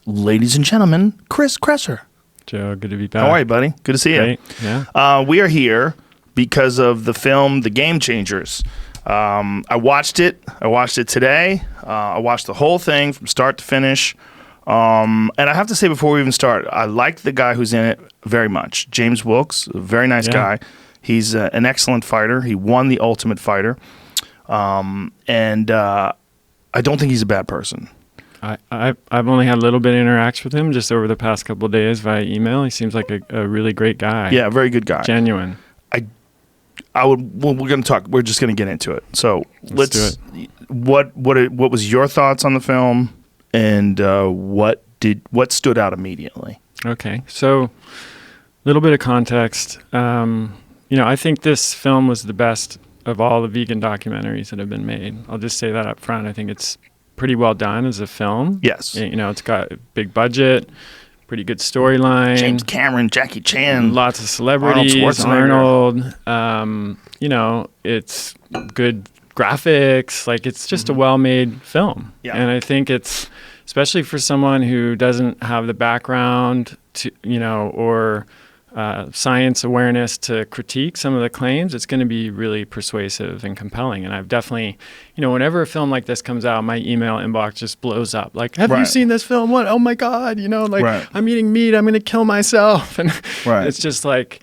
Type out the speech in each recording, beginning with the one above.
ladies and gentlemen, Chris Kresser. Joe, good to be back. How are you, buddy? Good to see you. Great. Yeah. We are here because of the film The Gamechangers. I watched it. I watched it today. I watched the whole thing from start to finish. And I have to say before we even start, I like the guy who's in it very much. James Wilkes, a very nice guy. He's an excellent fighter. He won the Ultimate Fighter. And I don't think he's a bad person. I've only had a little bit of interaction with him just over the past couple of days via email. He seems like a really great guy. Yeah, very good guy. Genuine. We're going to talk. We're just going to get into it. So let's do it. What was your thoughts on the film, and what stood out immediately? Okay, so a little bit of context. I think this film was the best of all the vegan documentaries that have been made. I'll just say that up front. I think it's pretty well done as a film. Yes. It's got a big budget, pretty good storyline. James Cameron, Jackie Chan. Lots of celebrities. Arnold. It's good graphics. Like, it's just a well-made film. Yeah. And I think it's, especially for someone who doesn't have the background to, or science awareness to critique some of the claims, it's going to be really persuasive and compelling. And I've definitely, whenever a film like this comes out, my email inbox just blows up. Like, have you seen this film? What? Oh my God! I'm eating meat. I'm going to kill myself. And it's just like,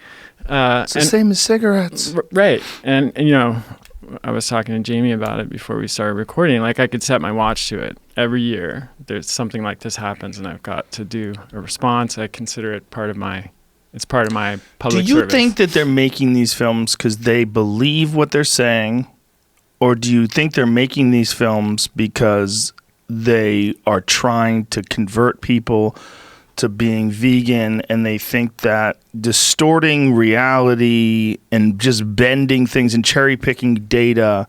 it's the same as cigarettes. Right. And I was talking to Jamie about it before we started recording. Like, I could set my watch to it. Every year there's something like this happens and I've got to do a response. I consider it part of my public service. Do you think that they're making these films because they believe what they're saying, or do you think they're making these films because they are trying to convert people to being vegan, and they think that distorting reality and just bending things and cherry picking data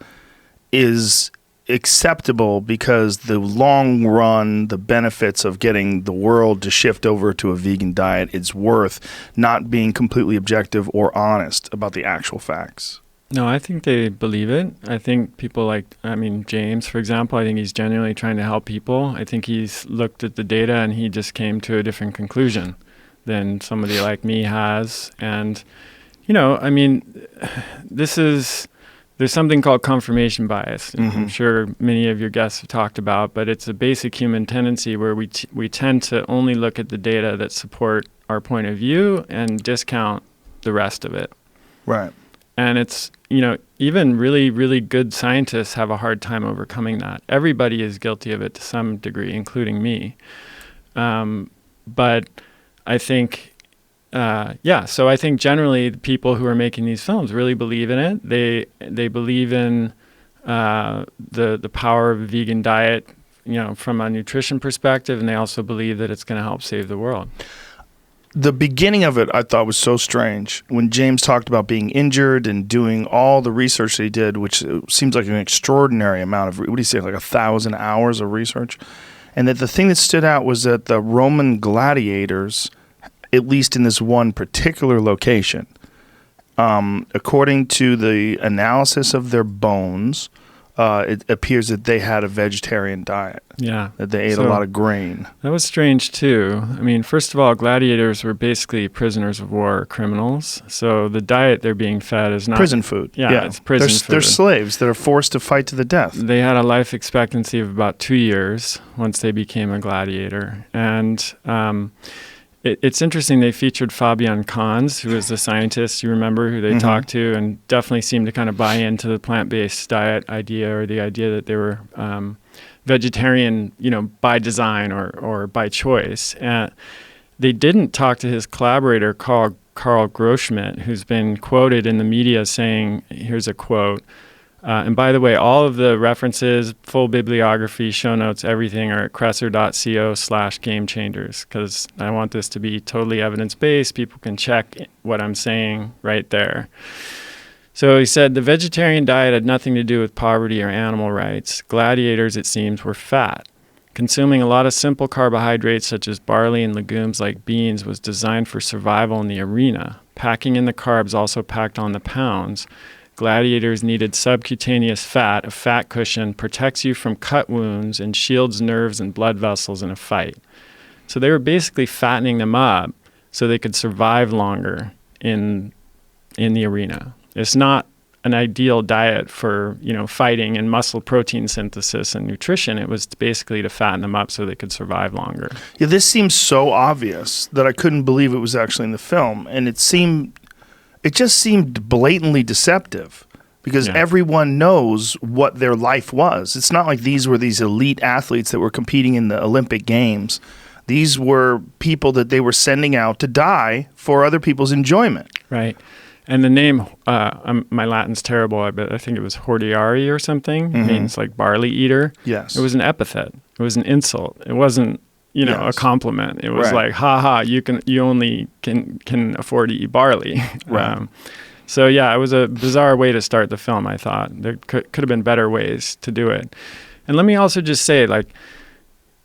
is acceptable because the long run, the benefits of getting the world to shift over to a vegan diet, it's worth not being completely objective or honest about the actual facts? No, I think they believe it. I think people James, for example, I think he's genuinely trying to help people. I think he's looked at the data and he just came to a different conclusion than somebody like me has. And, there's something called confirmation bias. Mm-hmm. I'm sure many of your guests have talked about, but it's a basic human tendency where we tend to only look at the data that support our point of view and discount the rest of it. Right. And it's, even really, really good scientists have a hard time overcoming that. Everybody is guilty of it to some degree, including me. But I think, so I think generally the people who are making these films really believe in it. They believe in the power of a vegan diet, from a nutrition perspective, and they also believe that it's going to help save the world. The beginning of it I thought was so strange when James talked about being injured and doing all the research that he did, which seems like an extraordinary amount of, what do you say, like 1,000 hours of research. And that the thing that stood out was that the Roman gladiators, at least in this one particular location, according to the analysis of their bones, it appears that they had a vegetarian diet. Yeah. That they ate a lot of grain. That was strange, too. I mean, first of all, gladiators were basically prisoners of war, criminals. So the diet they're being fed is not... prison food. Yeah, it's prison food. They're slaves that are forced to fight to the death. They had a life expectancy of about 2 years once they became a gladiator. And... It's interesting, they featured Fabian Kahns, who is the scientist, you remember, who they talked to, and definitely seemed to kind of buy into the plant-based diet idea, or the idea that they were vegetarian, by design or by choice. They didn't talk to his collaborator, Carl Groschmidt, who's been quoted in the media saying, here's a quote, and by the way, all of the references, full bibliography, show notes, everything are at kresser.co/gamechangers, because I want this to be totally evidence-based. People can check what I'm saying right there. So he said, the vegetarian diet had nothing to do with poverty or animal rights. Gladiators, it seems, were fat. Consuming a lot of simple carbohydrates such as barley and legumes like beans was designed for survival in the arena. Packing in the carbs also packed on the pounds. Gladiators needed subcutaneous fat. A fat cushion protects you from cut wounds and shields nerves and blood vessels in a fight. So they were basically fattening them up so they could survive longer in the arena. It's not an ideal diet for, fighting and muscle protein synthesis and nutrition. It was basically to fatten them up so they could survive longer. Yeah, this seems so obvious that I couldn't believe it was actually in the film. And it just seemed blatantly deceptive because everyone knows what their life was. It's not like these were these elite athletes that were competing in the Olympic Games. These were people that they were sending out to die for other people's enjoyment. Right. And the name, my Latin's terrible, but I think it was hordeari or something. It means like barley eater. Yes. It was an epithet. It was an insult. It wasn't, a compliment. It was like, you only can afford to eat barley. Right. So it was a bizarre way to start the film, I thought. There could have been better ways to do it. And let me also just say, like,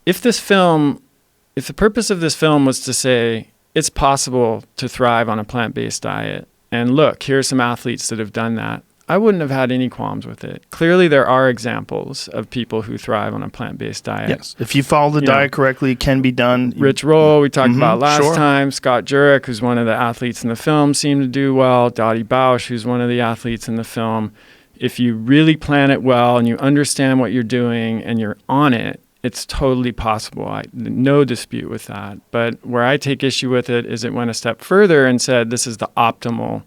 if the purpose of this film was to say it's possible to thrive on a plant-based diet, and look, here are some athletes that have done that, I wouldn't have had any qualms with it. Clearly, there are examples of people who thrive on a plant-based diet. Yes. If you follow the diet correctly, it can be done. Rich Roll, we talked about last time. Scott Jurek, who's one of the athletes in the film, seemed to do well. Dottie Bausch, who's one of the athletes in the film. If you really plan it well and you understand what you're doing and you're on it, it's totally possible. No dispute with that. But where I take issue with it is it went a step further and said this is the optimal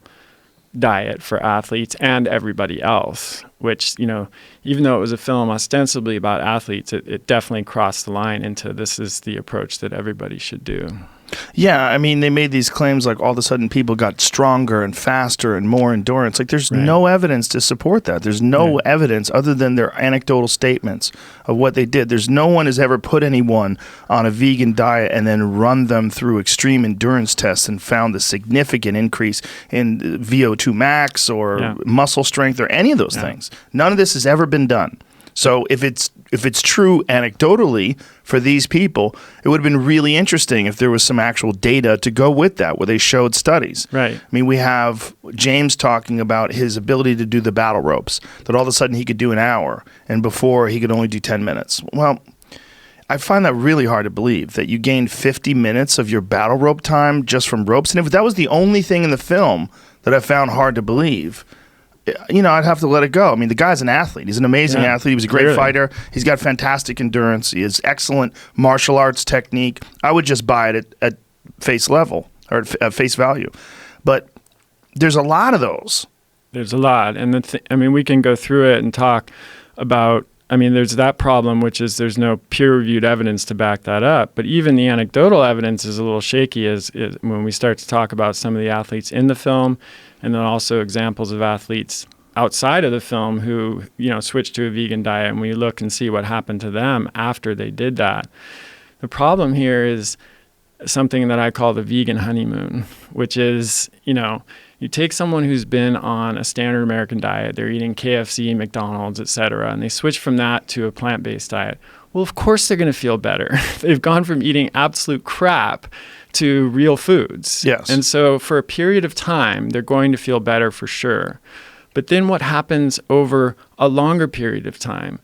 diet for athletes and everybody else, which, even though it was a film ostensibly about athletes, it definitely crossed the line into this is the approach that everybody should do. Yeah, I mean, they made these claims like all of a sudden people got stronger and faster and more endurance. Like there's no evidence to support that. There's no evidence other than their anecdotal statements of what they did. There's no one has ever put anyone on a vegan diet and then run them through extreme endurance tests and found a significant increase in VO2 max or muscle strength or any of those things. None of this has ever been done. So if it's true anecdotally for these people, it would have been really interesting if there was some actual data to go with that, where they showed studies. Right. I mean, we have James talking about his ability to do the battle ropes, that all of a sudden he could do an hour, and before he could only do 10 minutes. Well, I find that really hard to believe, that you gained 50 minutes of your battle rope time just from ropes. And if that was the only thing in the film that I found hard to believe, I'd have to let it go. I mean, the guy's an athlete. He's an amazing athlete. He was a great fighter. He's got fantastic endurance. He has excellent martial arts technique. I would just buy it at face level or at face value. But there's a lot of those. There's a lot. And we can go through it and talk about, there's that problem, which is there's no peer-reviewed evidence to back that up. But even the anecdotal evidence is a little shaky is when we start to talk about some of the athletes in the film, and then also examples of athletes outside of the film who, switched to a vegan diet, and we look and see what happened to them after they did that. The problem here is something that I call the vegan honeymoon, which is, you take someone who's been on a standard American diet, they're eating KFC, McDonald's, et cetera, and they switch from that to a plant-based diet. Well, of course they're going to feel better. They've gone from eating absolute crap to real foods. Yes. And so for a period of time, they're going to feel better for sure. But then what happens over a longer period of time?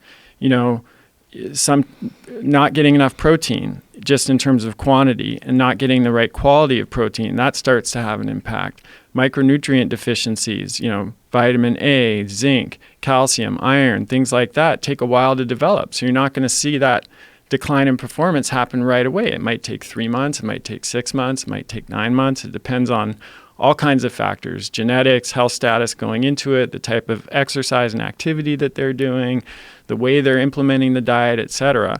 Some not getting enough protein just in terms of quantity and not getting the right quality of protein, that starts to have an impact. Micronutrient deficiencies, vitamin A, zinc, calcium, iron, things like that take a while to develop. So you're not going to see that decline in performance happen right away. It might take 3 months, it might take 6 months, it might take 9 months. It depends on all kinds of factors, genetics, health status going into it, the type of exercise and activity that they're doing, the way they're implementing the diet, et cetera.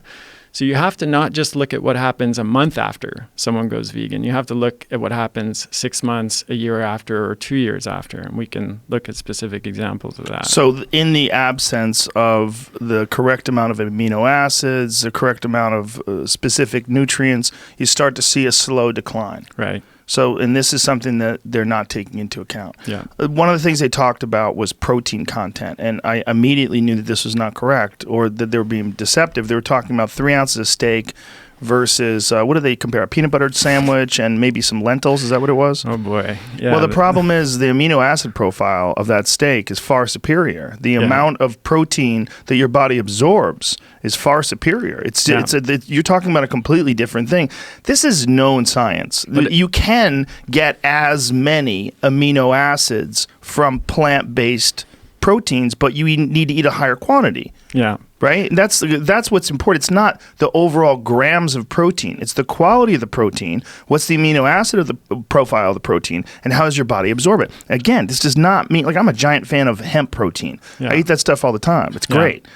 So you have to not just look at what happens a month after someone goes vegan. You have to look at what happens 6 months, a year after, or 2 years after. And we can look at specific examples of that. So in the absence of the correct amount of amino acids, the correct amount of specific nutrients, you start to see a slow decline. Right. So, and this is something that they're not taking into account. Yeah. One of the things they talked about was protein content, and I immediately knew that this was not correct or that they were being deceptive. They were talking about 3 ounces of steak versus what do they compare? A peanut butter sandwich and maybe some lentils. Is that what it was? Oh boy. Yeah. Well, the problem is the amino acid profile of that steak is far superior. The amount of protein that your body absorbs is far superior. You're talking about a completely different thing. This is known science. You can get as many amino acids from plant-based proteins, but you need to eat a higher quantity. Yeah. Right? And that's what's important. It's not the overall grams of protein. It's the quality of the protein. What's the amino acid of the profile of the protein, and how does your body absorb it? Again, this does not mean, like, I'm a giant fan of hemp protein. I eat that stuff all the time. It's great.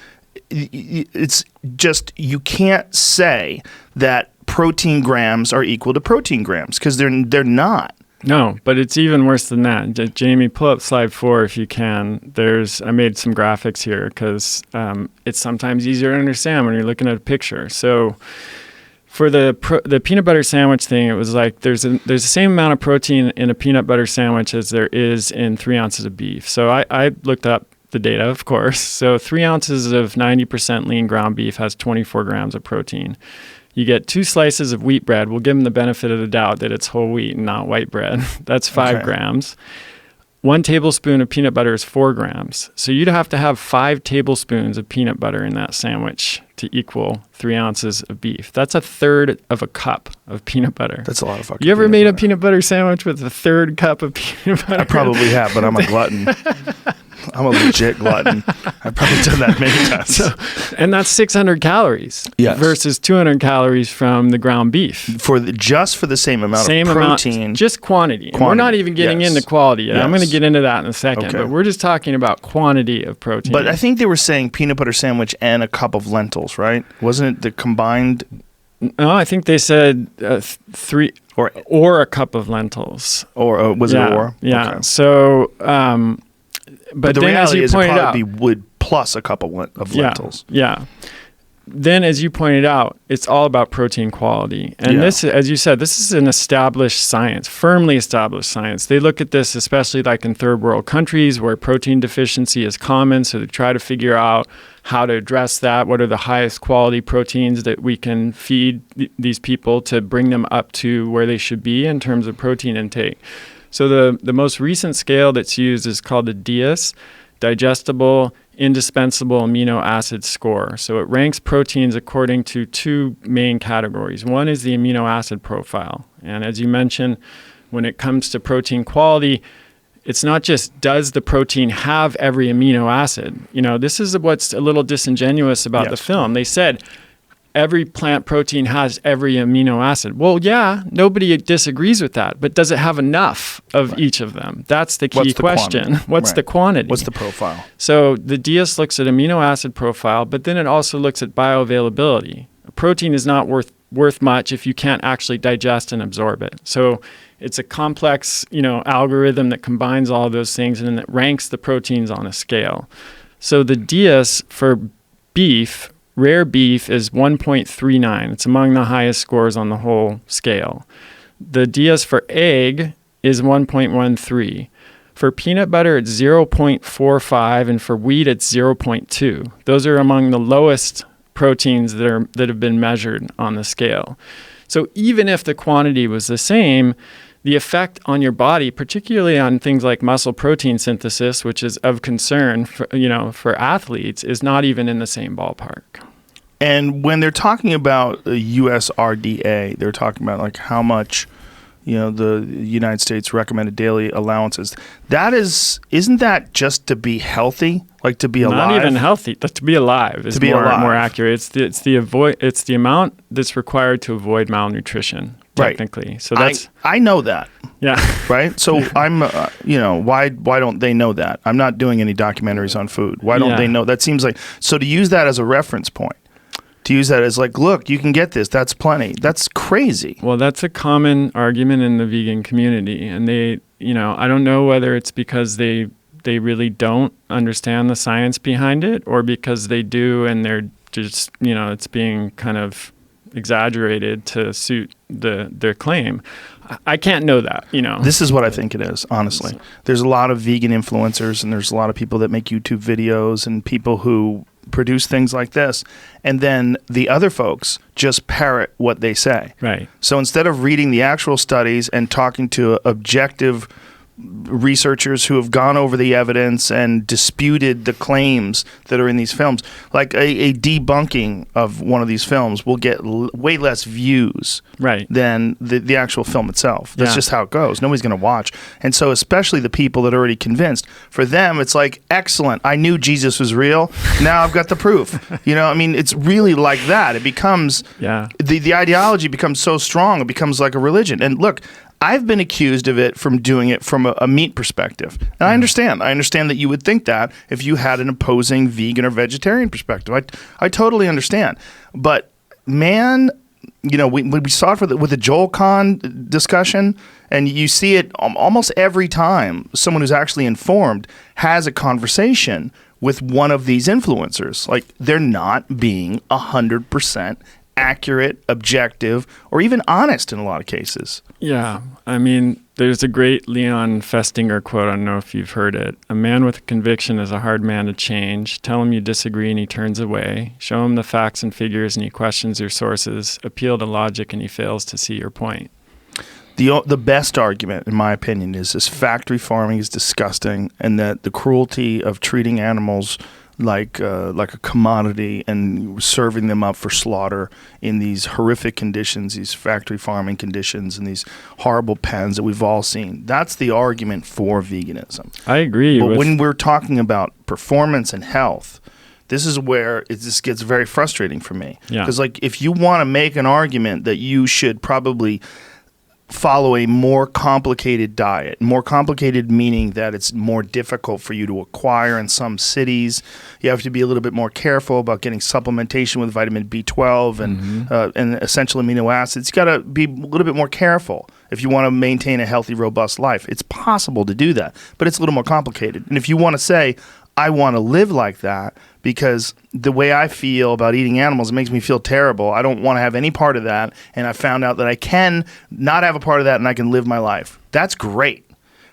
It's just, you can't say that protein grams are equal to protein grams, because they're not. No, but it's even worse than that. Jamie, pull up slide 4 if you can. I made some graphics here because it's sometimes easier to understand when you're looking at a picture. So for the peanut butter sandwich thing, it was like there's the same amount of protein in a peanut butter sandwich as there is in 3 ounces of beef. So I looked up the data, of course. So 3 ounces of 90% lean ground beef has 24 grams of protein. You get 2 slices of wheat bread. We'll give them the benefit of the doubt that it's whole wheat and not white bread. That's 5 grams. 1 tablespoon of peanut butter is 4 grams. So you'd have to have 5 tablespoons of peanut butter in that sandwich to equal 3 ounces of beef. That's a third of a cup of peanut butter. That's a lot of fucking You ever made a peanut butter sandwich with a third cup of peanut butter? I probably have, but I'm a glutton. I'm a legit glutton. I've probably done that many times. And that's 600 calories versus 200 calories from the ground beef. Just for the same amount of protein. Just quantity. And we're not even getting into quality yet. I'm going to get into that in a second. But we're just talking about quantity of protein. But I think they were saying peanut butter sandwich and a cup of lentils, right? Wasn't it the combined? No, I think they said 3 or a cup of lentils. Or was it or? Yeah. Okay. So... But the then, reality as you is, pointed it out, probably would plus a cup of lentils. Yeah. Then, as you pointed out, it's all about protein quality. And this, as you said, this is an established science, firmly established science. They look at this, especially like in third world countries where protein deficiency is common. So they try to figure out how to address that. What are the highest quality proteins that we can feed these people to bring them up to where they should be in terms of protein intake? So the most recent scale that's used is called the Diaz, Digestible Indispensable Amino Acid Score. So it ranks proteins according to 2 main categories. One is the amino acid profile. And as you mentioned, when it comes to protein quality, it's not just does the protein have every amino acid. This is what's a little disingenuous about the film. They said every plant protein has every amino acid. Well, yeah, nobody disagrees with that, but does it have enough of each of them? That's the key question. What's the quantity? What's the profile? So the Diaz looks at amino acid profile, but then it also looks at bioavailability. A protein is not worth much if you can't actually digest and absorb it. So it's a complex, algorithm that combines all of those things and then it ranks the proteins on a scale. So the Diaz for beef, rare beef, is 1.39. It's among the highest scores on the whole scale. The Diaz for egg is 1.13. For peanut butter, it's 0.45, and for wheat, it's 0.2. Those are among the lowest proteins that have been measured on the scale. So even if the quantity was the same, the effect on your body, particularly on things like muscle protein synthesis, which is of concern for athletes, is not even in the same ballpark. And when they're talking about USRDA, they're talking about like how much, the United States recommended daily allowances. Isn't that just to be healthy, like to be alive? Not even healthy, but to be alive is more accurate. It's the amount that's required to avoid malnutrition. Technically. Right. So that's I know that. Yeah. Right. So I'm why don't they know that? I'm not doing any documentaries on food. Why don't they know? That seems like, so to use that as a reference point, to use that as like, look, you can get this. That's plenty. That's crazy. Well, that's a common argument in the vegan community, and they, I don't know whether it's because they really don't understand the science behind it, or because they do and they're just, it's being kind of exaggerated to suit their claim. I can't know that, This is what I think it is, honestly. There's a lot of vegan influencers and there's a lot of people that make YouTube videos and people who produce things like this, and then the other folks just parrot what they say. Right. So instead of reading the actual studies and talking to objective researchers who have gone over the evidence and disputed the claims that are in these films, like a debunking of one of these films will get way less views than the actual film itself. That's just how it goes. Nobody's going to watch. And so especially the people that are already convinced, for them it's like, excellent, I knew Jesus was real, now I've got the proof. I mean, it's really like that. It becomes, the ideology becomes so strong, it becomes like a religion. And look, I've been accused of it from doing it from a meat perspective. And I understand. I understand that you would think that if you had an opposing vegan or vegetarian perspective. I totally understand. But man, we saw it with the Joel Kahn discussion, and you see it almost every time someone who's actually informed has a conversation with one of these influencers. Like, they're not being 100% accurate, objective, or even honest in a lot of cases. Yeah. I mean, there's a great Leon Festinger quote. I don't know if you've heard it. A man with a conviction is a hard man to change. Tell him you disagree and he turns away. Show him the facts and figures and he questions your sources. Appeal to logic and he fails to see your point. The best argument, in my opinion, is this factory farming is disgusting, and that the cruelty of treating animals like a commodity and serving them up for slaughter in these horrific conditions, these factory farming conditions, and these horrible pens that we've all seen. That's the argument for veganism. I agree. But when we're talking about performance and health, this is where this gets very frustrating for me. Because if you want to make an argument that you should probably follow a more complicated diet. More complicated meaning that it's more difficult for you to acquire in some cities. You have to be a little bit more careful about getting supplementation with vitamin B12 and essential amino acids. You got to be a little bit more careful if you want to maintain a healthy, robust life. It's possible to do that, but it's a little more complicated. And if you want to say, I want to live like that because the way I feel about eating animals, it makes me feel terrible. I don't want to have any part of that. And I found out that I can not have a part of that and I can live my life. That's great.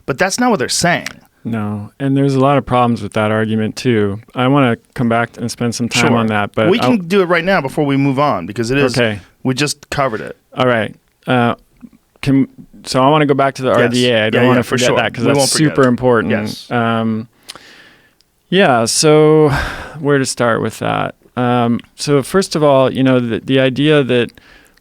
But that's not what they're saying. No. And there's a lot of problems with that argument too. I want to come back and spend some time on that. But we can do it right now before we move on because it is. Okay. We just covered it. All right. So I want to go back to the RDA. I don't want to forget that because that's super important. Yes. So where to start with that? So first of all, the idea that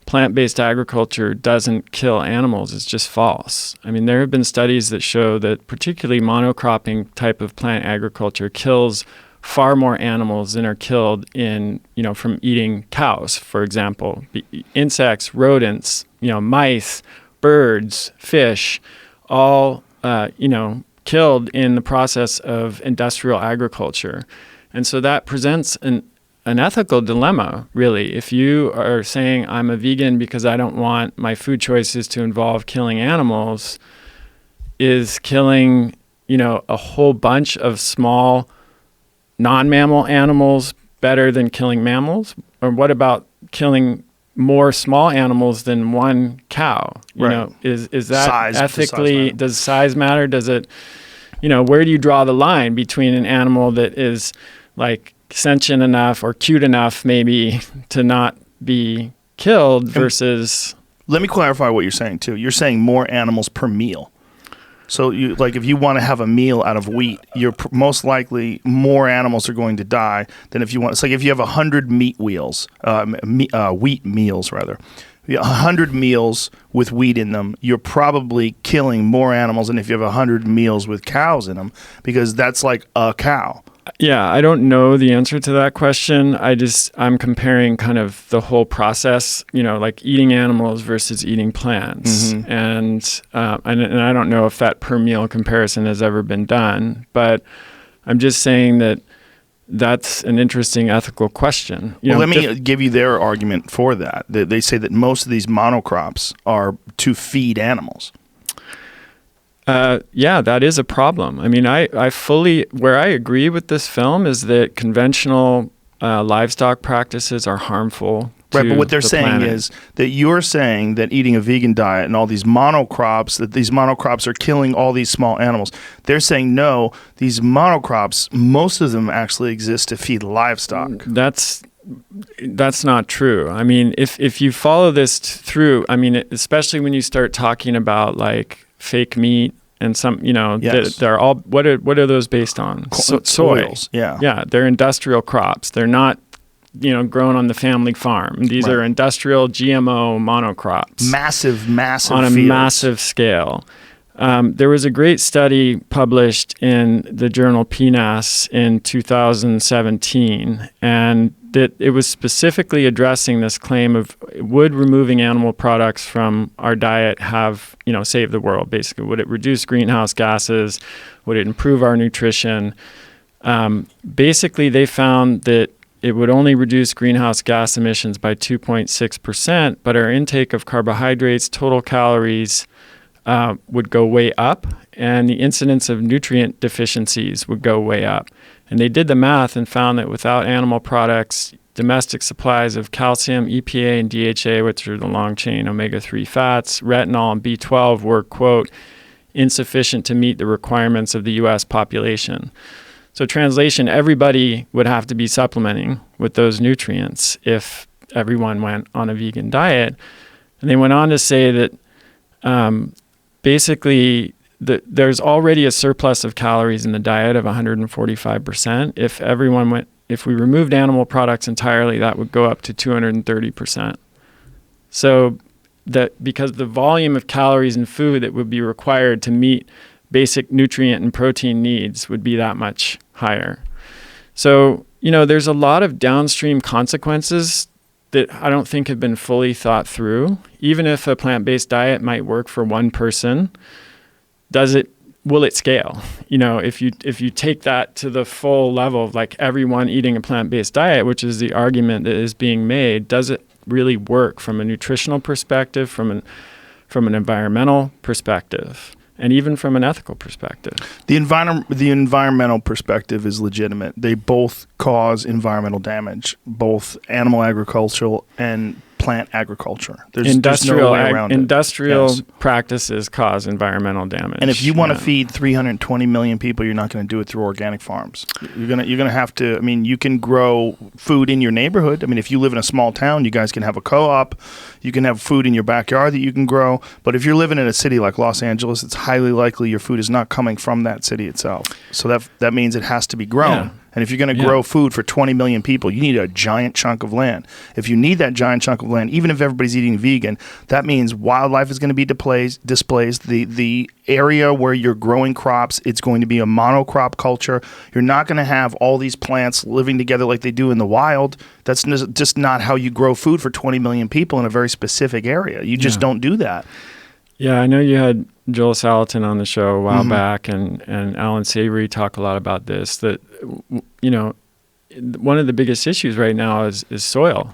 plant-based agriculture doesn't kill animals is just false. I mean, there have been studies that show that particularly monocropping type of plant agriculture kills far more animals than are killed from eating cows, for example. Insects, rodents, mice, birds, fish, all, killed in the process of industrial agriculture. And so that presents an ethical dilemma, really. If you are saying, I'm a vegan because I don't want my food choices to involve killing animals, is killing, a whole bunch of small non-mammal animals better than killing mammals? Or what about killing more small animals than one cow? Is that size, ethically, does size matter? Does it, where do you draw the line between an animal that is like sentient enough or cute enough maybe to not be killed versus... Let me clarify what you're saying too. You're saying more animals per meal. So if you want to have a meal out of wheat, you're most likely more animals are going to die than if you want. It's like if you have 100 wheat meals rather. 100 meals with wheat in them, you're probably killing more animals than if you have 100 meals with cows in them, because that's like a cow. Yeah, I don't know the answer to that question. I'm comparing kind of the whole process, like eating animals versus eating plants. Mm-hmm. And I don't know if that per meal comparison has ever been done, but I'm just saying that that's an interesting ethical question. Let me give you their argument for that. They say that most of these monocrops are to feed animals. That is a problem. I mean, where I agree with this film is that conventional livestock practices are harmful. Right, but what they're the saying planet. is that you're saying that eating a vegan diet and all these monocrops, that these monocrops are killing all these small animals. They're saying, no, these monocrops, most of them actually exist to feed livestock. That's not true. I mean, if you follow this through, I mean, especially when you start talking about like fake meat and some, Yes. they're all, what are those based on? Soy. Oils, yeah. Yeah, they're industrial crops. They're not, grown on the family farm. These are industrial GMO monocrops. Massive on a fields. massive scale. There was a great study published in the journal PNAS in 2017, and it was specifically addressing this claim of would removing animal products from our diet have, save the world, basically. Would it reduce greenhouse gases? Would it improve our nutrition? Basically, they found that it would only reduce greenhouse gas emissions by 2.6%, but our intake of carbohydrates, total calories, would go way up, and the incidence of nutrient deficiencies would go way up. And they did the math and found that without animal products, domestic supplies of calcium, EPA, and DHA, which are the long-chain omega-3 fats, retinol, and B12 were, quote, insufficient to meet the requirements of the U.S. population. So translation, everybody would have to be supplementing with those nutrients if everyone went on a vegan diet. And they went on to say that basically there's already a surplus of calories in the diet of 145%. If we removed animal products entirely, that would go up to 230%. So that because the volume of calories in food that would be required to meet basic nutrient and protein needs would be that much higher. So, there's a lot of downstream consequences that I don't think have been fully thought through. Even if a plant-based diet might work for one person, will it scale? If you take that to the full level of like everyone eating a plant-based diet, which is the argument that is being made, does it really work from a nutritional perspective, from an environmental perspective? And even from an ethical perspective. The environmental perspective is legitimate. They both cause environmental damage, both animal agricultural and plant agriculture. There's no way around it. Industrial practices cause environmental damage. And if you want to feed 320 million people, you're not going to do it through organic farms. You're going to have to, you can grow food in your neighborhood. If you live in a small town, you guys can have a co-op. You can have food in your backyard that you can grow. But if you're living in a city like Los Angeles, it's highly likely your food is not coming from that city itself. So that means it has to be grown. Yeah. And if you're going to grow food for 20 million people, you need a giant chunk of land. If you need that giant chunk of land, even if everybody's eating vegan, that means wildlife is going to be displaced. The area where you're growing crops, it's going to be a monocrop culture. You're not going to have all these plants living together like they do in the wild. That's just not how you grow food for 20 million people in a very specific area. You just don't do that. Yeah, I know you had Joel Salatin on the show a while back, and Alan Savory talk a lot about this, that, one of the biggest issues right now is soil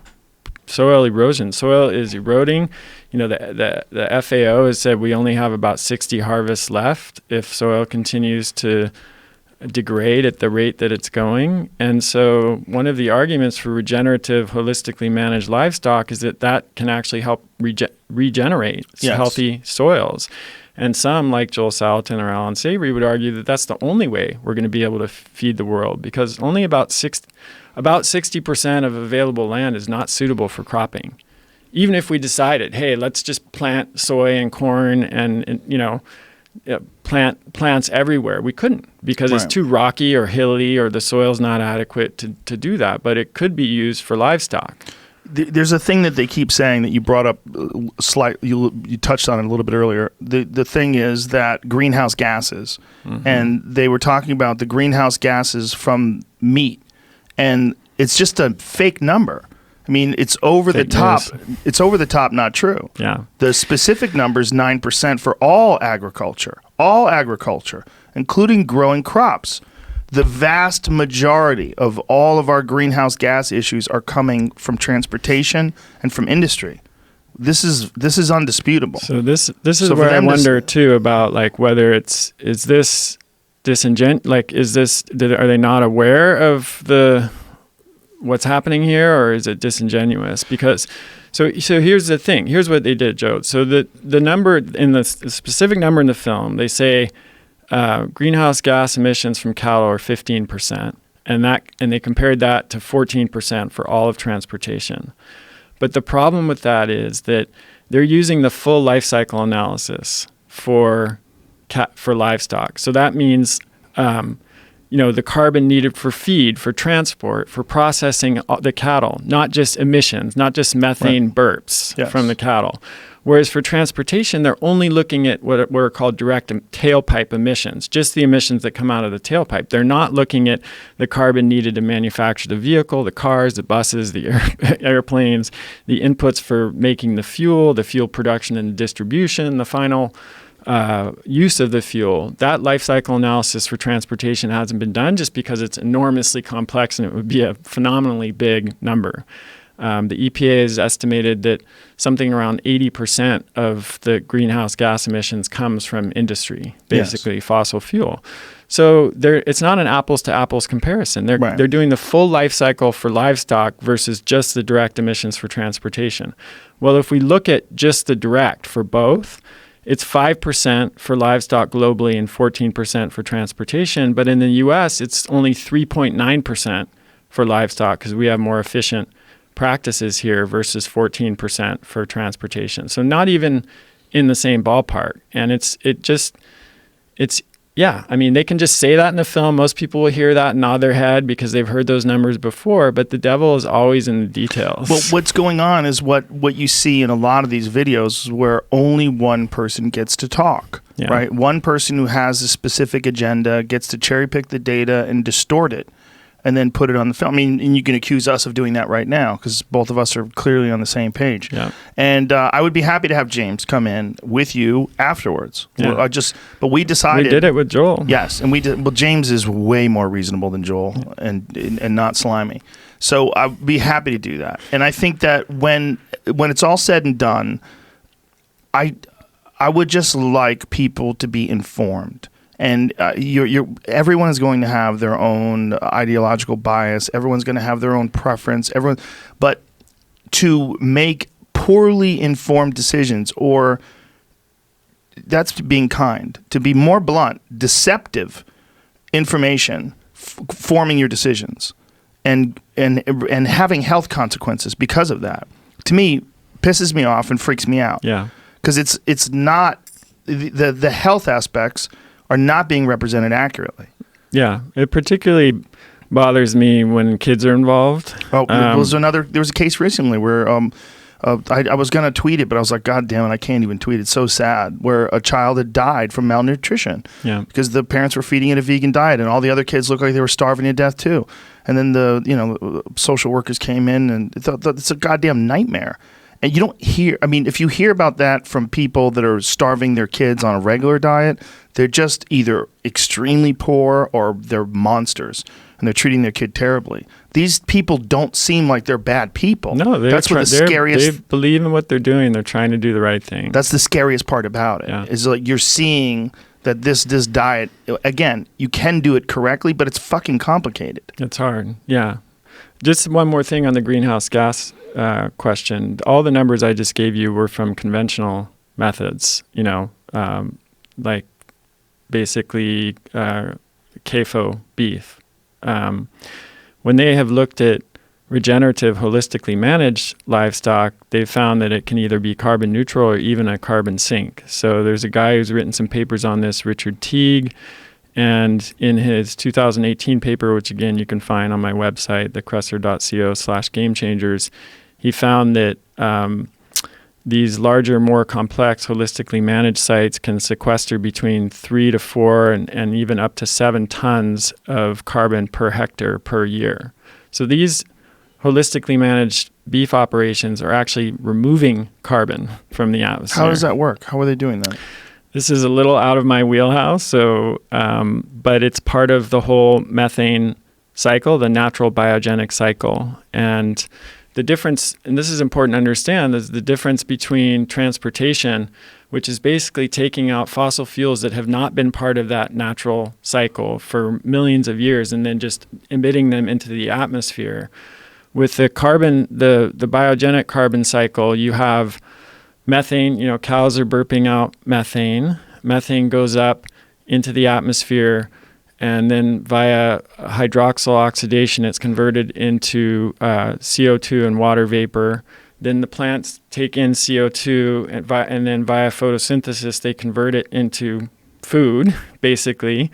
erosion. Soil is eroding. The FAO has said we only have about 60 harvests left if soil continues to degrade at the rate that it's going. And so one of the arguments for regenerative, holistically managed livestock is that can actually help regenerate healthy soils. And some, like Joel Salatin or Alan Savory, would argue that that's the only way we're going to be able to feed the world, because only about 60% of available land is not suitable for cropping. Even if we decided, hey, let's just plant soy and corn and plant plants everywhere, we couldn't, because it's too rocky or hilly, or the soil's not adequate to do that. But it could be used for livestock. There's a thing that they keep saying that you brought up slightly. You touched on it a little bit earlier. The thing is that greenhouse gases, and they were talking about the greenhouse gases from meat, and it's just a fake number. It's over the top. It's over the top, not true. Yeah. The specific number is 9% for all agriculture, including growing crops. The vast majority of all of our greenhouse gas issues are coming from transportation and from industry. This is undisputable. So this is where I wonder too about whether are they not aware of what's happening here, or is it disingenuous? Because so here's the thing. Here's what they did, Joe. So the number in the specific number in the film, they say greenhouse gas emissions from cattle are 15%, and they compared that to 14% for all of transportation. But the problem with that is that they're using the full life cycle analysis for livestock. So that means the carbon needed for feed, for transport, for processing the cattle, not just emissions, not just methane burps from the cattle. Whereas for transportation, they're only looking at what are called direct tailpipe emissions, just the emissions that come out of the tailpipe. They're not looking at the carbon needed to manufacture the vehicle, the cars, the buses, the airplanes, the inputs for making the fuel production and distribution, the final use of the fuel. That life cycle analysis for transportation hasn't been done just because it's enormously complex and it would be a phenomenally big number. The EPA has estimated that something around 80% of the greenhouse gas emissions comes from industry, basically fossil fuel. So it's not an apples to apples comparison. They're doing the full life cycle for livestock versus just the direct emissions for transportation. Well, if we look at just the direct for both, it's 5% for livestock globally and 14% for transportation. But in the U.S., it's only 3.9% for livestock because we have more efficient practices here versus 14% for transportation. So not even in the same ballpark. And they can just say that in the film. Most people will hear that and nod their head because they've heard those numbers before, but the devil is always in the details. Well, what's going on is what you see in a lot of these videos where only one person gets to talk, right? One person who has a specific agenda gets to cherry pick the data and distort it and then put it on the film. I mean, and you can accuse us of doing that right now because both of us are clearly on the same page. Yeah. And I would be happy to have James come in with you afterwards. Yeah. But we decided... We did it with Joel. Yes, and we did. Well, James is way more reasonable than Joel and not slimy. So I'd be happy to do that. And I think that when it's all said and done, I would just like people to be informed. And everyone is going to have their own ideological bias. Everyone's going to have their own preference. But to make poorly informed decisions, or that's being kind, to be more blunt, deceptive information forming your decisions, and having health consequences because of that, to me, pisses me off and freaks me out. Yeah, because it's not the health aspects are not being represented accurately. Yeah, it particularly bothers me when kids are involved. There was a case recently where I was going to tweet it, but I was like, God damn it, I can't even tweet it. It's so sad, where a child had died from malnutrition because the parents were feeding it a vegan diet, and all the other kids looked like they were starving to death too. And then the social workers came in, and it's a goddamn nightmare. And you don't hear, if you hear about that from people that are starving their kids on a regular diet, they're just either extremely poor or they're monsters and they're treating their kid terribly. These people don't seem like they're bad people. No, that's what the scariest. They believe in what they're doing. They're trying to do the right thing. That's the scariest part about it. Yeah. Is like you're seeing that this diet, again, you can do it correctly, but it's fucking complicated. It's hard. Yeah. Just one more thing on the greenhouse gas question. All the numbers I just gave you were from conventional methods, like basically CAFO beef. When they have looked at regenerative, holistically managed livestock, they've found that it can either be carbon neutral or even a carbon sink. So there's a guy who's written some papers on this, Richard Teague, and in his 2018 paper, which again you can find on my website, thekresser.co/Gamechangers, he found that these larger, more complex, holistically managed sites can sequester between 3 to 4 and even up to 7 tons of carbon per hectare per year. So these holistically managed beef operations are actually removing carbon from the atmosphere. How does that work? How are they doing that? This is a little out of my wheelhouse, but it's part of the whole methane cycle, the natural biogenic cycle. And the difference, and this is important to understand, is the difference between transportation, which is basically taking out fossil fuels that have not been part of that natural cycle for millions of years and then just emitting them into the atmosphere, with the carbon, the biogenic carbon cycle, you have methane, cows are burping out methane. Methane goes up into the atmosphere, and then via hydroxyl oxidation, it's converted into CO2 and water vapor. Then the plants take in CO2, and then via photosynthesis, they convert it into food, basically.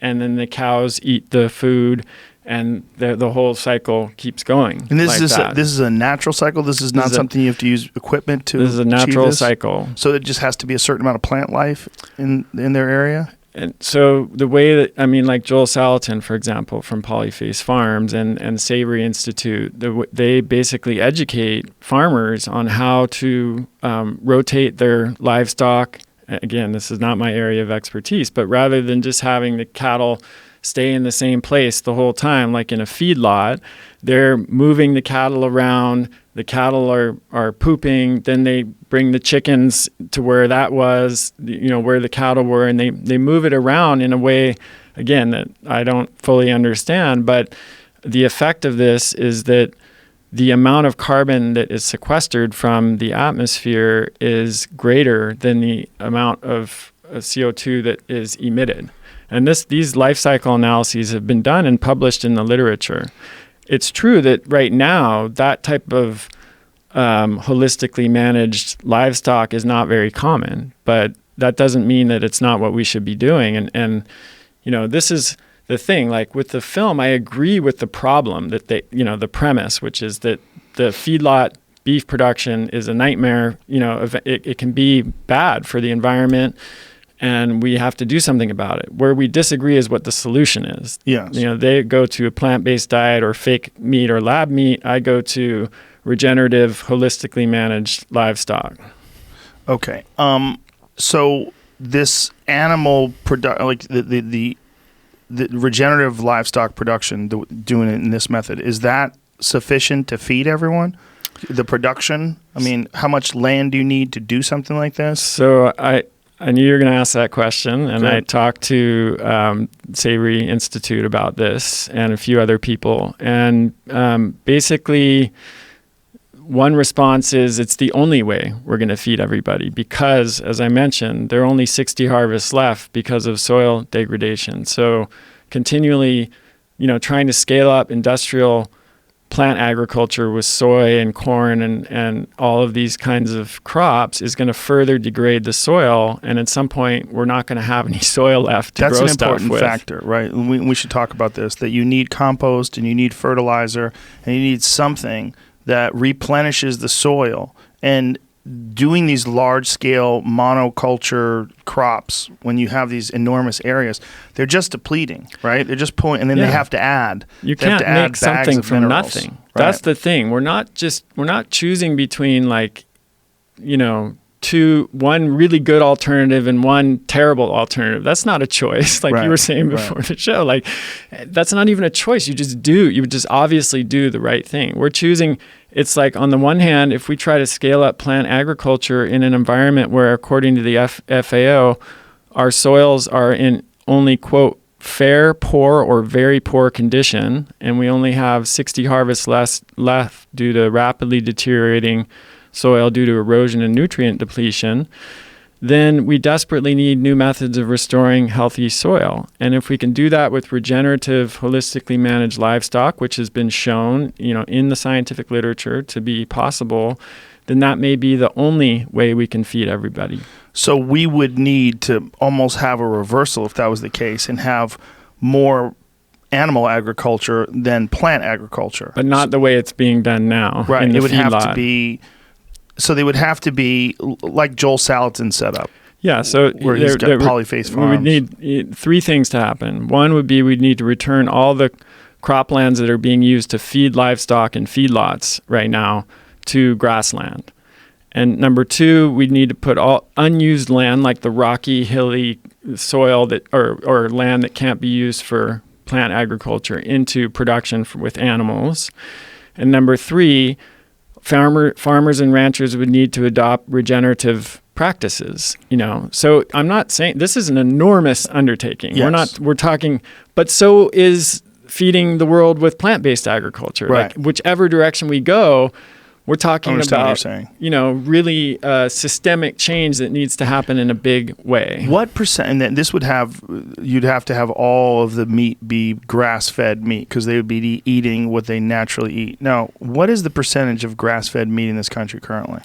And then the cows eat the food, and the whole cycle keeps going. And this is a natural cycle? This is not something you have to use equipment to This is a natural cycle. So it just has to be a certain amount of plant life in their area? And so the way that, like Joel Salatin, for example, from Polyface Farms and Savory Institute, they basically educate farmers on how to rotate their livestock. Again, this is not my area of expertise, but rather than just having the cattle stay in the same place the whole time, like in a feedlot, they're moving the cattle around. The cattle are pooping. Then they bring the chickens to where that was, where the cattle were, and they move it around in a way, again, that I don't fully understand. But the effect of this is that the amount of carbon that is sequestered from the atmosphere is greater than the amount of CO2 that is emitted. And these life cycle analyses have been done and published in the literature. It's true that right now, that type of holistically managed livestock is not very common, but that doesn't mean that it's not what we should be doing. And this is the thing. Like with the film, I agree with the problem that the premise, which is that the feedlot beef production is a nightmare. It can be bad for the environment, and we have to do something about it. Where we disagree is what the solution is. Yes. They go to a plant-based diet or fake meat or lab meat. I go to regenerative, holistically managed livestock. Okay. So this animal like the regenerative livestock production, doing it in this method, is that sufficient to feed everyone? The production? How much land do you need to do something like this? So I knew you were going to ask that question, and I talked to Savory Institute about this and a few other people. And basically, one response is it's the only way we're going to feed everybody because, as I mentioned, there are only 60 harvests left because of soil degradation. So continually, trying to scale up industrial plant agriculture with soy and corn and all of these kinds of crops is going to further degrade the soil, and at some point we're not going to have any soil left to grow stuff with. That's an important factor, right? We should talk about this, that you need compost and you need fertilizer and you need something that replenishes the soil. And doing these large-scale monoculture crops, when you have these enormous areas, they're just depleting, right? They're just pulling, and then they have to add. You can't make something from nothing. Right? That's the thing. We're not choosing between one really good alternative and one terrible alternative. That's not a choice, like you were saying before the show. Like, that's not even a choice. You just obviously do the right thing. We're choosing. It's like, on the one hand, if we try to scale up plant agriculture in an environment where, according to the FAO, our soils are in only, quote, fair, poor, or very poor condition, and we only have 60 harvests left due to rapidly deteriorating soil due to erosion and nutrient depletion, then we desperately need new methods of restoring healthy soil. And if we can do that with regenerative, holistically managed livestock, which has been shown, in the scientific literature to be possible, then that may be the only way we can feed everybody. So we would need to almost have a reversal, if that was the case, and have more animal agriculture than plant agriculture. But not the way it's being done now. Right. It would have to be. So they would have to be like Joel Salatin set up. Yeah, so where he's got Polyface Farms. We would need three things to happen. One would be we'd need to return all the croplands that are being used to feed livestock and feedlots right now to grassland. And number two, we'd need to put all unused land, like the rocky, hilly soil that or land that can't be used for plant agriculture, into production with animals. And number three, farmers and ranchers would need to adopt regenerative practices, So I'm not saying this is an enormous undertaking. Yes. We're talking, but so is feeding the world with plant-based agriculture. Right. Like whichever direction we go, we're talking understand what you're about, saying. you know, really systemic change that needs to happen in a big way. What percent? And then this would have, you'd have to have all of the meat be grass-fed meat because they would be eating what they naturally eat. Now, what is the percentage of grass-fed meat in this country currently?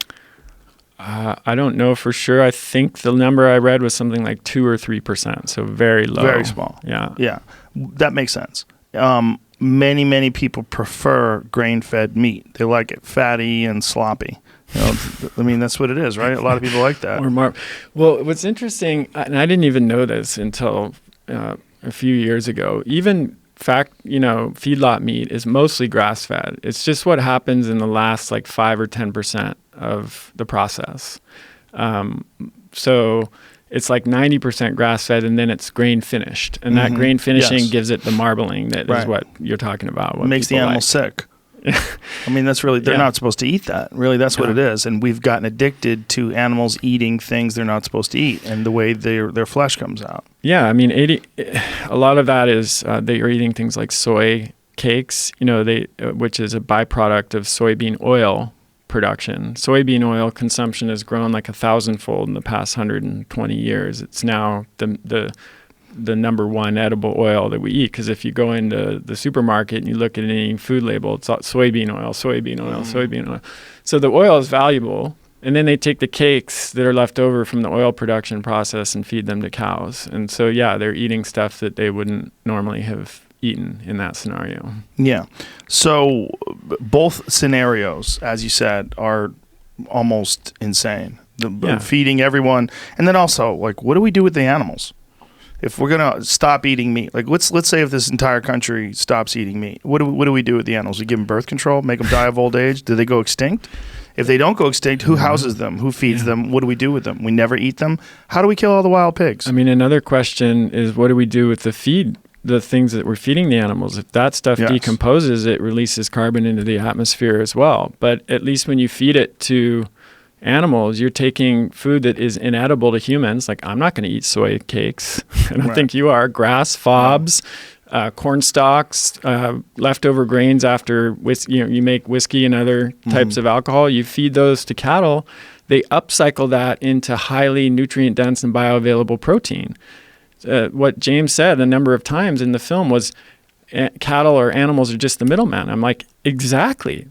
I don't know for sure. I think the number I read was something like 2 or 3%, so very low. Very small. Yeah. Yeah, that makes sense. Many people prefer grain-fed meat. They like it fatty and sloppy. You know, I mean, that's what it is, right? A lot of people like that. Well, what's interesting, and I didn't even know this until a few years ago, even feedlot meat is mostly grass-fed. It's just what happens in the last like 5 or 10% of the process. So it's like 90% grass-fed, and then it's grain-finished. And that grain finishing gives it the marbling that is what you're talking about. It makes the animal sick. I mean, that's really, they're not supposed to eat that. Really, that's what it is. And we've gotten addicted to animals eating things they're not supposed to eat and the way their flesh comes out. Yeah, I mean, a lot of that is they are eating things like soy cakes, you know, which is a byproduct of soybean oil production. Soybean oil consumption has grown like 1,000-fold in the past 120 years. It's now the number one edible oil that we eat, because if you go into the supermarket and you look at any food label, it's all soybean oil, soybean oil, soybean oil. So the oil is valuable, and then they take the cakes that are left over from the oil production process and feed them to cows. And so, yeah, they're eating stuff that they wouldn't normally have eaten in that scenario. Yeah. So both scenarios, as you said, are almost insane. Feeding everyone, and then also, like, what do we do with the animals? If we're gonna stop eating meat, like let's say if this entire country stops eating meat, what do we do with the animals? We give them birth control, make them die of old age? Do they go extinct? If they don't go extinct, who houses them? Who feeds them? What do we do with them? We never eat them. How do we kill all the wild pigs? I mean, another question is, what do we do with the things that we're feeding the animals? If that stuff decomposes, it releases carbon into the atmosphere as well. But at least when you feed it to animals, you're taking food that is inedible to humans. Like, I'm not going to eat soy cakes. I don't think you are. Grass, fobs, corn stalks, leftover grains after you make whiskey and other types of alcohol. You feed those to cattle. They upcycle that into highly nutrient dense and bioavailable protein. What James said a number of times in the film was cattle or animals are just the middleman. I'm like, exactly.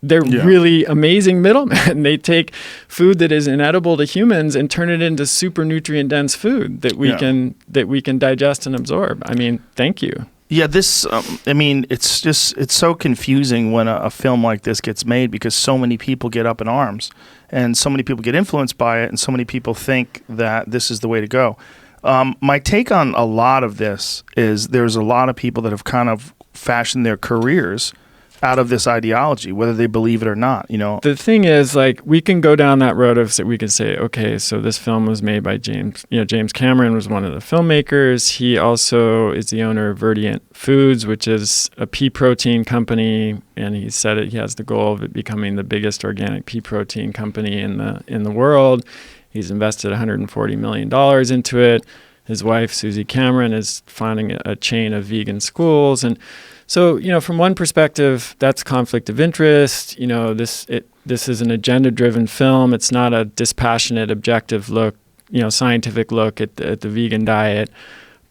They're really amazing middlemen. They take food that is inedible to humans and turn it into super nutrient dense food that we can digest and absorb. I mean, thank you. Yeah, this, I mean, it's so confusing when a film like this gets made, because so many people get up in arms and so many people get influenced by it, and so many people think that this is the way to go. My take on a lot of this is there's a lot of people that have kind of fashioned their careers out of this ideology, whether they believe it or not, you know. The thing is, like, we can go down that road of, we could say, okay, so this film was made by James Cameron was one of the filmmakers. He also is the owner of Verdient Foods, which is a pea protein company, and he said he has the goal of it becoming the biggest organic pea protein company in the world. He's invested $140 million into it. His wife, Susie Cameron, is founding a chain of vegan schools. And so, you know, from one perspective, that's conflict of interest. You know, this is an agenda-driven film. It's not a dispassionate, objective look, you know, scientific look at the vegan diet.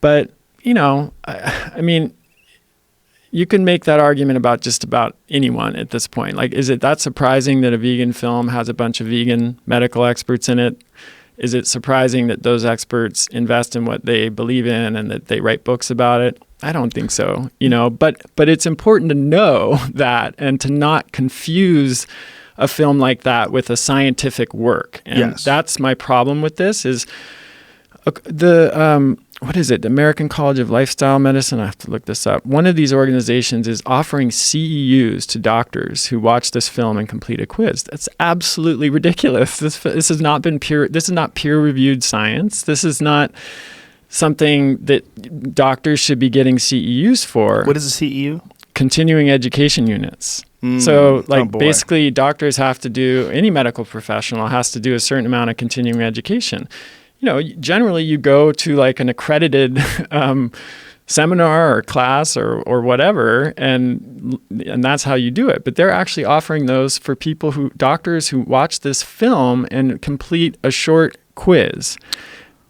But, you know, I mean, you can make that argument about just about anyone at this point. Like, is it that surprising that a vegan film has a bunch of vegan medical experts in it? Is it surprising that those experts invest in what they believe in and that they write books about it? I don't think so, you know, but it's important to know that and to not confuse a film like that with a scientific work. And that's my problem with this is the American College of Lifestyle Medicine, I have to look this up. One of these organizations is offering CEUs to doctors who watch this film and complete a quiz. That's absolutely ridiculous. This has not been this is not peer-reviewed science. This is not something that doctors should be getting CEUs for. What is a CEU? Continuing education units. So, like, basically, doctors have to do, any medical professional has to do a certain amount of continuing education. You know, generally you go to like an accredited seminar or class or whatever, and that's how you do it. But they're actually offering those for doctors who watch this film and complete a short quiz.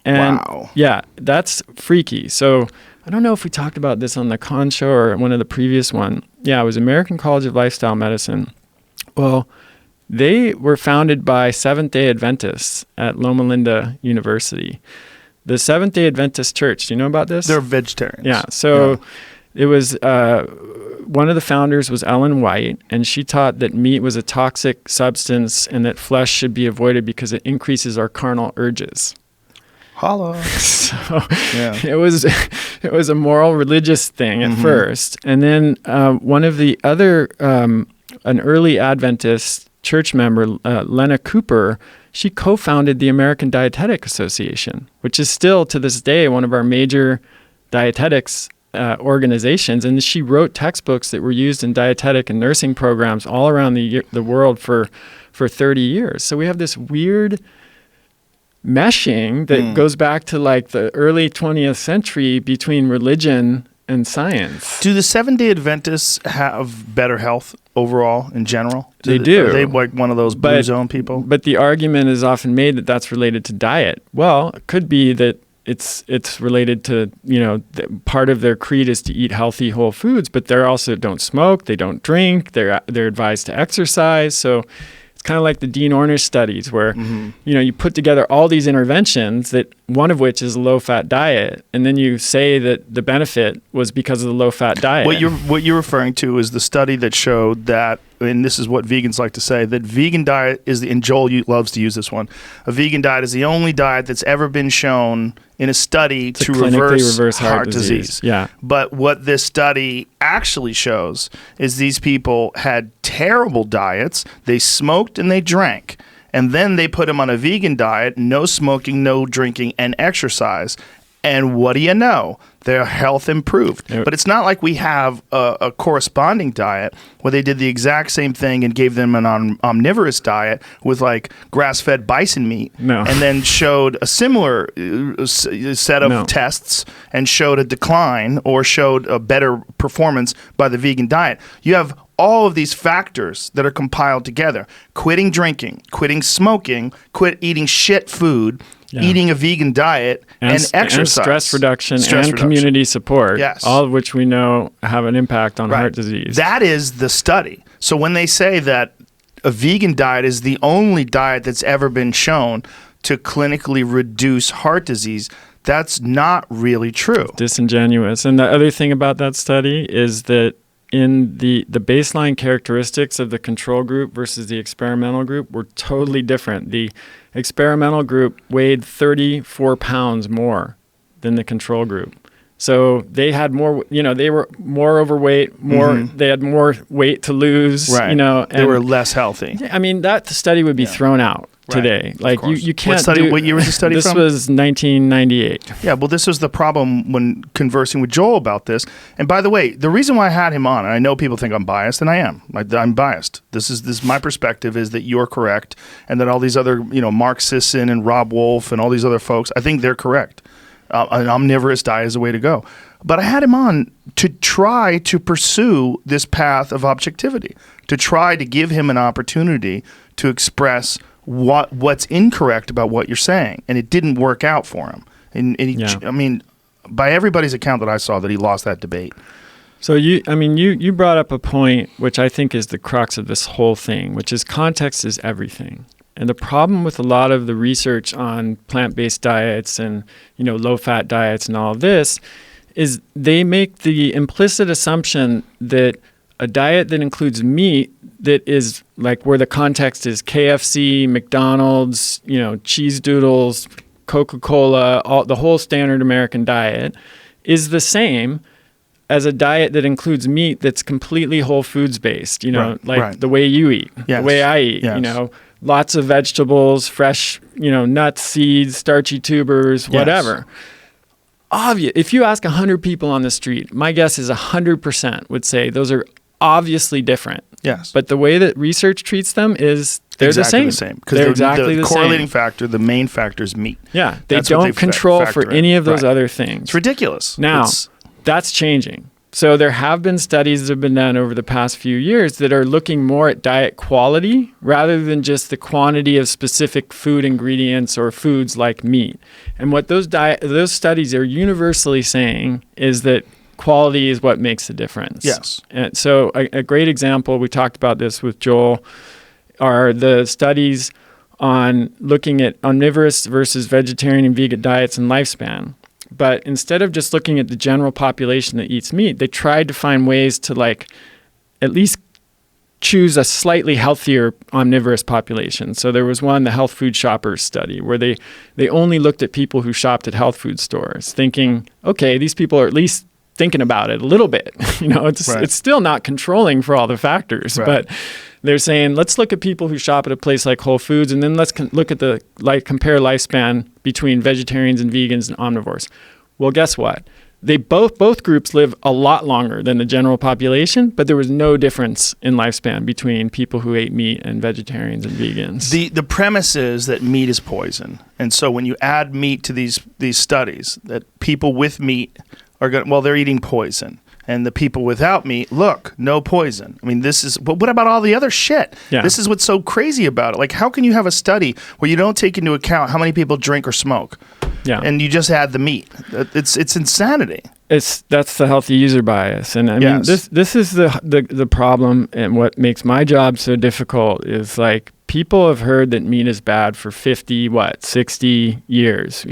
And wow. Yeah, that's freaky. So I don't know if we talked about this on the Con show or one of the previous one. Yeah, it was American College of Lifestyle Medicine. Well, they were founded by Seventh-day Adventists at Loma Linda University. The Seventh-day Adventist Church, do you know about this? They're vegetarians. Yeah, so it was, one of the founders was Ellen White, and she taught that meat was a toxic substance and that flesh should be avoided because it increases our carnal urges. Holla. So it was a moral religious thing at first. And then one of the other, an early Adventist church member, Lena Cooper, she co-founded the American Dietetic Association, which is still to this day one of our major dietetics organizations. And she wrote textbooks that were used in dietetic and nursing programs all around the world for 30 years. So we have this weird meshing that goes back to like the early 20th century between religion and science. Do the Seventh-day Adventists have better health overall in general? They do. Are they like one of those blue zone people? But the argument is often made that that's related to diet. Well, it could be that it's related to, part of their creed is to eat healthy whole foods, but they also don't smoke, they don't drink, they're advised to exercise. So kind of like the Dean Ornish studies where, you put together all these interventions that one of which is a low-fat diet, and then you say that the benefit was because of the low-fat diet. What you're referring to is the study that showed that, and this is what vegans like to say, that vegan diet is and Joel loves to use this one, a vegan diet is the only diet that's ever been shown in a study to reverse heart disease. Yeah. But what this study actually shows is these people had terrible diets. They smoked and they drank. And then they put them on a vegan diet, no smoking, no drinking, and exercise. And what do you know? Their health improved. Yep. But it's not like we have a corresponding diet where they did the exact same thing and gave them an omnivorous diet with like grass-fed bison meat. No. And then showed a similar set of tests and showed a decline or showed a better performance by the vegan diet. You have all of these factors that are compiled together. Quitting drinking, quitting smoking, quit eating shit food, eating a vegan diet, and exercise. And stress reduction and community support, all of which we know have an impact on heart disease. That is the study. So when they say that a vegan diet is the only diet that's ever been shown to clinically reduce heart disease, that's not really true. It's disingenuous. And the other thing about that study is that in the baseline characteristics of the control group versus the experimental group were totally different. The experimental group weighed 34 pounds more than the control group. So they had more, they were more overweight, they had more weight to lose, and they were less healthy. I mean, that study would be thrown out today. Like you can't what year was the study this from? This was 1998. Yeah, well, this was the problem when conversing with Joel about this. And by the way, the reason why I had him on, and I know people think I'm biased, and I am. I'm biased. This is my perspective is that you're correct, and that all these other, Mark Sisson and Rob Wolf and all these other folks, I think they're correct. An omnivorous diet is the way to go. But I had him on to try to pursue this path of objectivity, to try to give him an opportunity to express what's incorrect about what you're saying. And it didn't work out for him. And he, I mean, by everybody's account that I saw, that he lost that debate. So you brought up a point which I think is the crux of this whole thing, which is context is everything. And the problem with a lot of the research on plant-based diets and, low-fat diets and all of this is they make the implicit assumption that a diet that includes meat that is like where the context is KFC, McDonald's, cheese doodles, Coca-Cola, the whole standard American diet is the same as a diet that includes meat that's completely whole foods based, the way you eat, the way I eat, lots of vegetables, fresh, nuts, seeds, starchy tubers, whatever. Obvious. If you ask 100 people on the street, my guess is 100% would say those are obviously different. Yes. But the way that research treats them is they're exactly the same. Because they're exactly the the correlating same. factor, the main factor is meat. Yeah. They don't control for any of those other things. It's ridiculous. Now, That's changing. So there have been studies that have been done over the past few years that are looking more at diet quality rather than just the quantity of specific food ingredients or foods like meat. And what those studies are universally saying is that quality is what makes the difference. Yes. And so a great example, we talked about this with Joel, are the studies on looking at omnivorous versus vegetarian and vegan diets and lifespan. But instead of just looking at the general population that eats meat, they tried to find ways to at least choose a slightly healthier omnivorous population. So there was one, the health food shoppers study, where they only looked at people who shopped at health food stores, thinking, okay, these people are at least thinking about it a little bit. It's still not controlling for all the factors, but they're saying, let's look at people who shop at a place like Whole Foods, and then let's look at compare lifespan between vegetarians and vegans and omnivores. Well, guess what? They both groups live a lot longer than the general population, but there was no difference in lifespan between people who ate meat and vegetarians and vegans. The premise is that meat is poison, and so when you add meat to these studies, that people with meat they're eating poison. And the people without meat, look, no poison. I mean, but what about all the other shit? Yeah. This is what's so crazy about it. Like, how can you have a study where you don't take into account how many people drink or smoke? Yeah. And you just add the meat. It's insanity. That's the healthy user bias. And I mean, this is the problem, and what makes my job so difficult is people have heard that meat is bad for 60 years,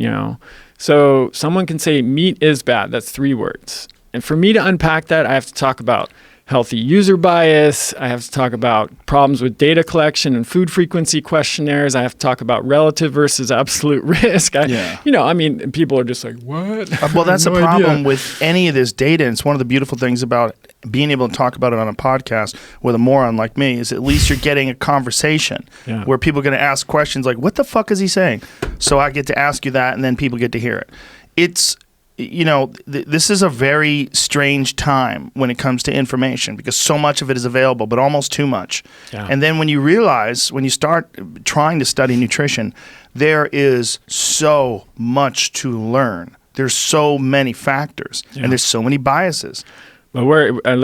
So someone can say meat is bad. That's 3 words. And for me to unpack that, I have to talk about healthy user bias. I have to talk about problems with data collection and food frequency questionnaires. I have to talk about relative versus absolute risk. People are just like, what? Well, that's the problem with any of this data. And it's one of the beautiful things about being able to talk about it on a podcast with a moron like me is at least you're getting a conversation where people are going to ask questions like, what the fuck is he saying? So I get to ask you that, and then people get to hear it. It's... this is a very strange time when it comes to information because so much of it is available, but almost too much. Yeah. And then when you start trying to study nutrition, there is so much to learn. There's so many factors, and there's so many biases. Well, I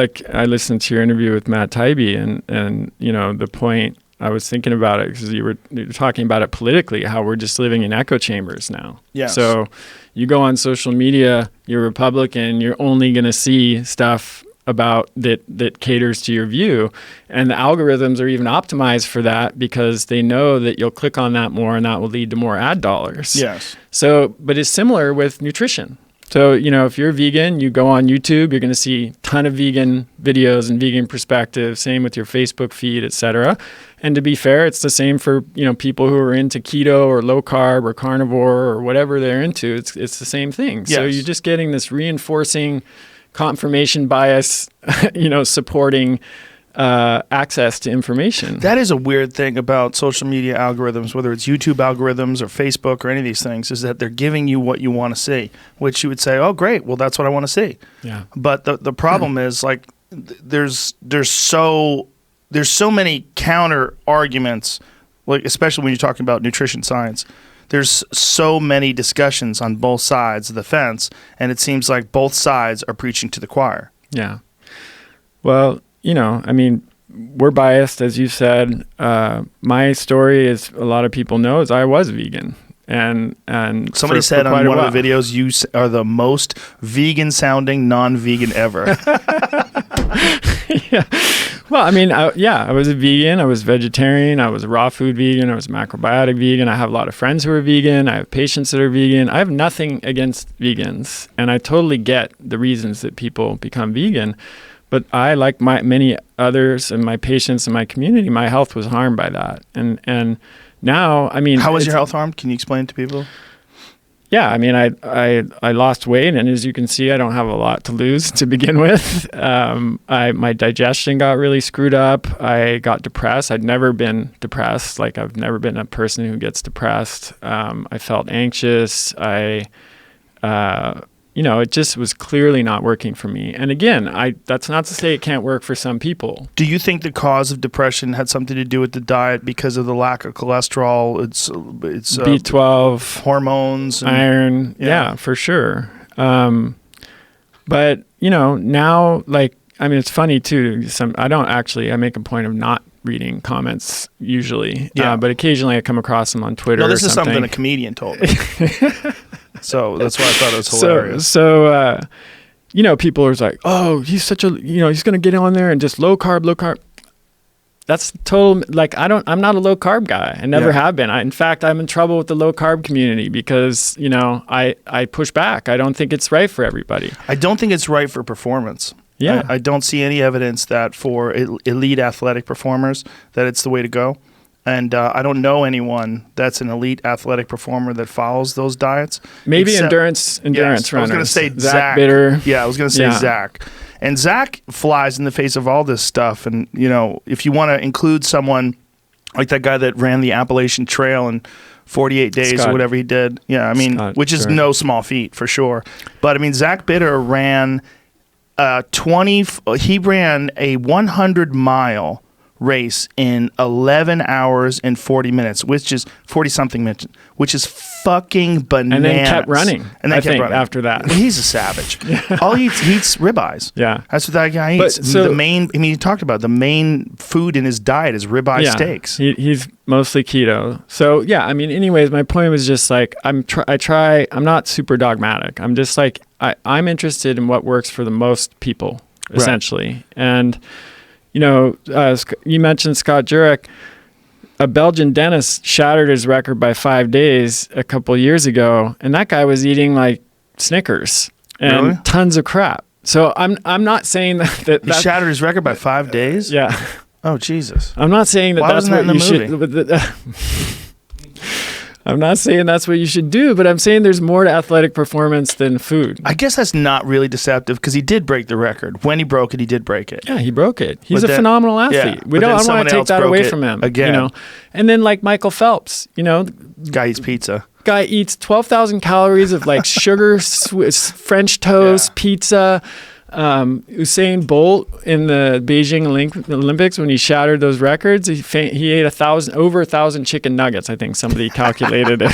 listened to your interview with Matt Taibbi, and the point I was thinking about it because you were talking about it politically, how we're just living in echo chambers now. Yes. So you go on social media, you're Republican, you're only going to see stuff about that caters to your view. And the algorithms are even optimized for that because they know that you'll click on that more and that will lead to more ad dollars. Yes. So, but it's similar with nutrition. So, if you're vegan, you go on YouTube, you're going to see a ton of vegan videos and vegan perspective, same with your Facebook feed, et cetera. And to be fair, it's the same for, people who are into keto or low carb or carnivore or whatever they're into. It's the same thing. Yes. So you're just getting this reinforcing confirmation bias, supporting access to information. That is a weird thing about social media algorithms, whether it's YouTube algorithms or Facebook or any of these things, is that they're giving you what you want to see, which you would say, oh, great, well, that's what I want to see. Yeah. But the problem is, there's so many counter arguments, especially when you're talking about nutrition science. There's so many discussions on both sides of the fence, and it seems like both sides are preaching to the choir. Yeah. Well, we're biased, as you said. My story, as a lot of people know, is I was vegan. And somebody said on one of the videos, you are the most vegan-sounding non-vegan ever. Yeah. Well, I was a vegan. I was vegetarian. I was a raw food vegan. I was a macrobiotic vegan. I have a lot of friends who are vegan. I have patients that are vegan. I have nothing against vegans, and I totally get the reasons that people become vegan. But I, like many others and my patients in my community, my health was harmed by that. And now, how was your health harmed? Can you explain it to people? Yeah, I lost weight, and as you can see, I don't have a lot to lose to begin with. My digestion got really screwed up. I got depressed. I'd never been depressed. I've never been a person who gets depressed. I felt anxious. It just was clearly not working for me. And again, that's not to say it can't work for some people. Do you think the cause of depression had something to do with the diet because of the lack of cholesterol? It's B12, hormones, iron. Yeah, for sure. But, now, it's funny too. I make a point of not reading comments usually, but occasionally I come across them on Twitter. No, this or is something a comedian told me. So that's why I thought it was hilarious. So, people are like, oh, he's such a, he's going to get on there and just low carb. That's total, I'm not a low carb guy. I never have been. In fact, I'm in trouble with the low carb community because, I push back. I don't think it's right for everybody. I don't think it's right for performance. Yeah. I don't see any evidence that for elite athletic performers that it's the way to go. And I don't know anyone that's an elite athletic performer that follows those diets. Maybe endurance runners. I was going to say Zach. Bitter. Yeah, I was going to say Zach. And Zach flies in the face of all this stuff. And, if you want to include someone like that guy that ran the Appalachian Trail in 48 days or whatever he did. Yeah, which is no small feat for sure. But, Zach Bitter ran he ran a 100-mile race in 11 hours and 40 minutes, which is 40-something minutes, which is fucking bananas. And then kept running. And then kept running. After that. Well, he's a savage. All he eats ribeyes. Yeah. That's what that guy eats. He talked about the main food in his diet is ribeye steaks. He's mostly keto. So, anyways, my point was just I'm not super dogmatic. I'm just I'm interested in what works for the most people, essentially. Right. And, you mentioned Scott Jurek. A Belgian dentist shattered his record by 5 days a couple years ago, and that guy was eating Snickers and tons of crap. So I'm not saying that he shattered his record by 5 days. Yeah. Oh Jesus! I'm not saying that Why that's wasn't what that in the you should. I'm not saying that's what you should do, but I'm saying there's more to athletic performance than food. I guess that's not really deceptive because he did break the record. When he broke it, he did break it. Yeah, he broke it. He's a phenomenal athlete. Yeah, I don't want to take that away from him. Again. And then Michael Phelps, guy eats pizza. Guy eats 12,000 calories of sugar, French toast, pizza. Usain Bolt in the Beijing Olympics, when he shattered those records, he ate over 1,000 chicken nuggets. I think somebody calculated it.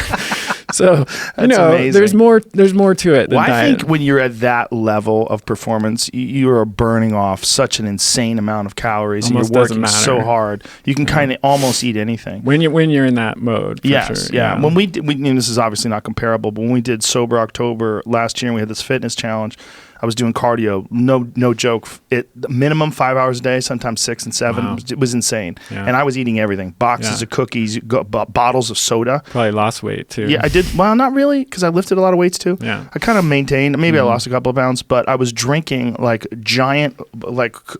So amazing. there's more to it than diet. I think when you're at that level of performance, you are burning off such an insane amount of calories. Almost and you're working so hard. You can kind of almost eat anything when you're in that mode. For yes, sure. Yeah. When we this is obviously not comparable, but when we did Sober October last year, and we had this fitness challenge. I was doing cardio, no joke. Minimum 5 hours a day, sometimes 6 and 7. Wow. It was insane. Yeah. And I was eating everything. Boxes of cookies, bottles of soda. Probably lost weight too. Yeah, I did. Well, not really, because I lifted a lot of weights too. Yeah. I kind of maintained. Maybe I lost a couple of pounds, but I was drinking giant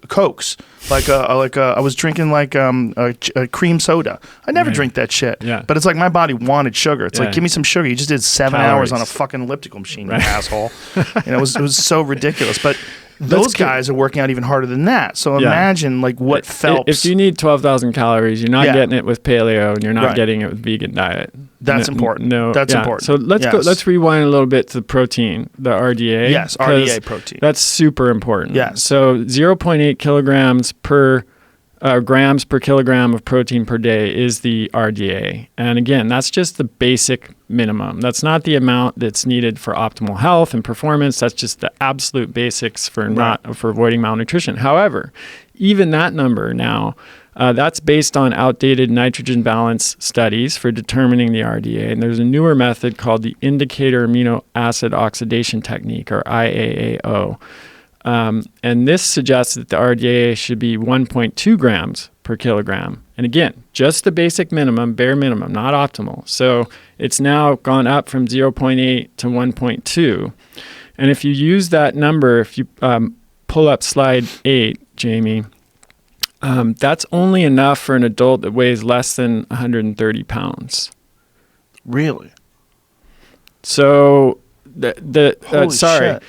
Cokes. I was drinking a cream soda. I never drink that shit. Yeah. But it's my body wanted sugar. It's give me some sugar. You just did 7 hours on a fucking elliptical machine, you asshole. It was so ridiculous. But those guys are working out even harder than that. So imagine what Phelps. If you need 12,000 calories, you're not getting it with paleo, and you're not getting it with vegan diet. That's important. That's important. So let's rewind a little bit to the protein, the RDA. Yes, RDA protein. That's super important. Yes. So 0.8 kilograms per grams per kilogram of protein per day is the RDA. And again, that's just the basic minimum. That's not the amount that's needed for optimal health and performance. That's just the absolute basics for avoiding malnutrition. However, even that number now, that's based on outdated nitrogen balance studies for determining the RDA. And there's a newer method called the indicator amino acid oxidation technique, or IAAO. And this suggests that the RDA should be 1.2 grams per kilogram. And again, just the basic minimum, bare minimum, not optimal. So it's now gone up from 0.8 to 1.2. And if you use that number, if you pull up slide 8, Jamie, that's only enough for an adult that weighs less than 130 pounds. Really? So shit.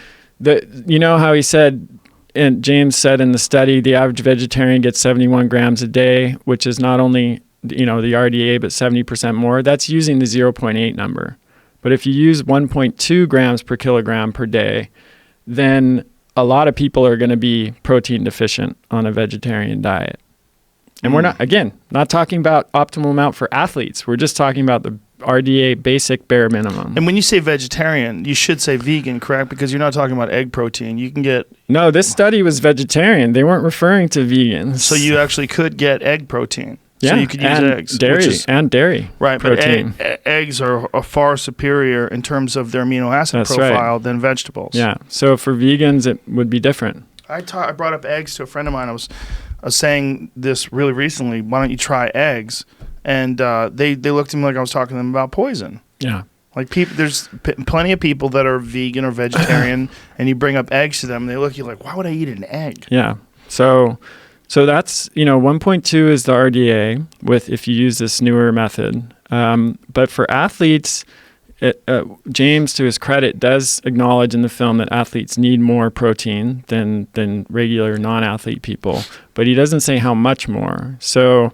You know how he said, and James said in the study, the average vegetarian gets 71 grams a day, which is not only, the RDA, but 70% more. That's using the 0.8 number. But if you use 1.2 grams per kilogram per day, then a lot of people are going to be protein deficient on a vegetarian diet. And we're not talking about optimal amount for athletes. We're just talking about RDA basic bare minimum. And when you say vegetarian, you should say vegan, correct? Because you're not talking about egg protein. You can get... No, this study was vegetarian. They weren't referring to vegans. So you actually could get egg protein. Yeah, so you could use eggs. Dairy Right, protein. But eggs are far superior in terms of their amino acid profile than vegetables. Yeah, so for vegans, it would be different. I brought up eggs to a friend of mine. I was saying this really recently. Why don't you try eggs? And they looked at me like I was talking to them about poison. Yeah. Like there's plenty of people that are vegan or vegetarian, and you bring up eggs to them, and they look at you like, why would I eat an egg? Yeah. So that's, 1.2 is the RDA if you use this newer method. But for athletes, James, to his credit, does acknowledge in the film that athletes need more protein than regular non-athlete people, but he doesn't say how much more. So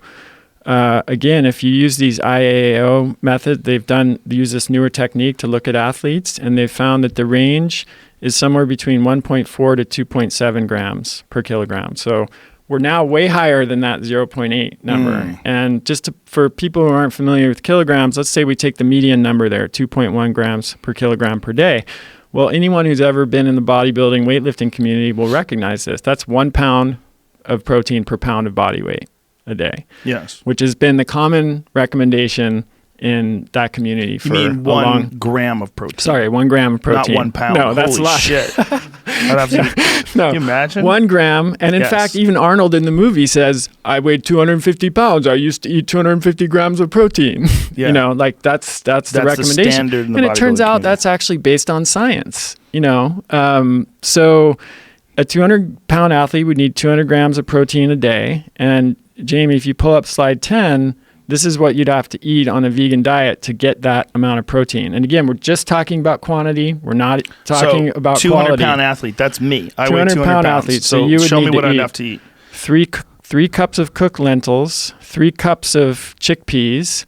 again, if you use these IAAO methods, they use this newer technique to look at athletes, and they've found that the range is somewhere between 1.4 to 2.7 grams per kilogram. So we're now way higher than that 0.8 number. And for people who aren't familiar with kilograms, let's say we take the median number there, 2.1 grams per kilogram per day. Well, anyone who's ever been in the bodybuilding weightlifting community will recognize this. That's 1 pound of protein per pound of body weight a day. Yes. Which has been the common recommendation in that community for you mean 1 gram of protein? Sorry, 1 gram of protein. Not 1 pound. No, that's Holy a lot. Shit. No. Can you imagine? 1 gram. And in fact, even Arnold in the movie says, I weighed 250 pounds. I used to eat 250 grams of protein. Yeah. That's the recommendation. The standard in the and it turns out community. that's actually based on science. So a 200-pound athlete would need 200 grams of protein a day. And Jamie, if you pull up slide 10, this is what you'd have to eat on a vegan diet to get that amount of protein. And again, we're just talking about quantity. We're not talking about 200 quality. 200-pound athlete, that's me. I weigh 200 200-pound pounds. athlete. So you would show need me what to I'd eat have to eat. 3 cups of cooked lentils, 3 cups of chickpeas,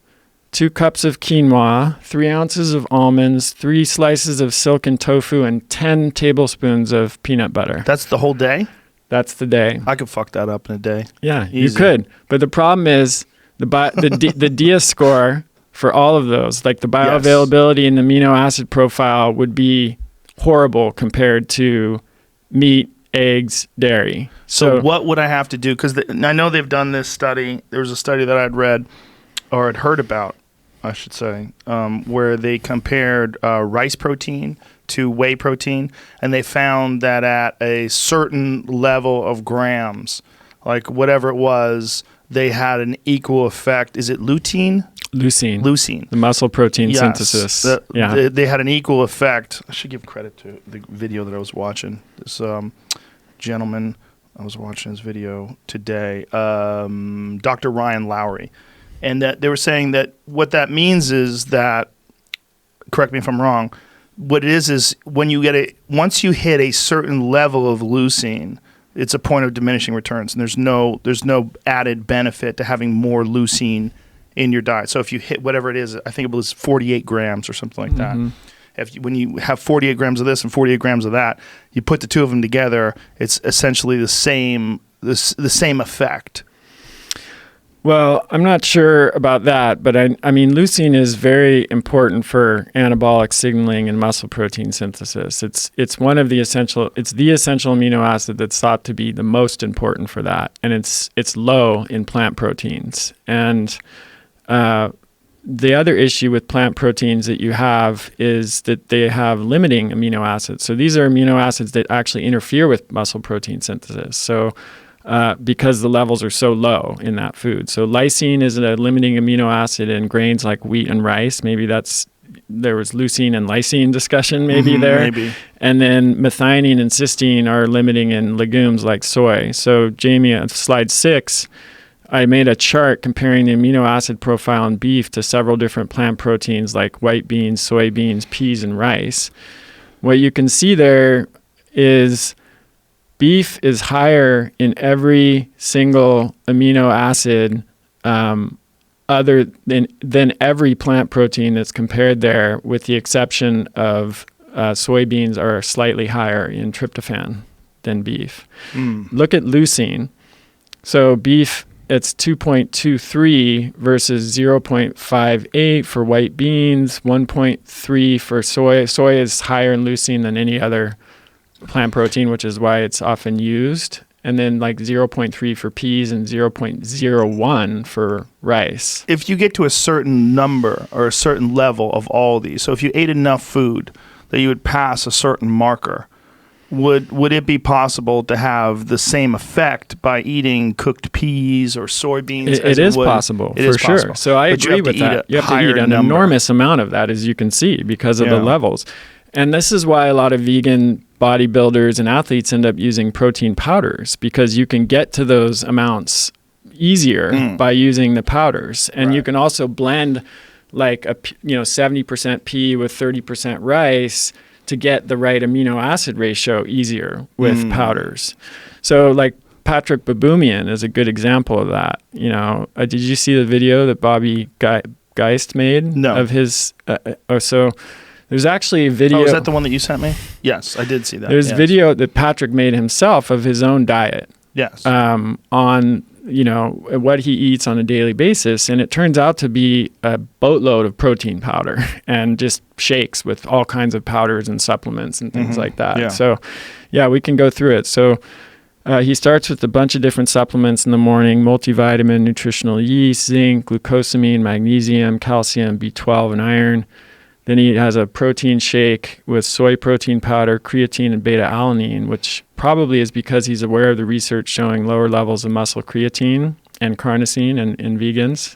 2 cups of quinoa, 3 ounces of almonds, 3 slices of silken tofu, and 10 tablespoons of peanut butter. That's the whole day? That's the day. I could fuck that up in a day. Yeah, Easy. you could. But the problem is the Diaz score for all of those, like the bioavailability and amino acid profile, would be horrible compared to meat, eggs, dairy. So what would I have to do? Because I know they've done this study. There was a study that I'd read or had heard about, I should say, where they compared rice protein to whey protein, and they found that at a certain level of grams, like whatever it was, they had an equal effect. Is it lutein? Leucine. The muscle protein synthesis. They had an equal effect. I should give credit to the video that I was watching. This gentleman, I was watching his video today, Dr. Ryan Lowry. And that they were saying that what that means is that, correct me if I'm wrong, what it is when you once you hit a certain level of leucine, it's a point of diminishing returns, and there's no added benefit to having more leucine in your diet. So if you hit whatever it is, I think it was 48 grams or something like that. When you have 48 grams of this and 48 grams of that, you put the two of them together, it's essentially the same effect. Well, I'm not sure about that, but I mean, leucine is very important for anabolic signaling and muscle protein synthesis. It's one of the essential amino acid that's thought to be the most important for that, and it's low in plant proteins. And the other issue with plant proteins that you have is that they have limiting amino acids. So these are amino acids that actually interfere with muscle protein synthesis. So because the levels are so low in that food. So lysine is a limiting amino acid in grains like wheat and rice. Maybe there was leucine and lysine discussion there. Maybe. And then methionine and cysteine are limiting in legumes like soy. So Jamie, on slide 6, I made a chart comparing the amino acid profile in beef to several different plant proteins like white beans, soybeans, peas, and rice. What you can see there is beef is higher in every single amino acid other than every plant protein that's compared there, with the exception of soybeans are slightly higher in tryptophan than beef. Look at leucine. So beef it's 2.23 versus 0.58 for white beans, 1.3 for soy. Soy is higher in leucine than any other plant protein, which is why it's often used. And then like 0.3 for peas and 0.01 for rice. If you get to a certain number or a certain level of all these, so if you ate enough food that you would pass a certain marker, would it be possible to have the same effect by eating cooked peas or soybeans? It is possible, for sure. So I agree with that. You have to eat an enormous amount of that, as you can see, because of the levels. And this is why a lot of vegan bodybuilders and athletes end up using protein powders, because you can get to those amounts easier by using the powders. And you can also blend like 70% pea with 30% rice to get the right amino acid ratio easier with powders. So like Patrick Baboumian is a good example of that. Did you see the video that Bobby Geist made? No. Of his, so there's actually a video. Oh, is that the one that you sent me? Yes, I did see that. There's video that Patrick made himself of his own diet. Yes. On what he eats on a daily basis, and it turns out to be a boatload of protein powder and just shakes with all kinds of powders and supplements and things like that. Yeah. So we can go through it. So he starts with a bunch of different supplements in the morning: multivitamin, nutritional yeast, zinc, glucosamine, magnesium, calcium, B12, and iron. Then he has a protein shake with soy protein powder, creatine, and beta-alanine, which probably is because he's aware of the research showing lower levels of muscle creatine and carnosine in vegans.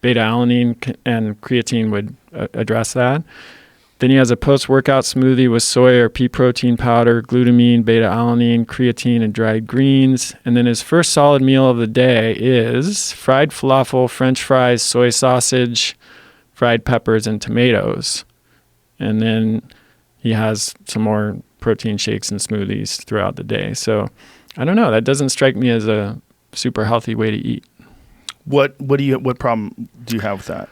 Beta-alanine and creatine would address that. Then he has a post-workout smoothie with soy or pea protein powder, glutamine, beta-alanine, creatine, and dried greens. And then his first solid meal of the day is fried falafel, French fries, soy sausage, fried peppers, and tomatoes. And then he has some more protein shakes and smoothies throughout the day. So I don't know. That doesn't strike me as a super healthy way to eat. What problem do you have with that?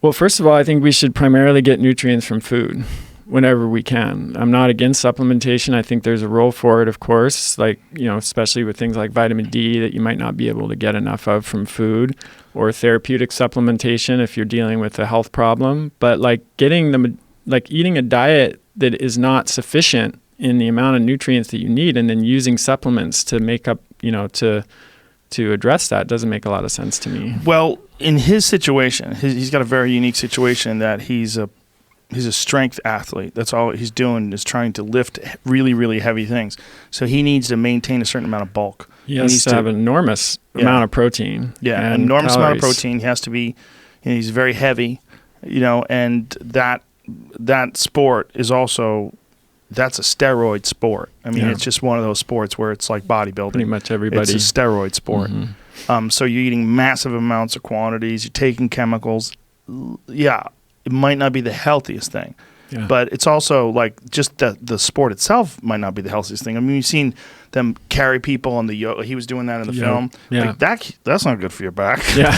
Well, first of all, I think we should primarily get nutrients from food whenever we can. I'm not against supplementation. I think there's a role for it, of course, like, especially with things like vitamin D that you might not be able to get enough of from food, or therapeutic supplementation if you're dealing with a health problem. But like eating a diet that is not sufficient in the amount of nutrients that you need and then using supplements to make up, to address that doesn't make a lot of sense to me. Well, in his situation, he's got a very unique situation that he's a strength athlete. That's all he's doing is trying to lift really, really heavy things. So he needs to maintain a certain amount of bulk. He has to have an enormous amount of protein. Yeah, and enormous calories. amount of protein. He has to be, he's very heavy, and that sport is also, that's a steroid sport. I mean, it's just one of those sports where it's like bodybuilding. Pretty much everybody. It's a steroid sport. So you're eating massive amounts of quantities. You're taking chemicals. Yeah, it might not be the healthiest thing. Yeah. But it's also like just the sport itself might not be the healthiest thing. I mean, you've seen them carry people on the yoke. He was doing that in the film. Yeah. Like that's not good for your back. Yeah.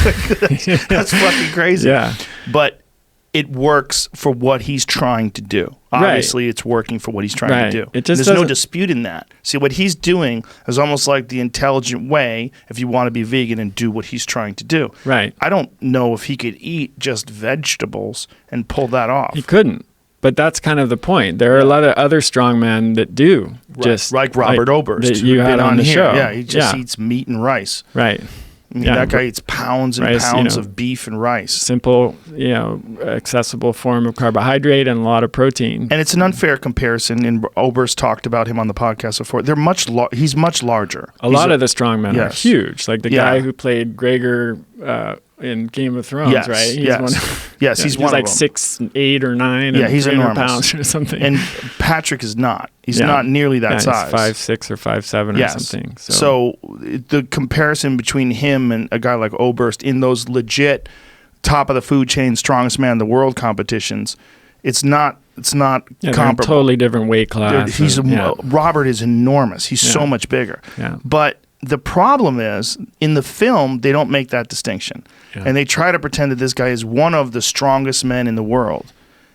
that's fucking crazy. Yeah. But it works for what he's trying to do. Obviously, it's working for what he's trying to do. There's no dispute in that. See, what he's doing is almost like the intelligent way if you want to be vegan and do what he's trying to do. Right. I don't know if he could eat just vegetables and pull that off. He couldn't. But that's kind of the point. There are a lot of other strongmen that do. Right. Just like Robert Oberst, that you had on the show. Yeah, he just eats meat and rice. Right. I mean, that guy eats pounds and pounds of beef and rice. Simple, accessible form of carbohydrate and a lot of protein. And it's an unfair comparison. And Oberst talked about him on the podcast before. He's much larger. A lot of the strongmen are huge. Like the guy who played Gregor in Game of Thrones, right? He's he's one of like them. 6, 8, or 9. Yeah, he's 300 enormous. pounds or something. And Patrick is not. He's not nearly that size. He's 5'6" or 5'7" or something. So the comparison between him and a guy like Oberst in those legit top of the food chain, strongest man in the world competitions, it's not comparable. Totally different weight class. Robert is enormous. He's so much bigger. Yeah. But the problem is, in the film, they don't make that distinction. Yeah. And they try to pretend that this guy is one of the strongest men in the world.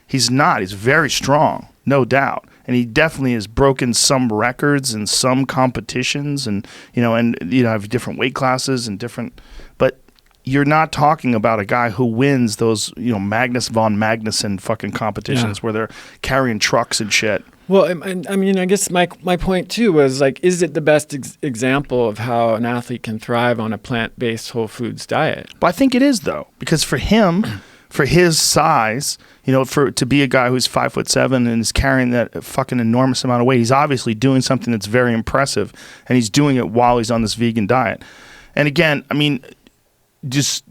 He's not. He's very strong, no doubt. and he definitely has broken some records in some competitions, and have different weight classes and different, but you're not talking about a guy who wins those, Magnus von Magnuson fucking competitions where they're carrying trucks and shit. Well, I guess my point too was like, is it the best example of how an athlete can thrive on a plant-based whole foods diet? But I think it is, though, because for him, for his size, to be a guy who's 5'7" and is carrying that fucking enormous amount of weight, he's obviously doing something that's very impressive, and he's doing it while he's on this vegan diet. And again, just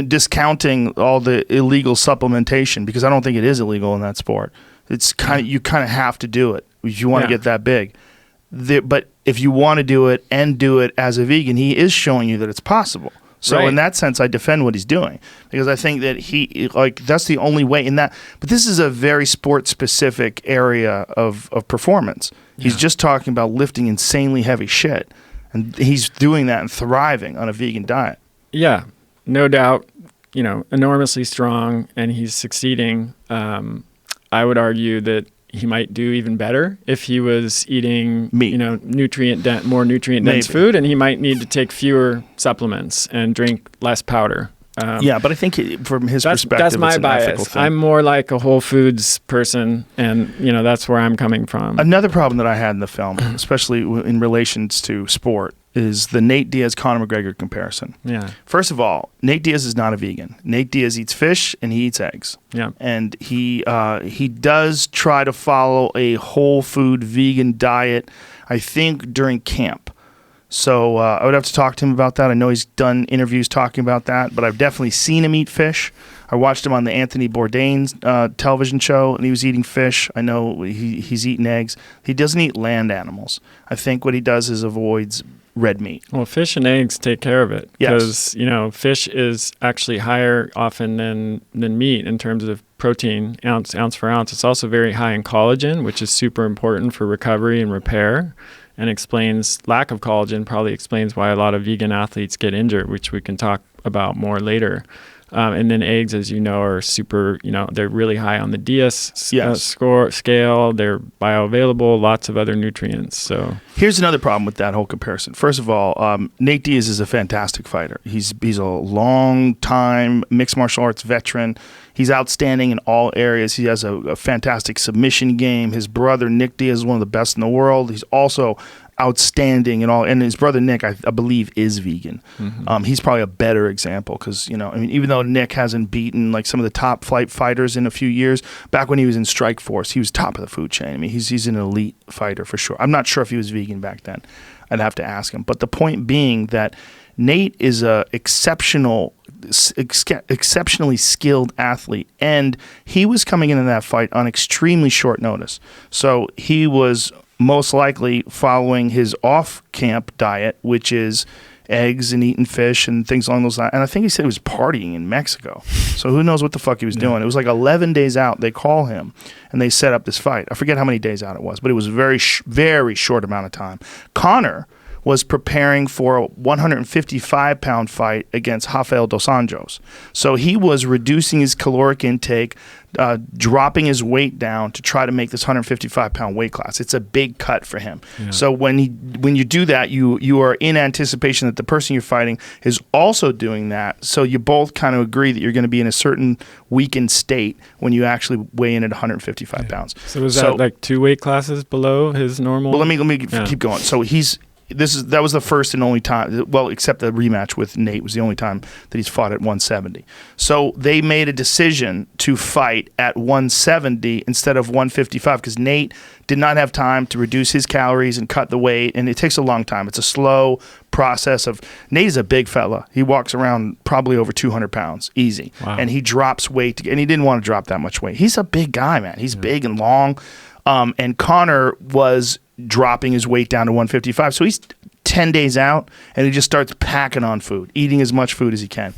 discounting all the illegal supplementation, because I don't think it is illegal in that sport. It's you kind of have to do it if you want to get that big. But if you want to do it and do it as a vegan, he is showing you that it's possible. So in that sense, I defend what he's doing, because I think that that's the only way in that. But this is a very sport specific area of performance. Yeah. He's just talking about lifting insanely heavy shit, and he's doing that and thriving on a vegan diet. Yeah, no doubt. Enormously strong, and he's succeeding. I would argue that he might do even better if he was eating meat, more nutrient dense food, and he might need to take fewer supplements and drink less powder. But I think from his perspective, that's my it's an bias. ethical thing. I'm more like a whole foods person, and that's where I'm coming from. Another problem that I had in the film, especially in relations to sport, is the Nate Diaz Conor McGregor comparison. Yeah. First of all, Nate Diaz is not a vegan. Nate Diaz eats fish and he eats eggs. Yeah. And he does try to follow a whole food vegan diet, I think, during camp. So I would have to talk to him about that. I know he's done interviews talking about that, but I've definitely seen him eat fish. I watched him on the Anthony Bourdain's television show, and he was eating fish. I know he's eating eggs. He doesn't eat land animals. I think what he does is avoids red meat. Well, fish and eggs take care of it, because fish is actually higher often than meat in terms of protein, ounce for ounce. It's also very high in collagen, which is super important for recovery and repair, and lack of collagen probably explains why a lot of vegan athletes get injured, which we can talk about more later. And then eggs, as you know, are super, they're really high on the Diaz scale. They're bioavailable, lots of other nutrients. So here's another problem with that whole comparison. First of all, Nate Diaz is a fantastic fighter. He's a long-time mixed martial arts veteran. He's outstanding in all areas. He has a fantastic submission game. His brother, Nick Diaz, is one of the best in the world. He's also outstanding in all, and his brother Nick, I believe, is vegan. Mm-hmm. He's probably a better example, because even though Nick hasn't beaten like some of the top flight fighters in a few years, back when he was in Strike Force, he was top of the food chain. He's an elite fighter for sure. I'm not sure if he was vegan back then. I'd have to ask him. But the point being that Nate is a exceptionally skilled athlete, and he was coming into that fight on extremely short notice. So he was most likely following his off-camp diet, which is eggs and eating fish and things along those lines. And I think he said he was partying in Mexico. So who knows what the fuck he was doing. It was like 11 days out. They call him, and they set up this fight. I forget how many days out it was, but it was a very, very short amount of time. Conor was preparing for a 155-pound fight against Rafael dos Anjos. So he was reducing his caloric intake, dropping his weight down to try to make this 155-pound weight class. It's a big cut for him. Yeah. So when you do that, you are in anticipation that the person you're fighting is also doing that. So you both kind of agree that you're going to be in a certain weakened state when you actually weigh in at 155 pounds. So was that like 2 weight classes below his normal? Well, let me keep going. So that was the first and only time, well, except the rematch with Nate was the only time that he's fought at 170. So they made a decision to fight at 170 instead of 155, because Nate did not have time to reduce his calories and cut the weight, and it takes a long time. It's a slow process of, Nate is a big fella. He walks around probably over 200 pounds, easy. Wow. And he drops weight, and he didn't want to drop that much weight. He's a big guy, man. He's big and long. And Conor was dropping his weight down to 155. So he's 10 days out, and he just starts packing on food, eating as much food as he can.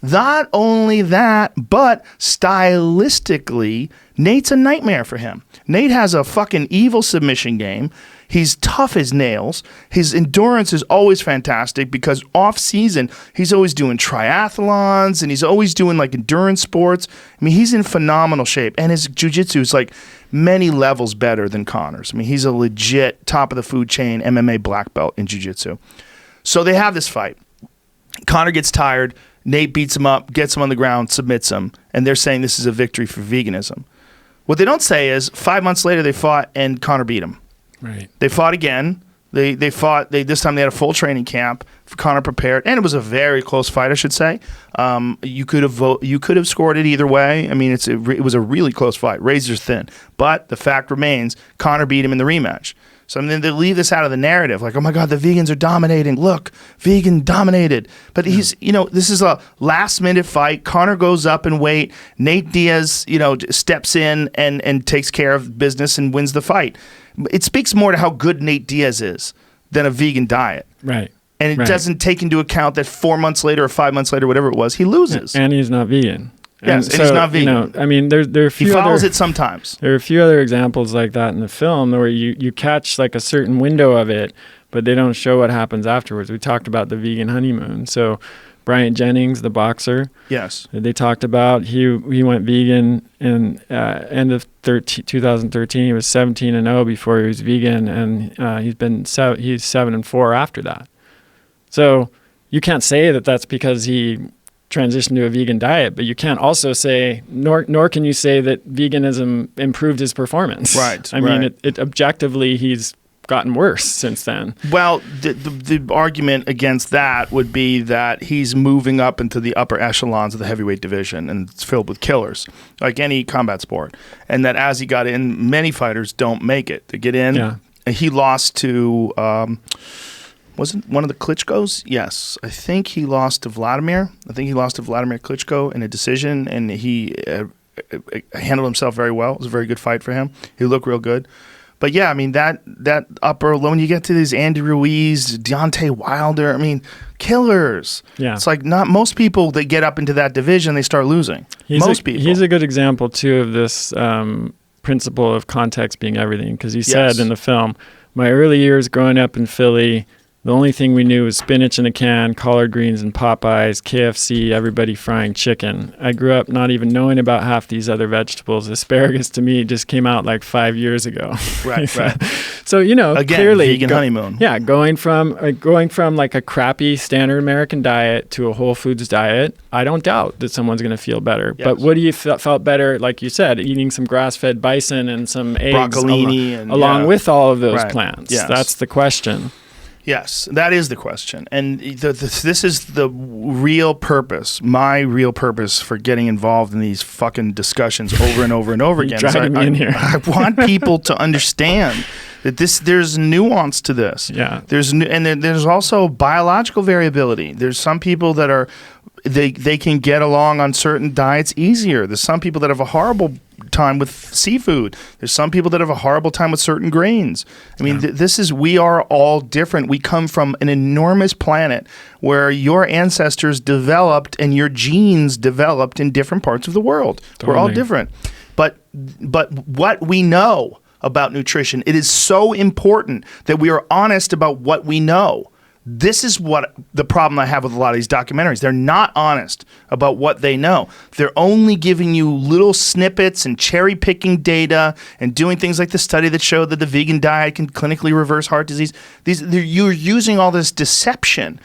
Not only that, but stylistically, Nate's a nightmare for him. Nate has a fucking evil submission game. He's tough as nails. His endurance is always fantastic because off season, he's always doing triathlons and he's always doing like endurance sports. I mean, he's in phenomenal shape, and his jiu-jitsu is like many levels better than Conor's. I mean, he's a legit top of the food chain MMA black belt in jiu-jitsu. So they have this fight. Conor gets tired. Nate beats him up, gets him on the ground, submits him, and they're saying this is a victory for veganism. What they don't say is 5 months later they fought and Conor beat him. Right. They fought again. They fought. This time they had a full training camp. Conor prepared, and it was a very close fight, I should say. You could have scored it either way. I mean, it was a really close fight, razor thin. But the fact remains, Conor beat him in the rematch. So I mean, they leave this out of the narrative, like, oh my God, the vegans are dominating. Look, vegan dominated. But he's, this is a last minute fight. Conor goes up in weight. Nate Diaz, steps in and takes care of business and wins the fight. It speaks more to how good Nate Diaz is than a vegan diet. Right. And it doesn't take into account that 4 months later or 5 months later, whatever it was, he loses. And he's not vegan. Yes, and he's not vegan. I mean, there are a few he follows it sometimes. There are a few other examples like that in the film where you catch like a certain window of it, but they don't show what happens afterwards. We talked about the vegan honeymoon. So Bryant Jennings, the boxer. Yes. They talked about he went vegan in end of 2013. He was 17-0 before he was vegan, and he's 7-4 after that. So you can't say that that's because he transition to a vegan diet, but you can't also say, nor can you say that veganism improved his performance. Right. I mean, it objectively, he's gotten worse since then. Well, the argument against that would be that he's moving up into the upper echelons of the heavyweight division, and it's filled with killers, like any combat sport. And that as he got in, many fighters don't make it. They get in. Yeah. He lost to... wasn't one of the Klitschko's? Yes. I think he lost to Vladimir. Klitschko in a decision, and he handled himself very well. It was a very good fight for him. He looked real good. But yeah, I mean, that upper, when you get to these Andy Ruiz, Deontay Wilder, I mean, killers. Yeah. It's like not most people that get up into that division, they start losing. Most people. He's a good example, too, of this principle of context being everything, because he said in the film, my early years growing up in Philly, the only thing we knew was spinach in a can, collard greens and Popeyes, KFC, everybody frying chicken. I grew up not even knowing about half these other vegetables. Asparagus to me just came out like 5 years ago. Right. So, again, clearly vegan honeymoon. Yeah, going from like a crappy standard American diet to a Whole Foods diet, I don't doubt that someone's going to feel better. Yes. But what do you felt better, like you said, eating some grass-fed bison and some eggs broccolini along with all of those plants? Yes. That's the question. Yes, that is the question. And this is the real purpose, my real purpose for getting involved in these fucking discussions over and over and over again. Dragging me in here. I want people to understand that there's nuance to this. Yeah. There's also biological variability. There's some people that they can get along on certain diets easier. There's some people that have a horrible time with seafood. There's some people that have a horrible time with certain grains. I mean, we are all different. We come from an enormous planet where your ancestors developed and your genes developed in different parts of the world. Totally. We're all different. But what we know about nutrition, it is so important that we are honest about what we know. This is what the problem I have with a lot of these documentaries. They're not honest about what they know. They're only giving you little snippets and cherry-picking data and doing things like the study that showed that the vegan diet can clinically reverse heart disease. You're using all this deception,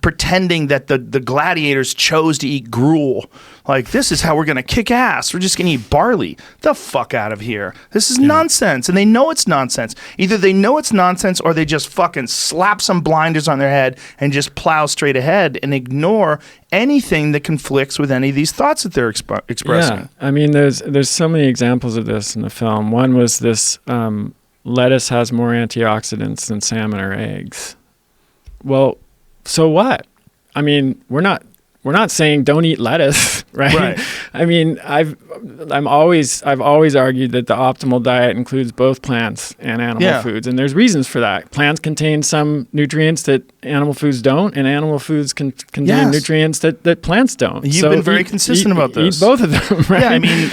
pretending that the gladiators chose to eat gruel. Like, this is how we're going to kick ass. We're just going to eat barley. The fuck out of here. This is nonsense, and they know it's nonsense. Either they know it's nonsense or they just fucking slap some blinders on their head and just plow straight ahead and ignore anything that conflicts with any of these thoughts that they're expressing. Yeah, I mean, there's so many examples of this in the film. One was this lettuce has more antioxidants than salmon or eggs. Well, so what? I mean, we're not we're not saying don't eat lettuce, right? I mean, I've always argued that the optimal diet includes both plants and animal foods, and there's reasons for that. Plants contain some nutrients that animal foods don't, and animal foods can contain nutrients that plants don't. You've been very consistent about this. Eat both of them, right? Yeah, I mean,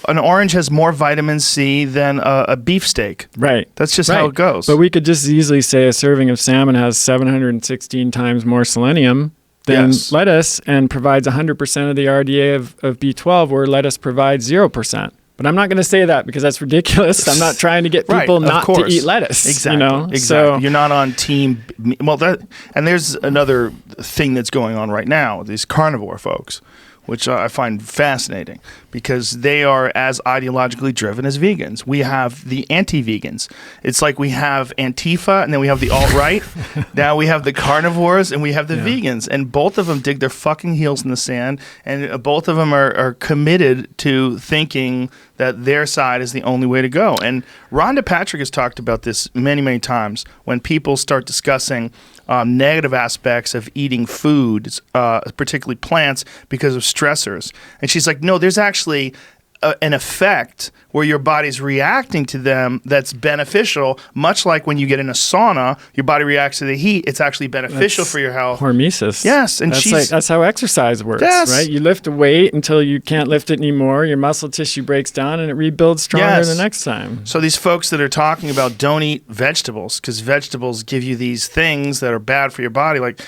an orange has more vitamin C than a beefsteak. Right. That's just how it goes. But we could just easily say a serving of salmon has 716 times more selenium than lettuce and provides 100% of the RDA of B12, where lettuce provides 0%. But I'm not going to say that because that's ridiculous. I'm not trying to get people not to eat lettuce. Exactly. You know? Exactly. So, you're not on team. Well, and there's another thing that's going on right now. These carnivore folks, which I find fascinating because they are as ideologically driven as vegans. We have the anti-vegans. It's like we have Antifa and then we have the alt-right. Now we have the carnivores and we have the vegans. And both of them dig their fucking heels in the sand. And both of them are committed to thinking that their side is the only way to go. And Rhonda Patrick has talked about this many, many times when people start discussing negative aspects of eating foods, particularly plants, because of stressors. And she's like, no, there's actually an effect where your body's reacting to them that's beneficial, much like when you get in a sauna, your body reacts to the heat. It's actually beneficial for your health. Hormesis. Yes. And that's how exercise works, right? You lift a weight until you can't lift it anymore. Your muscle tissue breaks down and it rebuilds stronger the next time. So these folks that are talking about don't eat vegetables because vegetables give you these things that are bad for your body, like,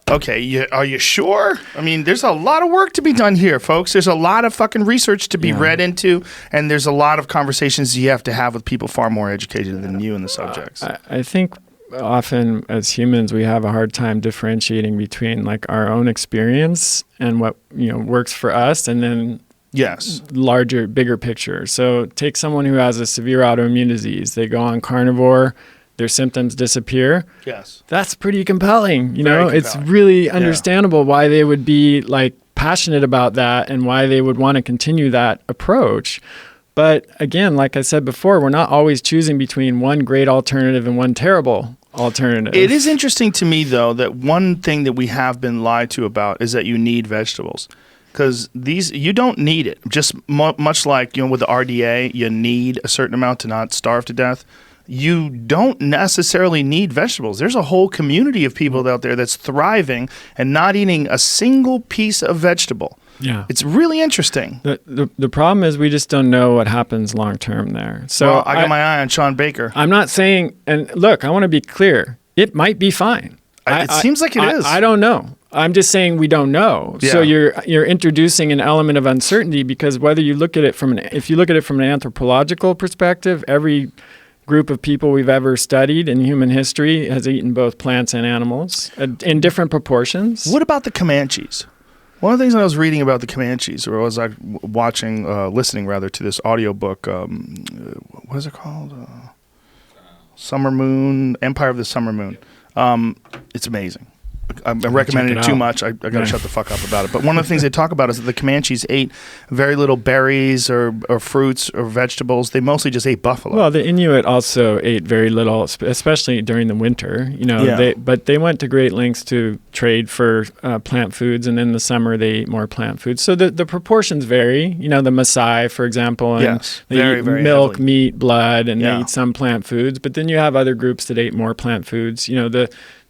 okay, are you sure? I mean, there's a lot of work to be done here, folks. There's a lot of fucking research to be read into, and there's a lot of conversations you have to have with people far more educated than you in the subjects. I think often as humans, we have a hard time differentiating between like our own experience and what works for us, and then larger, bigger picture. So take someone who has a severe autoimmune disease. They go on carnivore. Their symptoms disappear. Yes. That's pretty compelling. Compelling. It's really understandable why they would be like passionate about that and why they would want to continue that approach. But again, like I said before, we're not always choosing between one great alternative and one terrible alternative. It is interesting to me, though, that one thing that we have been lied to about is that you need vegetables. Because you don't need it. Just much like with the RDA, you need a certain amount to not starve to death. You don't necessarily need vegetables. There's a whole community of people out there that's thriving and not eating a single piece of vegetable. Yeah. It's really interesting. The problem is we just don't know what happens long term there. So I got my eye on Sean Baker. I'm not saying, and look, I want to be clear. It might be fine. It seems like it is. I don't know. I'm just saying we don't know. Yeah. So you're introducing an element of uncertainty because whether you look at it if you look at it from an anthropological perspective, every group of people we've ever studied in human history has eaten both plants and animals in different proportions. What about the Comanches? One of the things I was reading about the Comanches, or was I listening to this audiobook, what is it called? Summer Moon, Empire of the Summer Moon. It's amazing. I'm recommending it too much. I got to shut the fuck up about it. But one of the things they talk about is that the Comanches ate very little berries or fruits or vegetables. They mostly just ate buffalo. Well, the Inuit also ate very little, especially during the winter. But they went to great lengths to trade for plant foods, and in the summer they ate more plant foods. So the proportions vary. The Maasai, for example, and they eat milk, heavily. Meat, blood, and they eat some plant foods. But then you have other groups that ate more plant foods.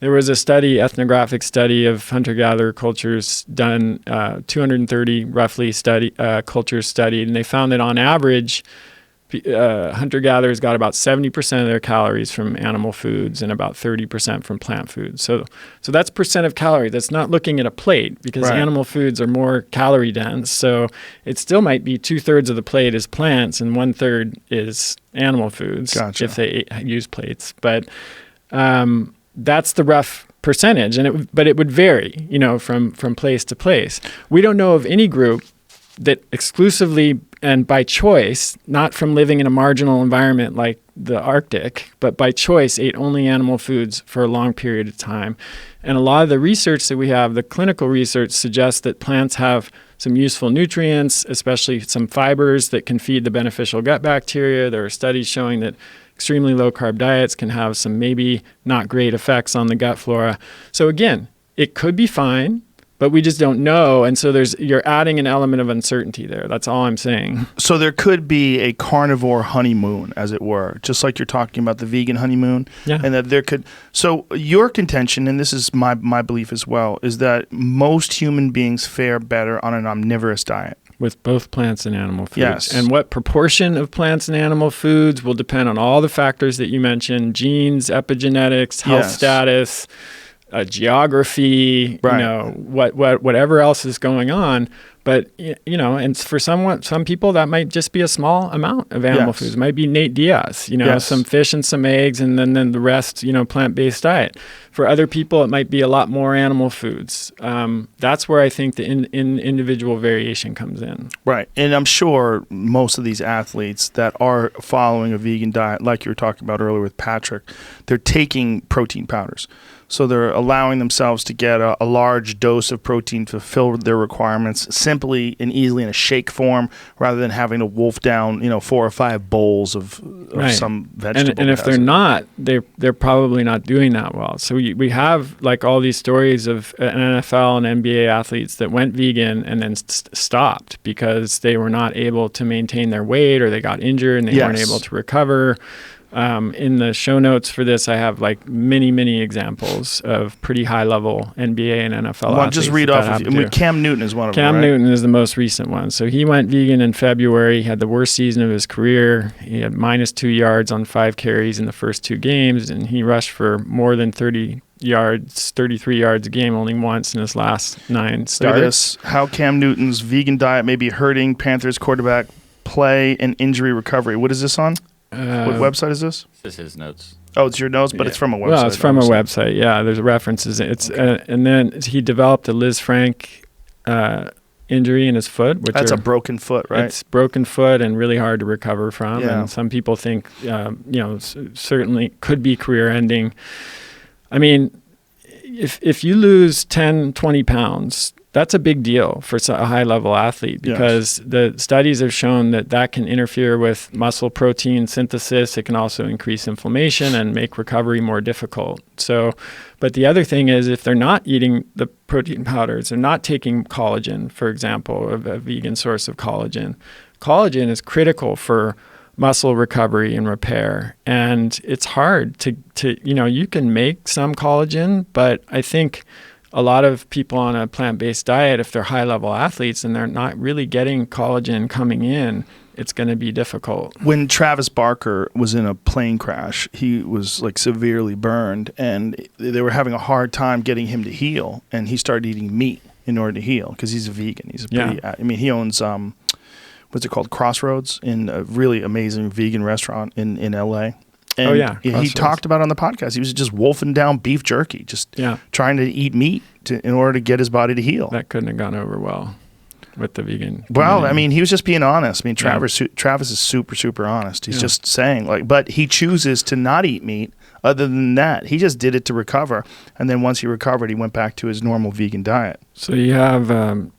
There was a ethnographic study of hunter-gatherer cultures done, 230 roughly cultures studied, and they found that on average, hunter-gatherers got about 70% of their calories from animal foods and about 30% from plant foods. So that's percent of calories. That's not looking at a plate because animal foods are more calorie dense. So it still might be 2/3 of the plate is plants and 1/3 is animal foods if they use plates. But that's the rough percentage, but it would vary, from place to place. We don't know of any group that exclusively and by choice, not from living in a marginal environment like the Arctic, but by choice ate only animal foods for a long period of time. And a lot of the research that we have, the clinical research, suggests that plants have some useful nutrients, especially some fibers that can feed the beneficial gut bacteria. There are studies showing that extremely low-carb diets can have some maybe not great effects on the gut flora. So again, it could be fine, but we just don't know. And so you're adding an element of uncertainty there. That's all I'm saying. So there could be a carnivore honeymoon, as it were, just like you're talking about the vegan honeymoon. Yeah. And that there could. So your contention, and this is my belief as well, is that most human beings fare better on an omnivorous diet. With both plants and animal foods. Yes. And what proportion of plants and animal foods will depend on all the factors that you mentioned: genes, epigenetics, health status, geography, right. Whatever else is going on. But, and for some people, that might just be a small amount of animal foods. It might be Nate Diaz, some fish and some eggs, and then the rest, plant-based diet. For other people, it might be a lot more animal foods. That's where I think the individual variation comes in. Right. And I'm sure most of these athletes that are following a vegan diet, like you were talking about earlier with Patrick, they're taking protein powders. So they're allowing themselves to get a large dose of protein to fill their requirements simply and easily in a shake form, rather than having to wolf down, 4 or 5 bowls of some vegetable. And if they're not, they're probably not doing that well. So we have like all these stories of NFL and NBA athletes that went vegan and then stopped because they were not able to maintain their weight, or they got injured and they weren't able to recover. In the show notes for this, I have like many examples of pretty high-level NBA and NFL athletes. Just read off. Cam Newton is one of them, Cam Newton is the most recent one. So he went vegan in February. He had the worst season of his career. He had -2 yards on 5 carries in the first 2 games, and he rushed for more than 30 yards, 33 yards a game only once in his last 9 starts. Look at this. How Cam Newton's vegan diet may be hurting Panthers quarterback play and injury recovery. What is this on? What website is this? This is his notes. Oh, it's your notes, but it's from a website. Well, it's from a website. Yeah, there's references. It's and then he developed a Liz Frank injury in his foot, which that's a broken foot, right? It's broken foot and really hard to recover from. Yeah. And some people think, certainly could be career-ending. I mean, if you lose 10, 20 pounds, that's a big deal for a high-level athlete, because the studies have shown that can interfere with muscle protein synthesis. It can also increase inflammation and make recovery more difficult. So, but the other thing is, if they're not eating the protein powders, they're not taking collagen, for example, a vegan source of collagen. Collagen is critical for muscle recovery and repair. And it's hard to you can make some collagen, but I think a lot of people on a plant-based diet, if they're high-level athletes and they're not really getting collagen coming in, it's going to be difficult. When Travis Barker was in a plane crash, he was like severely burned, and they were having a hard time getting him to heal, and he started eating meat in order to heal, because he's a vegan. He's a pretty, he owns what's it called, Crossroads, in a really amazing vegan restaurant in LA. And he talked about it on the podcast. He was just wolfing down beef jerky, trying to eat meat in order to get his body to heal. That couldn't have gone over well with the vegan community. Well, I mean, he was just being honest. I mean, Travis is super honest. He's just saying, but he chooses to not eat meat. Other than that, he just did it to recover. And then once he recovered, he went back to his normal vegan diet. So you have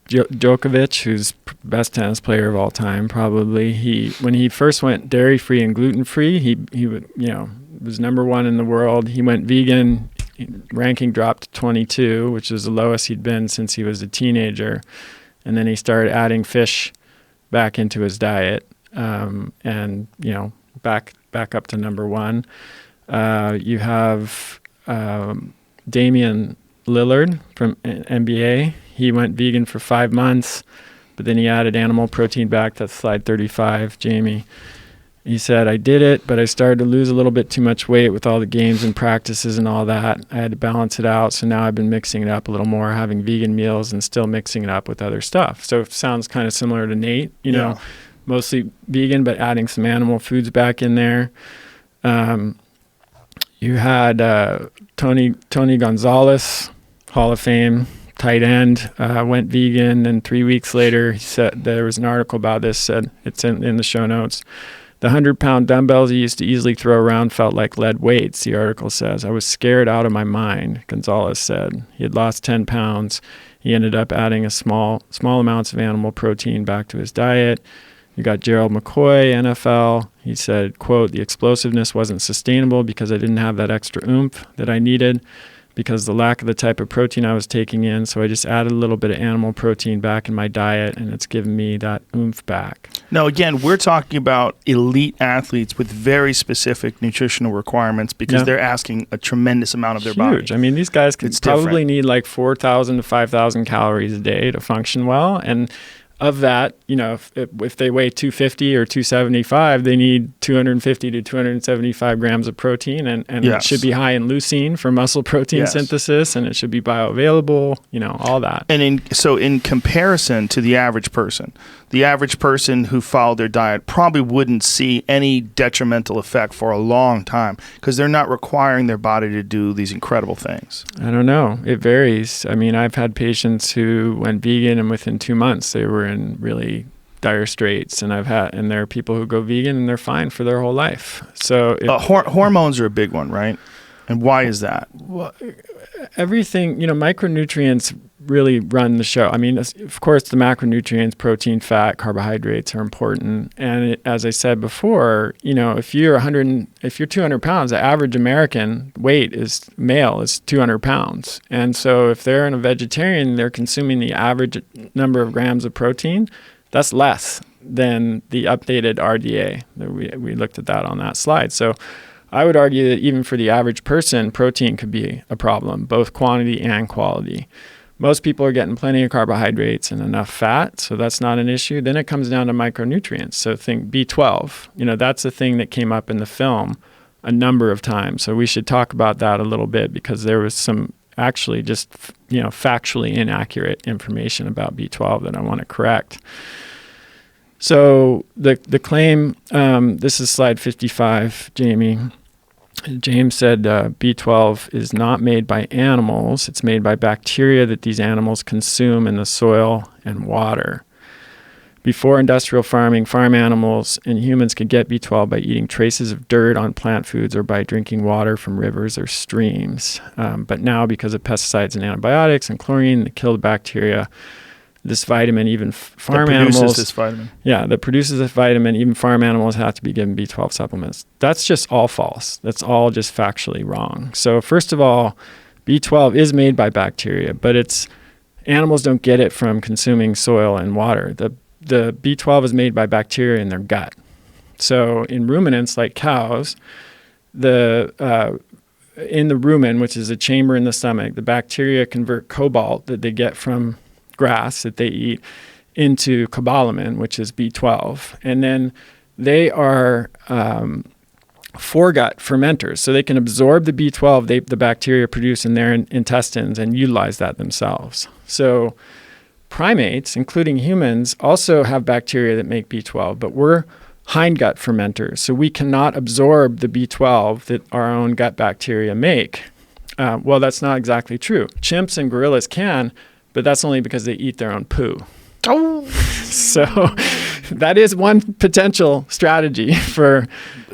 Djokovic, who's best tennis player of all time, probably. When he first went dairy-free and gluten-free, he was number 1 in the world. He went vegan. Ranking dropped to 22, which is the lowest he'd been since he was a teenager. And then he started adding fish back into his diet, and back up to number 1. You have Damian Lillard from NBA. He went vegan for 5 months, but then he added animal protein back. That's slide 35, Jamie. He said, I did it, but I started to lose a little bit too much weight with all the games and practices and all that. I had to balance it out, so now I've been mixing it up a little more, having vegan meals and still mixing it up with other stuff. So it sounds kind of similar to Nate, mostly vegan, but adding some animal foods back in there. You had Tony Gonzalez, Hall of Fame tight end, went vegan, and 3 weeks later, he said, there was an article about this, said it's in the show notes. The 100-pound dumbbells he used to easily throw around felt like lead weights, the article says. I was scared out of my mind, Gonzalez said. He had lost 10 pounds. He ended up adding a small amounts of animal protein back to his diet. You got Gerald McCoy, NFL. He said, quote, the explosiveness wasn't sustainable because I didn't have that extra oomph that I needed. because the lack of the type of protein I was taking in. So I just added a little bit of animal protein back in my diet, and it's given me that oomph back. Now, again, we're talking about elite athletes with very specific nutritional requirements because they're asking a tremendous amount of their body. Huge. I mean, these guys could probably need like 4,000 to 5,000 calories a day to function well. And of that, if they weigh 250 or 275, they need 250 to 275 grams of protein, and it should be high in leucine for muscle protein synthesis, and it should be bioavailable, all that. And in comparison to the average person who followed their diet probably wouldn't see any detrimental effect for a long time because they're not requiring their body to do these incredible things. I don't know. It varies. I mean, I've had patients who went vegan and within 2 months they were in really dire straits, and there are people who go vegan and they're fine for their whole life. So hormones are a big one, right? And why is that? Well, everything, micronutrients really run the show. I mean, of course, the macronutrients, protein, fat, carbohydrates are important. And as I said before, if you're 200 pounds, the average American male is 200 pounds. And so if they're a vegetarian, they're consuming the average number of grams of protein. That's less than the updated RDA. We looked at that on that slide. So I would argue that even for the average person, protein could be a problem, both quantity and quality. Most people are getting plenty of carbohydrates and enough fat, so that's not an issue. Then it comes down to micronutrients. So think B12. That's a thing that came up in the film a number of times. So we should talk about that a little bit because there was some actually just, factually inaccurate information about B12 that I want to correct. So the claim, this is slide 55, Jamie. James said B12 is not made by animals. It's made by bacteria that these animals consume in the soil and water. Before industrial farming, farm animals and humans could get B12 by eating traces of dirt on plant foods or by drinking water from rivers or streams. But now, because of pesticides and antibiotics and chlorine that kill the bacteria, this vitamin, even farm animals... That produces this vitamin. Yeah, that produces this vitamin. Even farm animals have to be given B12 supplements. That's just all false. That's all just factually wrong. So first of all, B12 is made by bacteria, but animals don't get it from consuming soil and water. The B12 is made by bacteria in their gut. So in ruminants like cows, in the rumen, which is a chamber in the stomach, the bacteria convert cobalt that they get from grass that they eat into cobalamin, which is B12. And then they are foregut fermenters, so they can absorb the B12 the bacteria produce in their intestines and utilize that themselves. So primates, including humans, also have bacteria that make B12, but we're hindgut fermenters, so we cannot absorb the B12 that our own gut bacteria make. Well, that's not exactly true. Chimps and gorillas can, but that's only because they eat their own poo. Oh. So that is one potential strategy for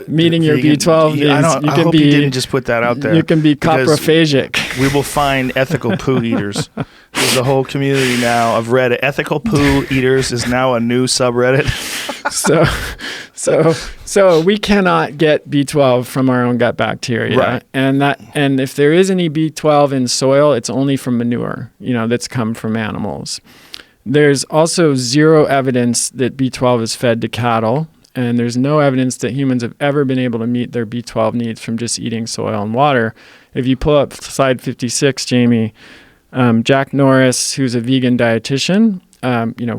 meeting your B12. I hope you didn't just put that out there. You can be coprophagic. We will find ethical poo eaters. There's a whole community now of Reddit. Ethical poo eaters is now a new subreddit. So we cannot get B12 from our own gut bacteria, right. And if there is any B12 in soil, it's only from manure, that's come from animals. There's also zero evidence that B12 is fed to cattle, and there's no evidence that humans have ever been able to meet their B12 needs from just eating soil and water. If you pull up slide 56, Jamie, Jack Norris, who's a vegan dietitian,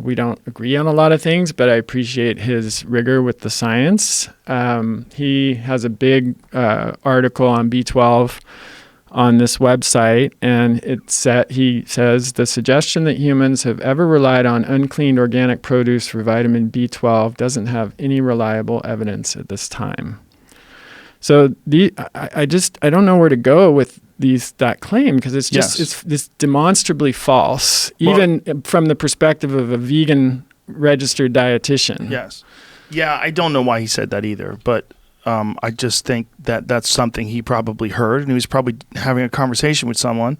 we don't agree on a lot of things, but I appreciate his rigor with the science. He has a big article on B12 on this website, and he says the suggestion that humans have ever relied on uncleaned organic produce for vitamin B12 doesn't have any reliable evidence at this time. So I don't know where to go with that claim, because it's just it's demonstrably false, even from the perspective of a vegan registered dietitian. Yes. Yeah, I don't know why he said that either, but I just think that that's something he probably heard, and he was probably having a conversation with someone,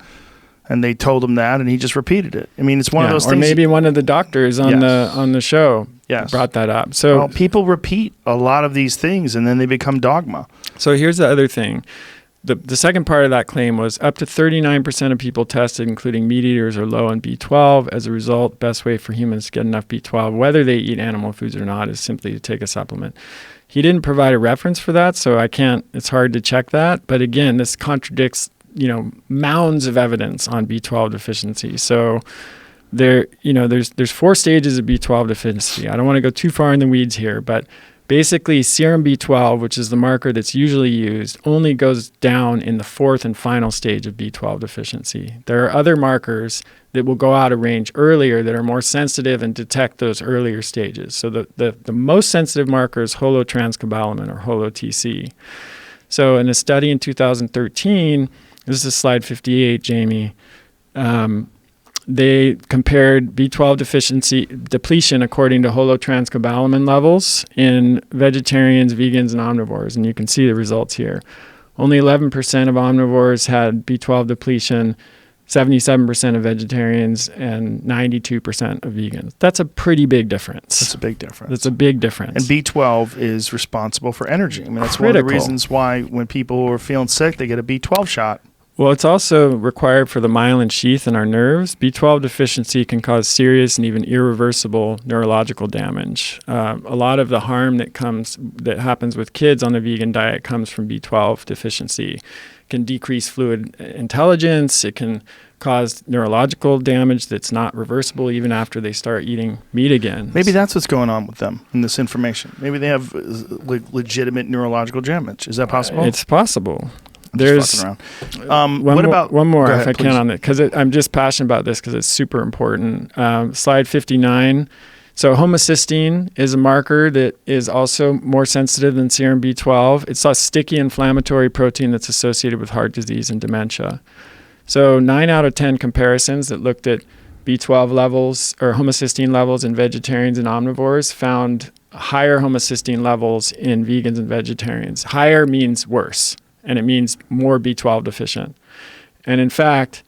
and they told him that, and he just repeated it. I mean, it's one of those things. Or maybe one of the doctors on the show brought that up. So people repeat a lot of these things, and then they become dogma. So here's the other thing. the second part of that claim was up to 39% of people tested, including meat eaters, are low in B12. As a result, best way for humans to get enough B12, whether they eat animal foods or not, is simply to take a supplement. He didn't provide a reference for that, so it's hard to check that. But again, this contradicts, mounds of evidence on B12 deficiency. So there's 4 stages of B12 deficiency. I don't want to go too far in the weeds here, but basically serum B12, which is the marker that's usually used, only goes down in the 4th and final stage of B12 deficiency. There are other markers that will go out of range earlier that are more sensitive and detect those earlier stages. So the most sensitive marker is holotranscobalamin, or holo-TC. So in a study in 2013, this is slide 58, Jamie, they compared B12 deficiency depletion according to holotranscobalamin levels in vegetarians, vegans, and omnivores. And you can see the results here. Only 11% of omnivores had B12 depletion, 77% of vegetarians, and 92% of vegans. That's a pretty big difference. That's a big difference. That's a big difference. And B12 is responsible for energy. I mean, that's one of the reasons why when people are feeling sick, they get a B12 shot. Well, it's also required for the myelin sheath in our nerves. B12 deficiency can cause serious and even irreversible neurological damage. A lot of the harm that happens with kids on the vegan diet comes from B12 deficiency. It can decrease fluid intelligence. It can cause neurological damage that's not reversible even after they start eating meat again. Maybe that's what's going on with them in this information. Maybe they have legitimate neurological damage. Is that possible? It's possible. There's one more ahead, if I please. can on it, because I'm just passionate about this because it's super important. Slide 59. So homocysteine is a marker that is also more sensitive than serum B12. It's a sticky inflammatory protein that's associated with heart disease and dementia. So 9 out of 10 comparisons that looked at B12 levels or homocysteine levels in vegetarians and omnivores found higher homocysteine levels in vegans and vegetarians. Higher means worse, and it means more B12 deficient. And in fact,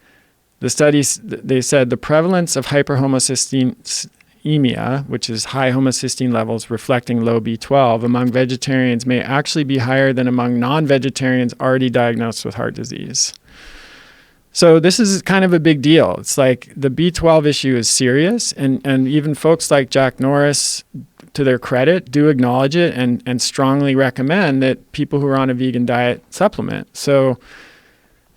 the studies, they said the prevalence of hyperhomocysteinemia, which is high homocysteine levels reflecting low B12 among vegetarians, may actually be higher than among non-vegetarians already diagnosed with heart disease. So this is kind of a big deal. It's like the B12 issue is serious, and even folks like Jack Norris, to their credit, do acknowledge it and strongly recommend that people who are on a vegan diet supplement. So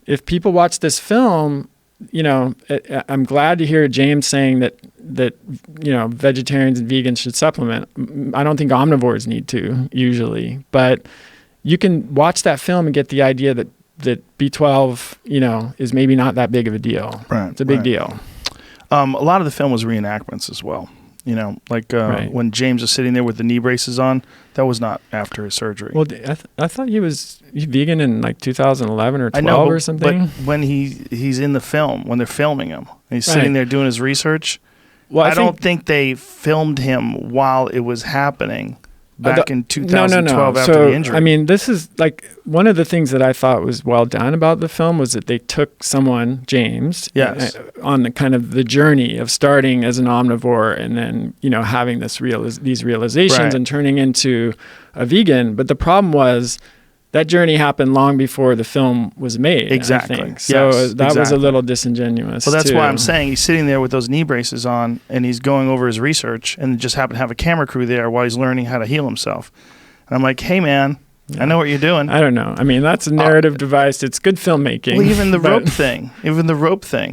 if people watch this film, I'm glad to hear James saying that vegetarians and vegans should supplement. I don't think omnivores need to usually, but you can watch that film and get the idea that B12, is maybe not that big of a deal. Right, it's a big deal. A lot of the film was reenactments as well. When James was sitting there with the knee braces on, that was not after his surgery. Well, I thought he was vegan in like 2011 or 12 or something. But when he's in the film, when they're filming him, and he's sitting there doing his research, I don't think they filmed him while it was happening back in 2012 after the injury. I mean, this is like one of the things that I thought was well done about the film was that they took someone, James, on the kind of the journey of starting as an omnivore and then, having these realizations and turning into a vegan. But the problem was that journey happened long before the film was made. Exactly. I think. So that was a little disingenuous. Well, that's why I'm saying he's sitting there with those knee braces on and he's going over his research and just happened to have a camera crew there while he's learning how to heal himself. And I'm like, hey, man, I know what you're doing. I don't know. I mean, that's a narrative device. It's good filmmaking. Well, even the rope thing.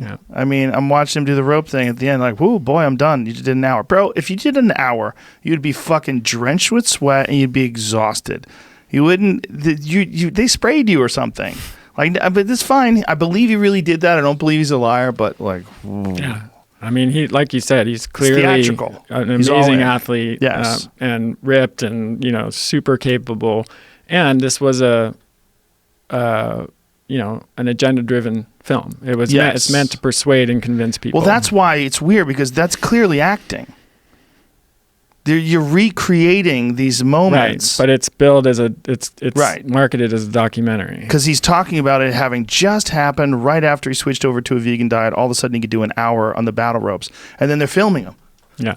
Yeah. I mean, I'm watching him do the rope thing at the end like, whoo, boy, I'm done. You did an hour. Bro, if you did an hour, you'd be fucking drenched with sweat and you'd be exhausted. You wouldn't. They sprayed you or something. But it's fine. I believe he really did that. I don't believe he's a liar. But yeah. I mean, he, like you said, he's clearly an amazing athlete. Yes. And ripped and super capable. And this was an agenda-driven film. It was it's meant to persuade and convince people. Well, that's why it's weird because that's clearly acting. You're recreating these moments, right? But it's billed as it's marketed as a documentary because he's talking about it having just happened right after he switched over to a vegan diet. All of a sudden, he could do an hour on the battle ropes, and then they're filming him. Yeah,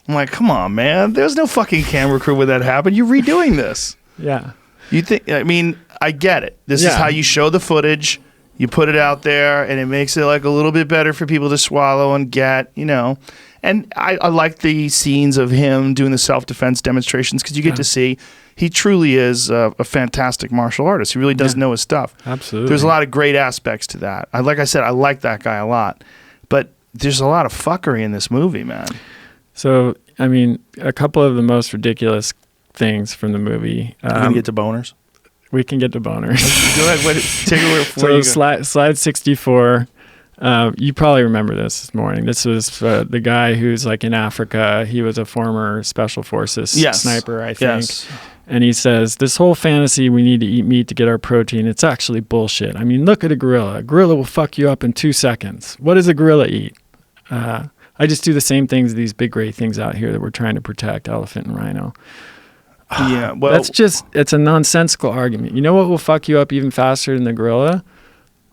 I'm like, come on, man! There's no fucking camera crew where that happened. You're redoing this. Yeah. You think? I mean, I get it. This is how you show the footage. You put it out there, and it makes it like a little bit better for people to swallow and get, you know. And I like the scenes of him doing the self-defense demonstrations because you get to see he truly is a fantastic martial artist. He really does know his stuff. Absolutely. There's a lot of great aspects to that. Like I said, I like that guy a lot. But there's a lot of fuckery in this movie, man. So, I mean, a couple of the most ridiculous things from the movie. We can get to boners. We can get to boners. Go ahead. Take it away. So slide 64. You probably remember this morning. This was the guy who's like in Africa. He was a former special forces sniper, I think. Yes. And he says, this whole fantasy we need to eat meat to get our protein, it's actually bullshit. I mean, look at a gorilla. A gorilla will fuck you up in 2 seconds. What does a gorilla eat? I just do the same things these big gray things out here that we're trying to protect, elephant and rhino. Yeah, well, it's a nonsensical argument. You know what will fuck you up even faster than the gorilla?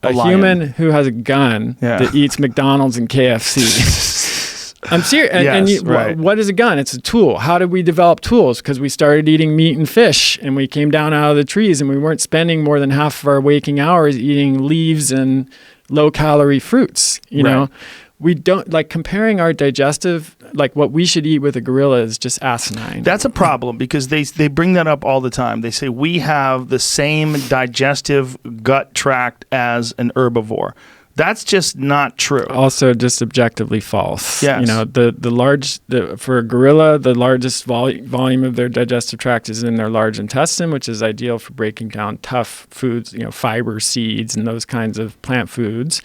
A human who has a gun that eats McDonald's and KFC. I'm serious. What is a gun? It's a tool. How did we develop tools? Because we started eating meat and fish, and we came down out of the trees, and we weren't spending more than half of our waking hours eating leaves and low-calorie fruits. You know, we don't like comparing our digestive, like what we should eat with a gorilla is just asinine. That's a problem because they bring that up all the time. They say we have the same digestive gut tract as an herbivore. That's just not true. Also, just objectively false. Yes. You know, for a gorilla, the largest volume of their digestive tract is in their large intestine, which is ideal for breaking down tough foods, you know, fiber, seeds, and those kinds of plant foods.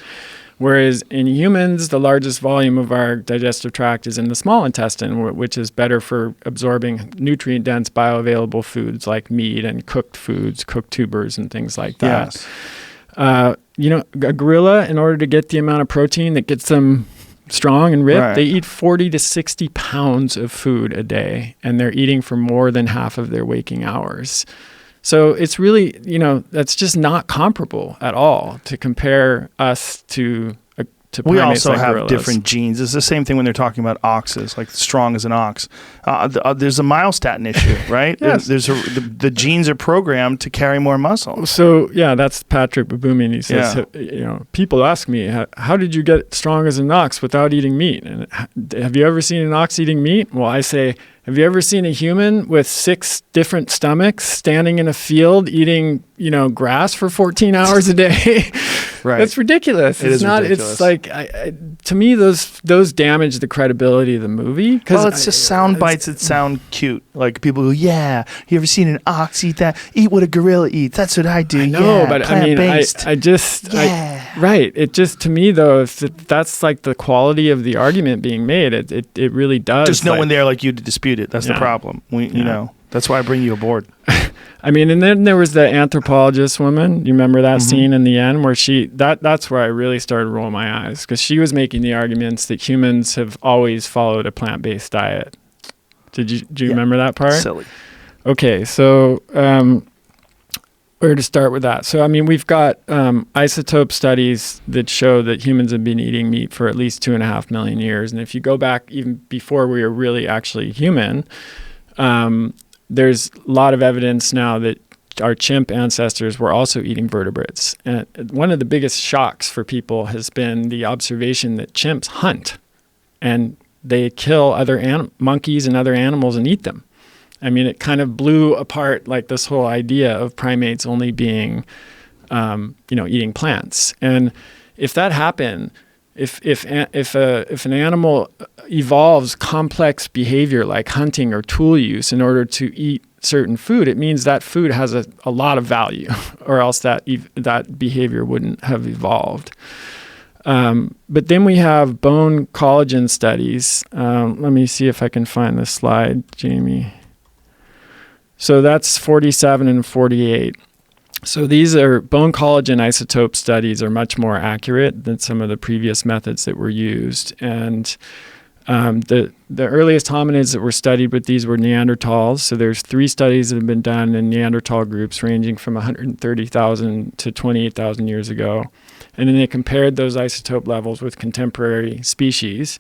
Whereas in humans, the largest volume of our digestive tract is in the small intestine, which is better for absorbing nutrient-dense bioavailable foods like meat and cooked foods, cooked tubers and things like that. Yes. You know, a gorilla, in order to get the amount of protein that gets them strong and ripped, they eat 40 to 60 pounds of food a day, and they're eating for more than half of their waking hours. So it's really, you know, that's just not comparable at all to compare us to we also like have gorillas. Different genes. It's the same thing when they're talking about oxes, like strong as an ox. There's a myostatin issue, right? Yes. The genes are programmed to carry more muscle. So, yeah, that's Patrick Baboumian. He says, you know, people ask me, how did you get strong as an ox without eating meat? And have you ever seen an ox eating meat? Well, I say, have you ever seen a human with 6 different stomachs standing in a field eating, you know, grass for 14 hours a day? Right. That's ridiculous. It's not. Ridiculous. It's like to me those damage the credibility of the movie. Well, it's just sound bites that sound cute. Like people go, "Yeah, you ever seen an ox eat that? Eat what a gorilla eats. That's what I do." I know, yeah, but I mean, It just to me though, if that's like the quality of the argument being made, it really does. There's no one there like you to dispute it. That's the problem. You know. That's why I bring you aboard. I mean, and then there was the anthropologist woman. You remember that scene in the end where that's where I really started rolling my eyes because she was making the arguments that humans have always followed a plant-based diet. Do you remember that part? Silly. Okay, so where to start with that? So, I mean, we've got isotope studies that show that humans have been eating meat for at least 2.5 million years. And if you go back even before we were really actually human, there's a lot of evidence now that our chimp ancestors were also eating vertebrates. And one of the biggest shocks for people has been the observation that chimps hunt and they kill other monkeys and other animals and eat them. I mean, it kind of blew apart like this whole idea of primates only being, eating plants. And if that happened, if an animal evolves complex behavior like hunting or tool use in order to eat certain food, it means that food has a lot of value, or else that behavior wouldn't have evolved. But then we have bone collagen studies. Let me see if I can find this slide, Jamie. So that's 47 and 48. So these are bone collagen isotope studies are much more accurate than some of the previous methods that were used. And the earliest hominids that were studied with these were Neanderthals. So there's 3 studies that have been done in Neanderthal groups ranging from 130,000 to 28,000 years ago. And then they compared those isotope levels with contemporary species.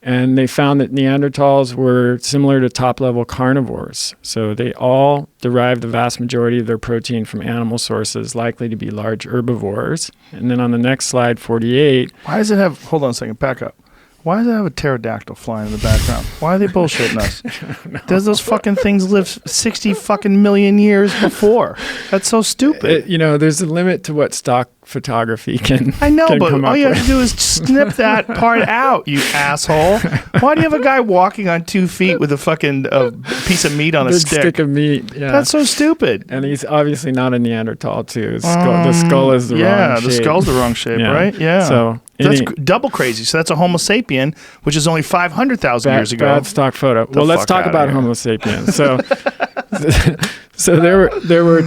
And they found that Neanderthals were similar to top-level carnivores. So they all derived the vast majority of their protein from animal sources, likely to be large herbivores. And then on the next slide, 48. Why does it have, hold on a second, back up. Why does it have a pterodactyl flying in the background? Why are they bullshitting us? Does those fucking things live 60 fucking million years before? That's so stupid. There's a limit to what stock photography can. I know, but all you have with. to do is snip that part out, you asshole. Why do you have a guy walking on 2 feet with a fucking piece of meat on a Big stick? stick of meat. Yeah. That's so stupid. And he's obviously not a Neanderthal too. The skull is the wrong shape. Yeah, the skull's the wrong shape, right? Yeah. So that's double crazy. So that's a Homo sapien, which is only 500,000 years ago. Bad stock photo. Well, let's talk about Homo sapiens. So there were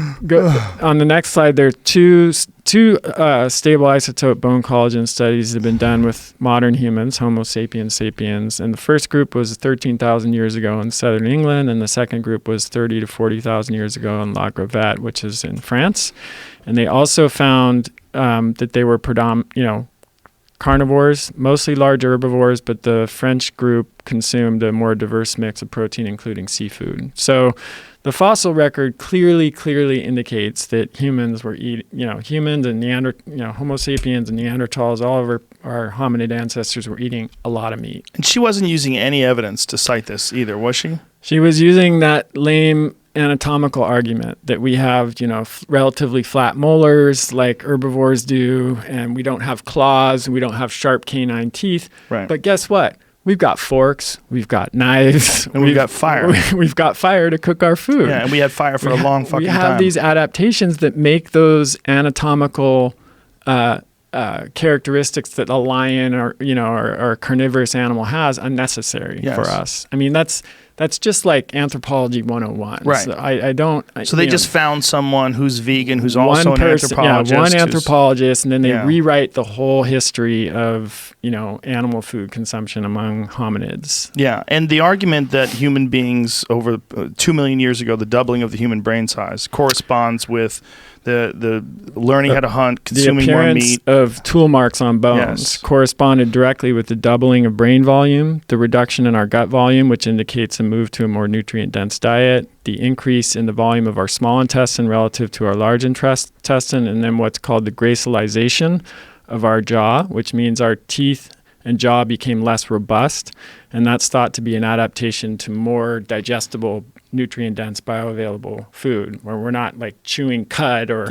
on the next slide. There are two stable isotope bone collagen studies that have been done with modern humans, Homo sapiens, and the first group was 13,000 years ago in southern England, and the second group was 30 to 40,000 years ago in La Gravette, which is in France. And they also found that they were carnivores, mostly large herbivores, but the French group consumed a more diverse mix of protein, including seafood. So the fossil record clearly indicates that humans were eating, humans and Homo sapiens and Neanderthals, all of our hominid ancestors were eating a lot of meat. And she wasn't using any evidence to cite this either, was she? She was using that lame anatomical argument that we have, relatively flat molars like herbivores do, and we don't have claws, and we don't have sharp canine teeth. Right. But guess what? We've got forks, we've got knives, and we've got fire. We've got fire to cook our food. Yeah, and we had fire for a long fucking time. We have these adaptations that make those anatomical characteristics that a lion or a carnivorous animal has unnecessary for us. I mean, that's just like Anthropology 101. Right. So So they just found someone who's vegan, who's also an anthropologist. Yeah, one anthropologist, and then they rewrite the whole history of, animal food consumption among hominids. Yeah, and the argument that human beings over 2 million years ago, the doubling of the human brain size, corresponds with the learning how to hunt, consuming more meat. The appearance of tool marks on bones corresponded directly with the doubling of brain volume, the reduction in our gut volume, which indicates a move to a more nutrient-dense diet, the increase in the volume of our small intestine relative to our large intestine, and then what's called the gracilization of our jaw, which means our teeth and jaw became less robust, and that's thought to be an adaptation to more digestible, nutrient-dense, bioavailable food, where we're not like chewing cud or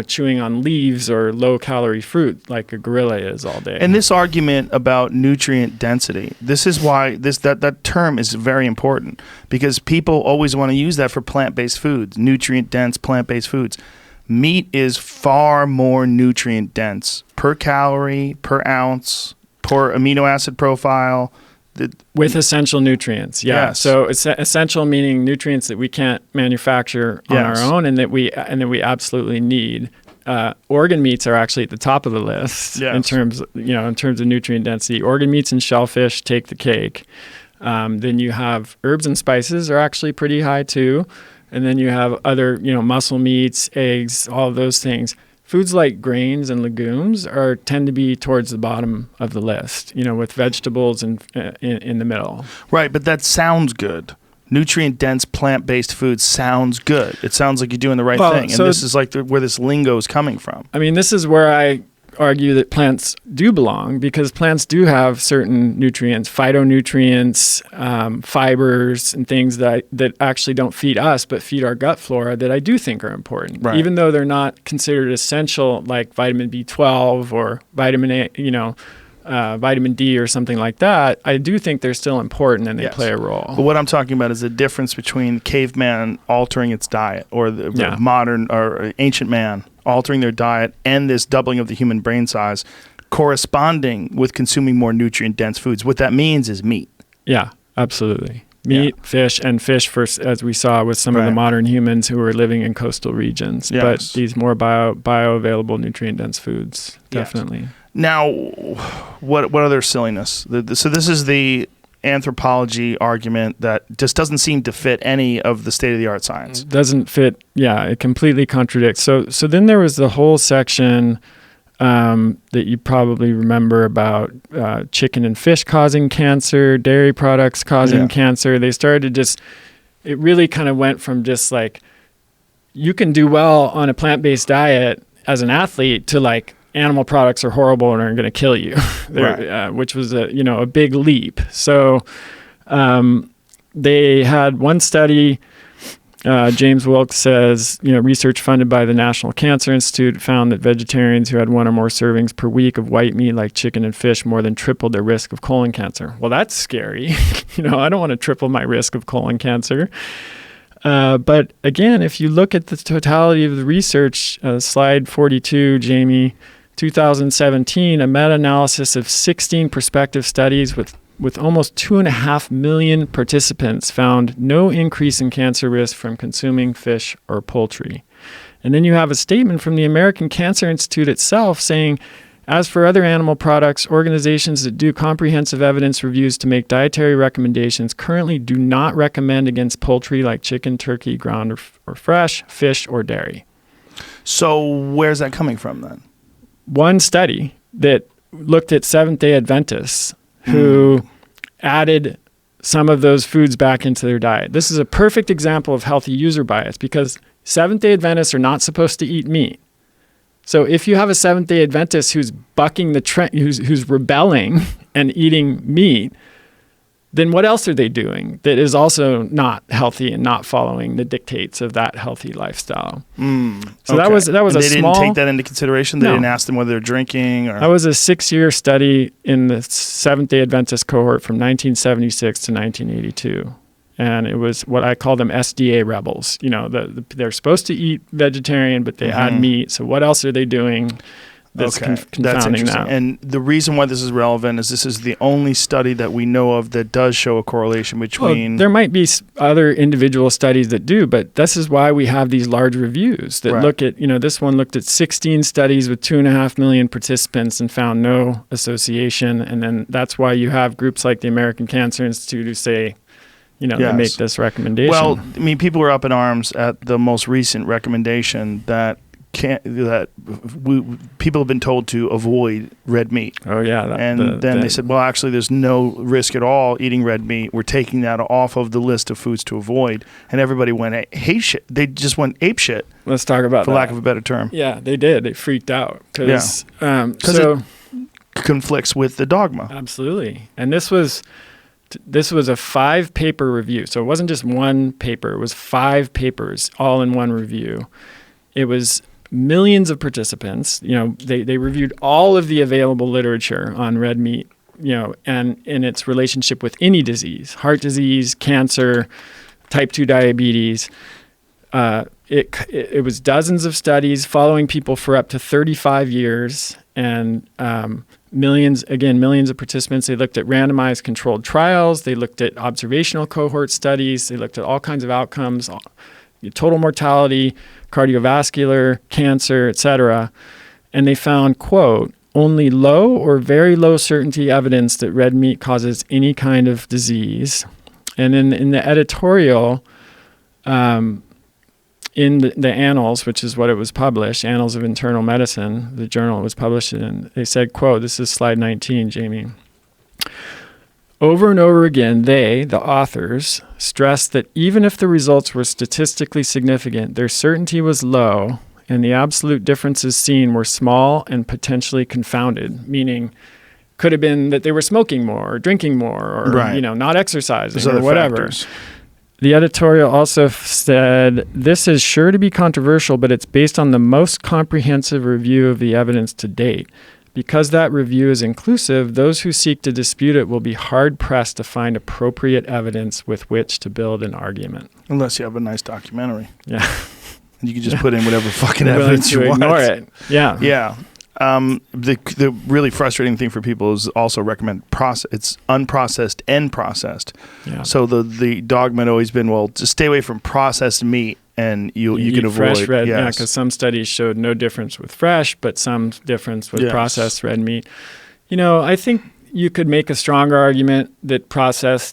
chewing on leaves or low-calorie fruit like a gorilla is all day. And this argument about nutrient density, this is why that term is very important, because people always want to use that for plant-based foods, nutrient-dense plant-based foods. Meat is far more nutrient-dense per calorie, per ounce, per amino acid profile. With essential nutrients, Yes. So essential meaning nutrients that we can't manufacture on our own, and that we absolutely need. Organ meats are actually at the top of the list in terms of nutrient density. Organ meats and shellfish take the cake. Then you have herbs and spices are actually pretty high too, and then you have other muscle meats, eggs, all of those things. Foods like grains and legumes tend to be towards the bottom of the list, with vegetables in the middle. Right, but that sounds good. Nutrient-dense plant-based food sounds good. It sounds like you're doing the right thing. And this is like where this lingo is coming from. I mean, this is where I argue that plants do belong, because plants do have certain nutrients, phytonutrients, fibers, and things that actually don't feed us but feed our gut flora that I do think are important, even though they're not considered essential, like vitamin B12 or vitamin A, vitamin D or something like that. I do think they're still important, and they play a role. But what I'm talking about is the difference between caveman altering its diet, or the modern or ancient man altering their diet, and this doubling of the human brain size corresponding with consuming more nutrient-dense foods. What that means is meat. Yeah, absolutely. Meat, fish, as we saw with some of the modern humans who were living in coastal regions. Yes. But these more bioavailable nutrient-dense foods, definitely. Now, what other silliness? So this is the anthropology argument that just doesn't seem to fit any of the state-of-the-art science. Doesn't fit. Yeah, it completely contradicts. So then there was the whole section that you probably remember about chicken and fish causing cancer, dairy products causing cancer. They started to it really kind of went from just like, you can do well on a plant-based diet as an athlete to like, animal products are horrible and are going to kill you, which was a big leap. So they had one study, James Wilkes says, research funded by the National Cancer Institute found that vegetarians who had one or more servings per week of white meat like chicken and fish more than tripled their risk of colon cancer. Well, that's scary. I don't want to triple my risk of colon cancer. But again, if you look at the totality of the research, slide 42, Jamie, 2017, a meta-analysis of 16 prospective studies with almost 2.5 million participants found no increase in cancer risk from consuming fish or poultry. And then you have a statement from the American Cancer Institute itself saying, as for other animal products, organizations that do comprehensive evidence reviews to make dietary recommendations currently do not recommend against poultry like chicken, turkey, ground or fresh, fish, or dairy. So where's that coming from then? One study that looked at Seventh-day Adventists who added some of those foods back into their diet. This is a perfect example of healthy user bias because Seventh-day Adventists are not supposed to eat meat. So if you have a Seventh-day Adventist who's bucking the trend, who's rebelling and eating meat, then what else are they doing that is also not healthy and not following the dictates of that healthy lifestyle? So okay. that was and a they small. They didn't take that into consideration. They No. didn't ask them whether they're drinking. Or That was a 6-year study in the Seventh-day Adventist cohort from 1976 to 1982. And it was what I call them SDA rebels. They're supposed to eat vegetarian, but they add meat. So what else are they doing that's That's confounding interesting. that? And the reason why this is relevant is this is the only study that we know of that does show a correlation between... Well, there might be other individual studies that do, but this is why we have these large reviews that look at, this one looked at 16 studies with 2.5 million participants and found no association. And then that's why you have groups like the American Cancer Institute who say, they make this recommendation. Well, people were up in arms at the most recent recommendation that people have been told to avoid red meat. Oh, yeah. They said, well, actually, there's no risk at all eating red meat. We're taking that off of the list of foods to avoid. And everybody went hate shit. They just went ape shit. Let's talk about for that. lack of a better term. Yeah, they did. They freaked out. Because it conflicts with the dogma. Absolutely. And this was a 5-paper review. So it wasn't just one paper. It was 5 papers all in one review. It was millions of participants. They reviewed all of the available literature on red meat, and in its relationship with any disease, heart disease, cancer, type 2 diabetes. It was dozens of studies following people for up to 35 years and millions of participants. They looked at randomized controlled trials. They looked at observational cohort studies. They looked at all kinds of outcomes, total mortality, cardiovascular, cancer, etc. And they found, quote, only low or very low certainty evidence that red meat causes any kind of disease. And in the editorial, in the Annals, which is what it was published, Annals of Internal Medicine, the journal it was published in, they said, quote, this is slide 19, Jamie. Over and over again, they, the authors, stressed that even if the results were statistically significant, their certainty was low and the absolute differences seen were small and potentially confounded, meaning could have been that they were smoking more or drinking more or not exercising or whatever. Factors. The editorial also said, this is sure to be controversial, but it's based on the most comprehensive review of the evidence to date. Because that review is inclusive, those who seek to dispute it will be hard-pressed to find appropriate evidence with which to build an argument. Unless you have a nice documentary. Yeah. And you can just put in whatever fucking evidence you want. Ignore it. Yeah. Yeah. The really frustrating thing for people is also recommend it's unprocessed and processed. Yeah. So the dogma had always been, well, just stay away from processed meat and you can avoid fresh red. Yeah, because some studies showed no difference with fresh, but some difference with processed red meat. I think you could make a stronger argument that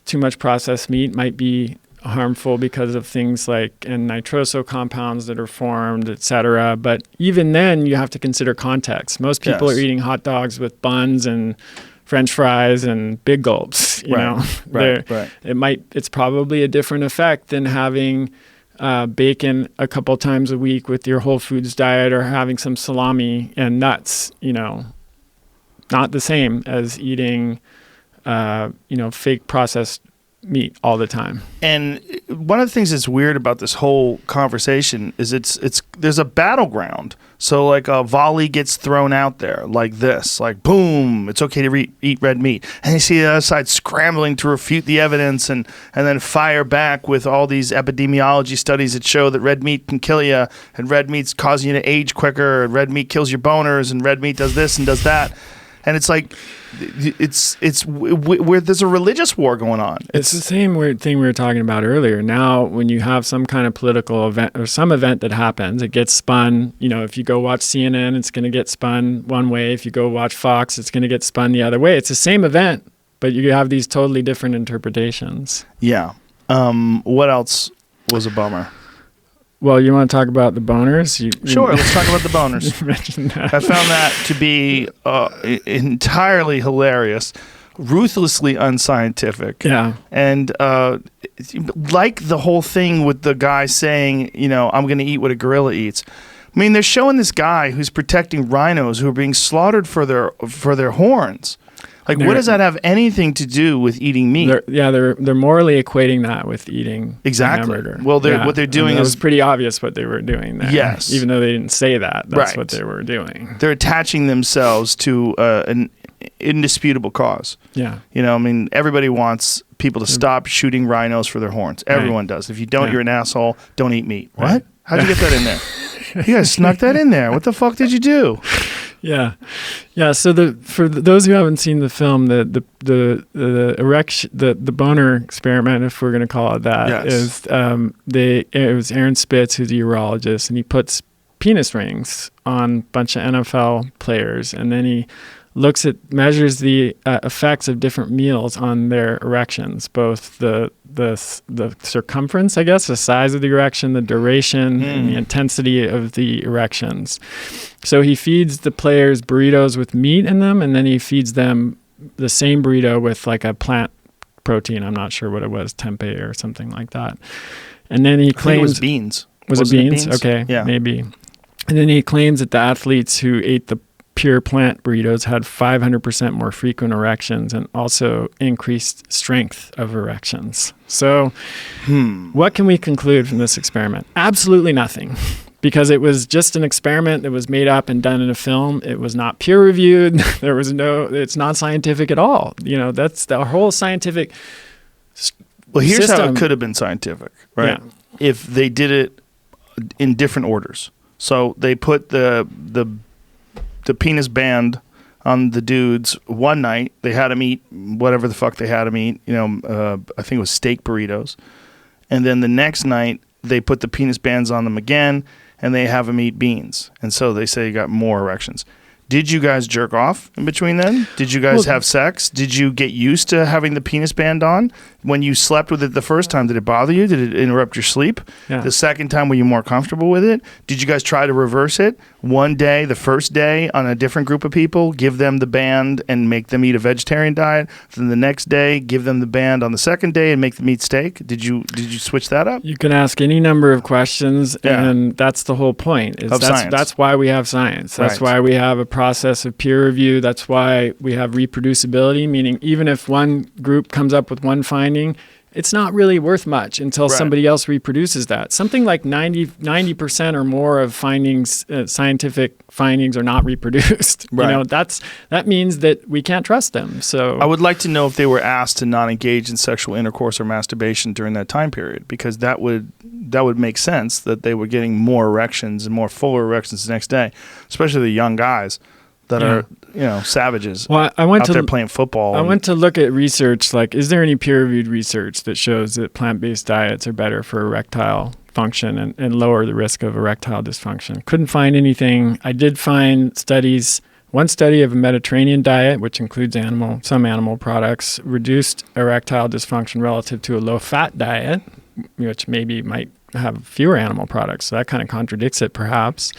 too much processed meat might be harmful because of things like nitroso compounds that are formed, et cetera. But even then, you have to consider context. Most people are eating hot dogs with buns and French fries and big gulps. You know, it's probably a different effect than having bacon a couple times a week with your whole foods diet, or having some salami and nuts. You know, not the same as eating, fake processed meat all the time. And one of the things that's weird about this whole conversation is there's a battleground. So like a volley gets thrown out there like this, like boom, it's okay to eat red meat. And you see the other side scrambling to refute the evidence and then fire back with all these epidemiology studies that show that red meat can kill you, and red meat's causing you to age quicker, and red meat kills your boners, and red meat does this and does that. And it's like, where there's a religious war going on. It's the same weird thing we were talking about earlier. Now, when you have some kind of political event or some event that happens, it gets spun. You know, if you go watch CNN, it's going to get spun one way. If you go watch Fox, it's going to get spun the other way. It's the same event, but you have these totally different interpretations. Yeah. What else was a bummer? Well, you want to talk about the boners? Sure, let's talk about the boners. You mentioned that. I found that to be entirely hilarious, ruthlessly unscientific. Yeah. And like the whole thing with the guy saying, I'm going to eat what a gorilla eats. I mean, they're showing this guy who's protecting rhinos who are being slaughtered for their horns. Like, what does that have anything to do with eating meat? They're morally equating that with eating exactly. hamburger. Well, what they're doing is pretty obvious what they were doing there. Yes, even though they didn't say that, that's what they were doing. They're attaching themselves to an indisputable cause. Yeah, everybody wants people to stop shooting rhinos for their horns. Everyone does. If you don't, you're an asshole. Don't eat meat. Right. What? How'd you get that in there? You guys snuck that in there. What the fuck did you do? Yeah. So for those who haven't seen the film, the erection, the boner experiment, if we're going to call it that, is it was Aaron Spitz, who's a urologist, and he puts penis rings on a bunch of NFL players, and then he measures the effects of different meals on their erections, both the circumference, I guess, the size of the erection, the duration, and the intensity of the erections. So he feeds the players burritos with meat in them, and then he feeds them the same burrito with like a plant protein. I'm not sure what it was, tempeh or something like that. And then he claims... I think it was beans. Was it beans? Okay, maybe. And then he claims that the athletes who ate the pure plant burritos had 500% more frequent erections and also increased strength of erections. So what can we conclude from this experiment? Absolutely nothing, because it was just an experiment that was made up and done in a film. It was not peer reviewed. It's not scientific at all. That's the whole scientific Well, here's system. How it could have been scientific, right? Yeah. If they did it in different orders. So they put the penis band on the dudes one night. They had them eat whatever the fuck they had them eat. I think it was steak burritos. And then the next night, they put the penis bands on them again, and they have them eat beans. And so they say you got more erections. Did you guys jerk off in between then? Did you guys have sex? Did you get used to having the penis band on? When you slept with it the first time, did it bother you? Did it interrupt your sleep? Yeah. The second time, were you more comfortable with it? Did you guys try to reverse it? One day, the first day, on a different group of people, give them the band and make them eat a vegetarian diet. Then the next day, give them the band on the second day and make them eat steak. Did you switch that up? You can ask any number of questions, and that's the whole point. Science. That's why we have science. That's why we have a process of peer review. That's why we have reproducibility, meaning even if one group comes up with one finding, it's not really worth much until somebody else reproduces that. Something like 90% or more of findings, scientific findings, are not reproduced. Right. That means that we can't trust them. So I would like to know if they were asked to not engage in sexual intercourse or masturbation during that time period, because that would make sense that they were getting more erections and more fuller erections the next day, especially the young guys that are, savages. Well, I went out there playing football. I went to look at research, like, is there any peer-reviewed research that shows that plant-based diets are better for erectile function and lower the risk of erectile dysfunction? Couldn't find anything. I did find studies. One study of a Mediterranean diet, which includes some animal products, reduced erectile dysfunction relative to a low-fat diet, which maybe might have fewer animal products. So that kind of contradicts it, perhaps.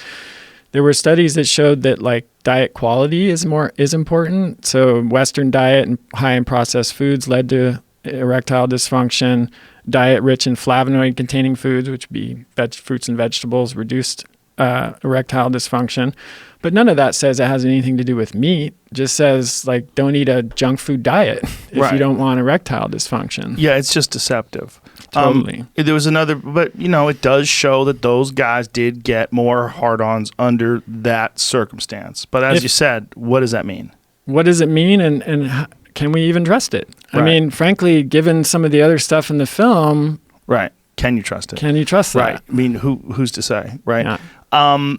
There were studies that showed that like diet quality is important. So Western diet and high in processed foods led to erectile dysfunction. Diet rich in flavonoid containing foods, which would be fruits and vegetables, reduced erectile dysfunction. But none of that says it has anything to do with meat. It just says like don't eat a junk food diet if you don't want erectile dysfunction. Yeah, it's just deceptive. Totally. There was another, but it does show that those guys did get more hard-ons under that circumstance. But as you said, what does that mean? What does it mean, and can we even trust it? Right. I mean, frankly, given some of the other stuff in the film, right? Can you trust it? Can you trust that? Right. I mean, who's to say, right? Yeah.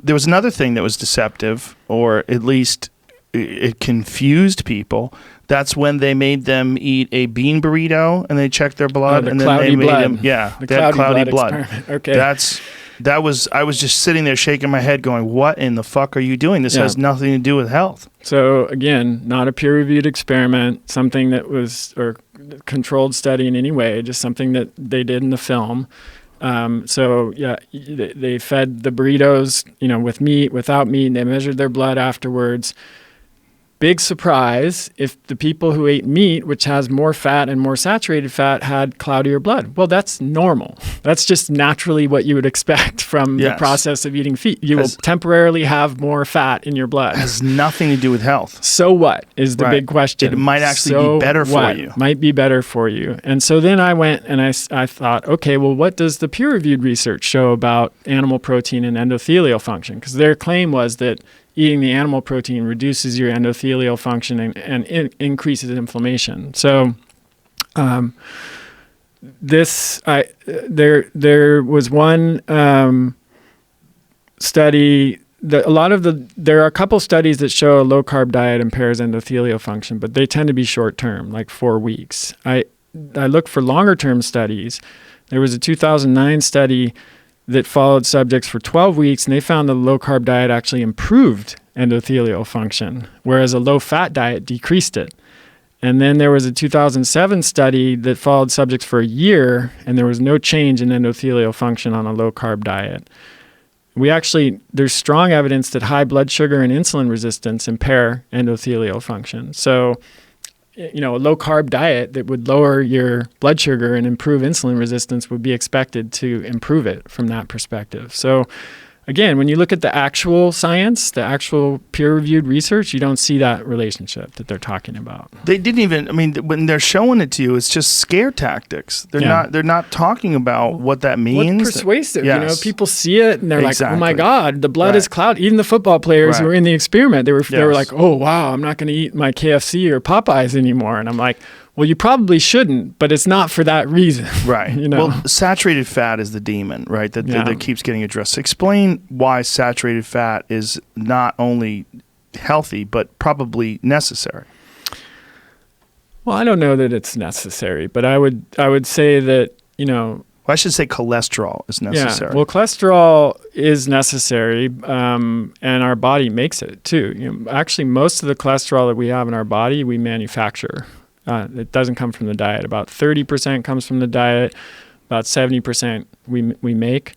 There was another thing that was deceptive, or at least it confused people. That's when they made them eat a bean burrito and they checked their blood, the and then they made blood. them, they had cloudy blood. Okay. I was just sitting there shaking my head going, what in the fuck are you doing? This has nothing to do with health. So again, not a peer-reviewed experiment, something that was, or controlled study in any way, just something that they did in the film. They fed the burritos, with meat, without meat, and they measured their blood afterwards. Big surprise if the people who ate meat, which has more fat and more saturated fat, had cloudier blood. Well, that's normal. That's just naturally what you would expect from the process of eating meat. You will temporarily have more fat in your blood. It has nothing to do with health. So what is the big question? It might actually be better for you. Might be better for you. And so then I went and I thought, okay, well, what does the peer-reviewed research show about animal protein and endothelial function? Because their claim was that eating the animal protein reduces your endothelial function and increases inflammation. So there was one study that there are a couple studies that show a low carb diet impairs endothelial function, but they tend to be short term, like 4 weeks. I looked for longer term studies. There was a 2009 study that followed subjects for 12 weeks, and they found the low-carb diet actually improved endothelial function, whereas a low-fat diet decreased it. And then there was a 2007 study that followed subjects for a year, and there was no change in endothelial function on a low-carb diet. There's strong evidence that high blood sugar and insulin resistance impair endothelial function. So, a low-carb diet that would lower your blood sugar and improve insulin resistance would be expected to improve it from that perspective. So, again, when you look at the actual science, the actual peer-reviewed research, you don't see that relationship that they're talking about. They didn't even, when they're showing it to you, it's just scare tactics. They're not talking about what that means. What's persuasive? Yes. People see it and they're like, oh my God, the blood is cloudy. Even the football players who were in the experiment, they were like, oh wow, I'm not going to eat my KFC or Popeyes anymore. And I'm like, well, you probably shouldn't, but it's not for that reason. Right. Well, saturated fat is the demon, right? That keeps getting addressed. Explain why saturated fat is not only healthy, but probably necessary. Well, I don't know that it's necessary, but I would say that, Well, I should say cholesterol is necessary. Yeah, well, cholesterol is necessary, and our body makes it too. Actually, most of the cholesterol that we have in our body, we manufacture. It doesn't come from the diet. About 30% comes from the diet. About 70% we make.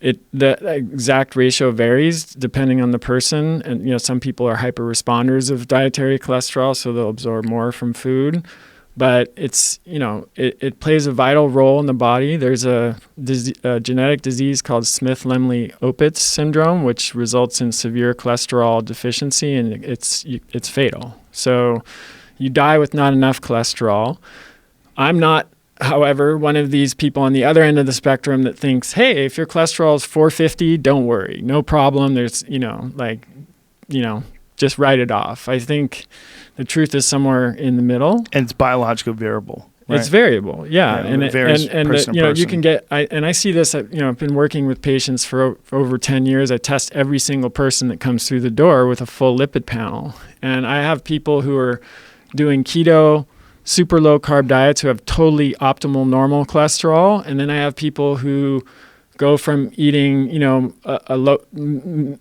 The exact ratio varies depending on the person. And some people are hyper responders of dietary cholesterol, so they'll absorb more from food. But it's it plays a vital role in the body. There's a genetic disease called Smith-Lemli-Opitz syndrome, which results in severe cholesterol deficiency, and it's fatal. So you die with not enough cholesterol. I'm not, however, one of these people on the other end of the spectrum that thinks, hey, if your cholesterol is 450, don't worry, no problem. There's, just write it off. I think the truth is somewhere in the middle. And it's biological variable. Right? It's variable, yeah. And it varies person to person. You can get, and I see this, I've been working with patients for over 10 years. I test every single person that comes through the door with a full lipid panel. And I have people who are doing keto, super low carb diets who have totally optimal normal cholesterol. And then I have people who go from eating, a low,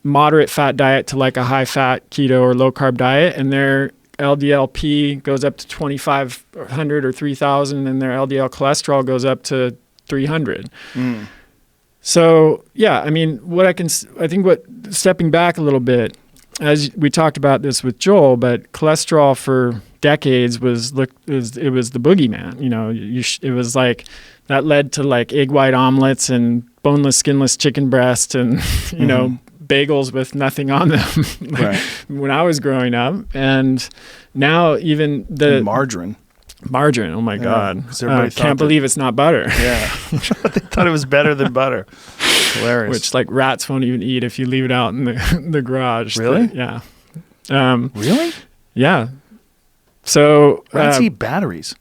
moderate fat diet to like a high fat keto or low carb diet. And their LDL-P goes up to 2,500 or 3,000, and their LDL cholesterol goes up to 300. So yeah, I mean, stepping back a little bit, as we talked about this with Joel, but cholesterol for decades was the boogeyman. You know, it was like that led to like egg white omelets and boneless, skinless chicken breast and you know, bagels with nothing on them when I was growing up. And now even the margarine. Oh my God. Can't believe it's not butter. Yeah. They thought it was better than butter. Hilarious. Which like rats won't even eat if you leave it out in the garage. Really? Yeah. Really? Yeah. So rats eat batteries.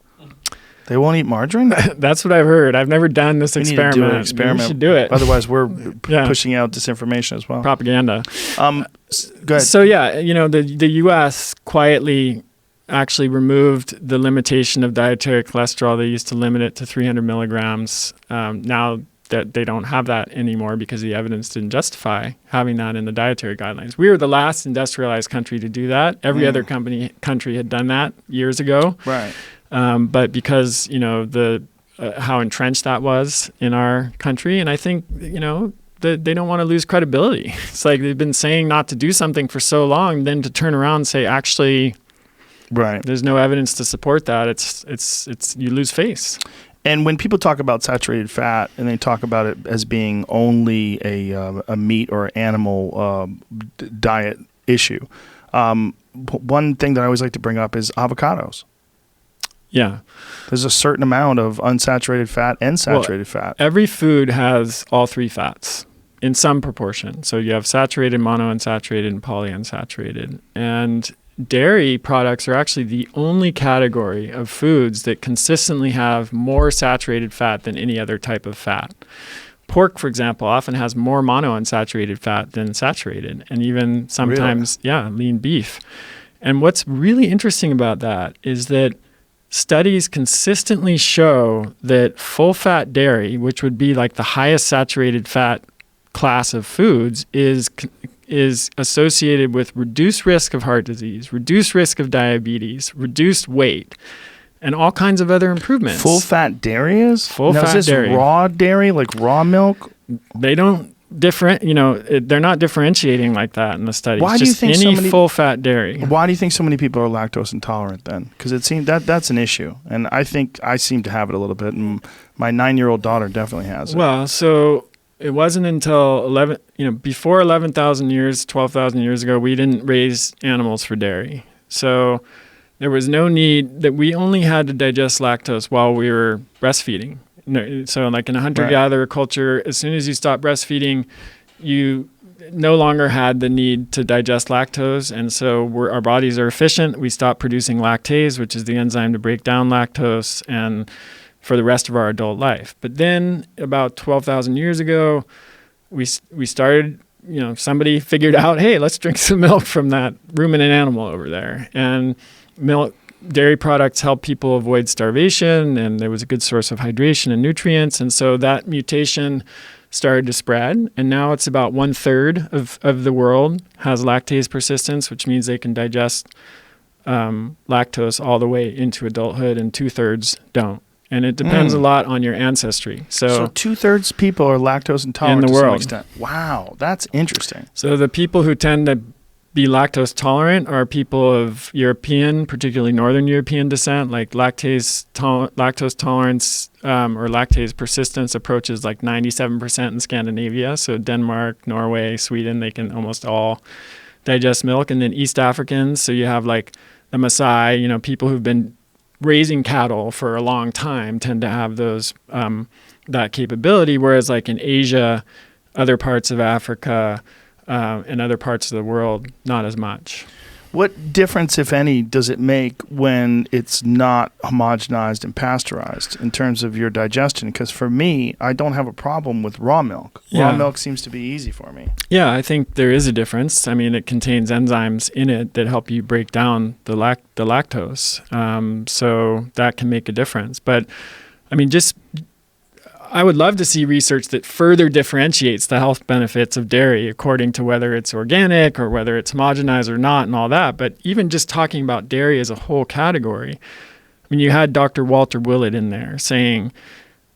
They won't eat margarine? That's what I've heard. I've never done this experiment. We need to do an experiment. We should do it. Otherwise, we're pushing out disinformation as well. Propaganda. Go ahead. So yeah, you know, the U.S. quietly actually removed the limitation of dietary cholesterol. They used to limit it to 300 milligrams. Now that they don't have that anymore because the evidence didn't justify having that in the dietary guidelines. We were the last industrialized country to do that. Every other country had done that years ago. Right. But because, you know, how entrenched that was in our country, and I think, you know, they don't want to lose credibility. It's like they've been saying not to do something for so long, then to turn around and say, actually, there's no evidence to support that. It's you lose face. And when people talk about saturated fat and they talk about it as being only a meat or animal diet issue, one thing that I always like to bring up is avocados. Yeah. There's a certain amount of unsaturated fat and saturated fat. Every food has all three fats in some proportion. So you have saturated, monounsaturated, and polyunsaturated. And dairy products are actually the only category of foods that consistently have more saturated fat than any other type of fat. Pork, for example, often has more monounsaturated fat than saturated, and even sometimes, lean beef. And what's really interesting about that is that studies consistently show that full-fat dairy, which would be like the highest saturated fat class of foods, is associated with reduced risk of heart disease, reduced risk of diabetes, reduced weight, and all kinds of other improvements. Full-fat dairy is? Full-fat dairy. Raw dairy, like raw milk? They don't they're not differentiating like that in the studies. Why do you think any full-fat dairy? Why do you think so many people are lactose intolerant then? Because it seems that's an issue, and I think I seem to have it a little bit, and my 9-year-old daughter definitely has it. Well, so it wasn't until before 11,000 years, 12,000 years ago, we didn't raise animals for dairy. So there was no need that we only had to digest lactose while we were breastfeeding. So like in a hunter-gatherer culture, as soon as you stop breastfeeding, you no longer had the need to digest lactose. And so our bodies are efficient. We stop producing lactase, which is the enzyme to break down lactose, and for the rest of our adult life. But then about 12,000 years ago, we started, somebody figured out, hey, let's drink some milk from that ruminant animal over there. And dairy products help people avoid starvation, and there was a good source of hydration and nutrients. And so that mutation started to spread. And now it's about 1/3 of the world has lactase persistence, which means they can digest lactose all the way into adulthood, and 2/3 don't. And it depends a lot on your ancestry. So 2/3 people are lactose intolerant in the to world. some extent. Wow, that's interesting. So the people who tend to be lactose tolerant are people of European, particularly Northern European descent, like lactose tolerance or lactase persistence approaches like 97% in Scandinavia. So Denmark, Norway, Sweden, they can almost all digest milk. And then East Africans, so you have like the Maasai, people who've been raising cattle for a long time tend to have those that capability, whereas like in Asia, other parts of Africa, and other parts of the world, not as much. What difference, if any, does it make when it's not homogenized and pasteurized in terms of your digestion? Because for me, I don't have a problem with raw milk. Yeah. Raw milk seems to be easy for me. Yeah, I think there is a difference. I mean, it contains enzymes in it that help you break down the lactose. So that can make a difference. But I mean, I would love to see research that further differentiates the health benefits of dairy according to whether it's organic or whether it's homogenized or not and all that. But even just talking about dairy as a whole category, I mean, you had Dr. Walter Willett in there saying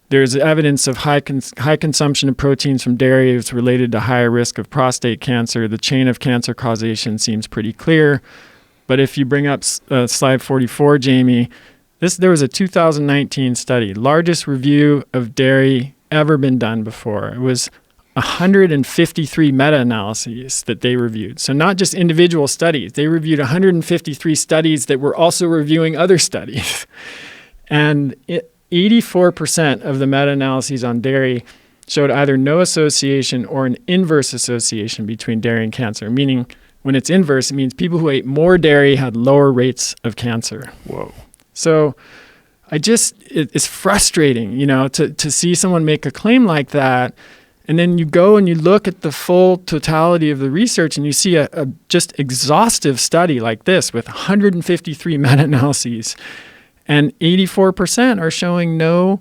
There's evidence of high consumption of proteins from dairy is related to higher risk of prostate cancer. The chain of cancer causation seems pretty clear. But if you bring up slide 44, Jamie, there was a 2019 study, largest review of dairy ever been done before. It was 153 meta-analyses that they reviewed. So not just individual studies. They reviewed 153 studies that were also reviewing other studies. And 84% of the meta-analyses on dairy showed either no association or an inverse association between dairy and cancer, meaning when it's inverse, it means people who ate more dairy had lower rates of cancer. Whoa. So it's frustrating, to see someone make a claim like that. And then you go and you look at the full totality of the research and you see a just exhaustive study like this with 153 meta-analyses. And 84% are showing no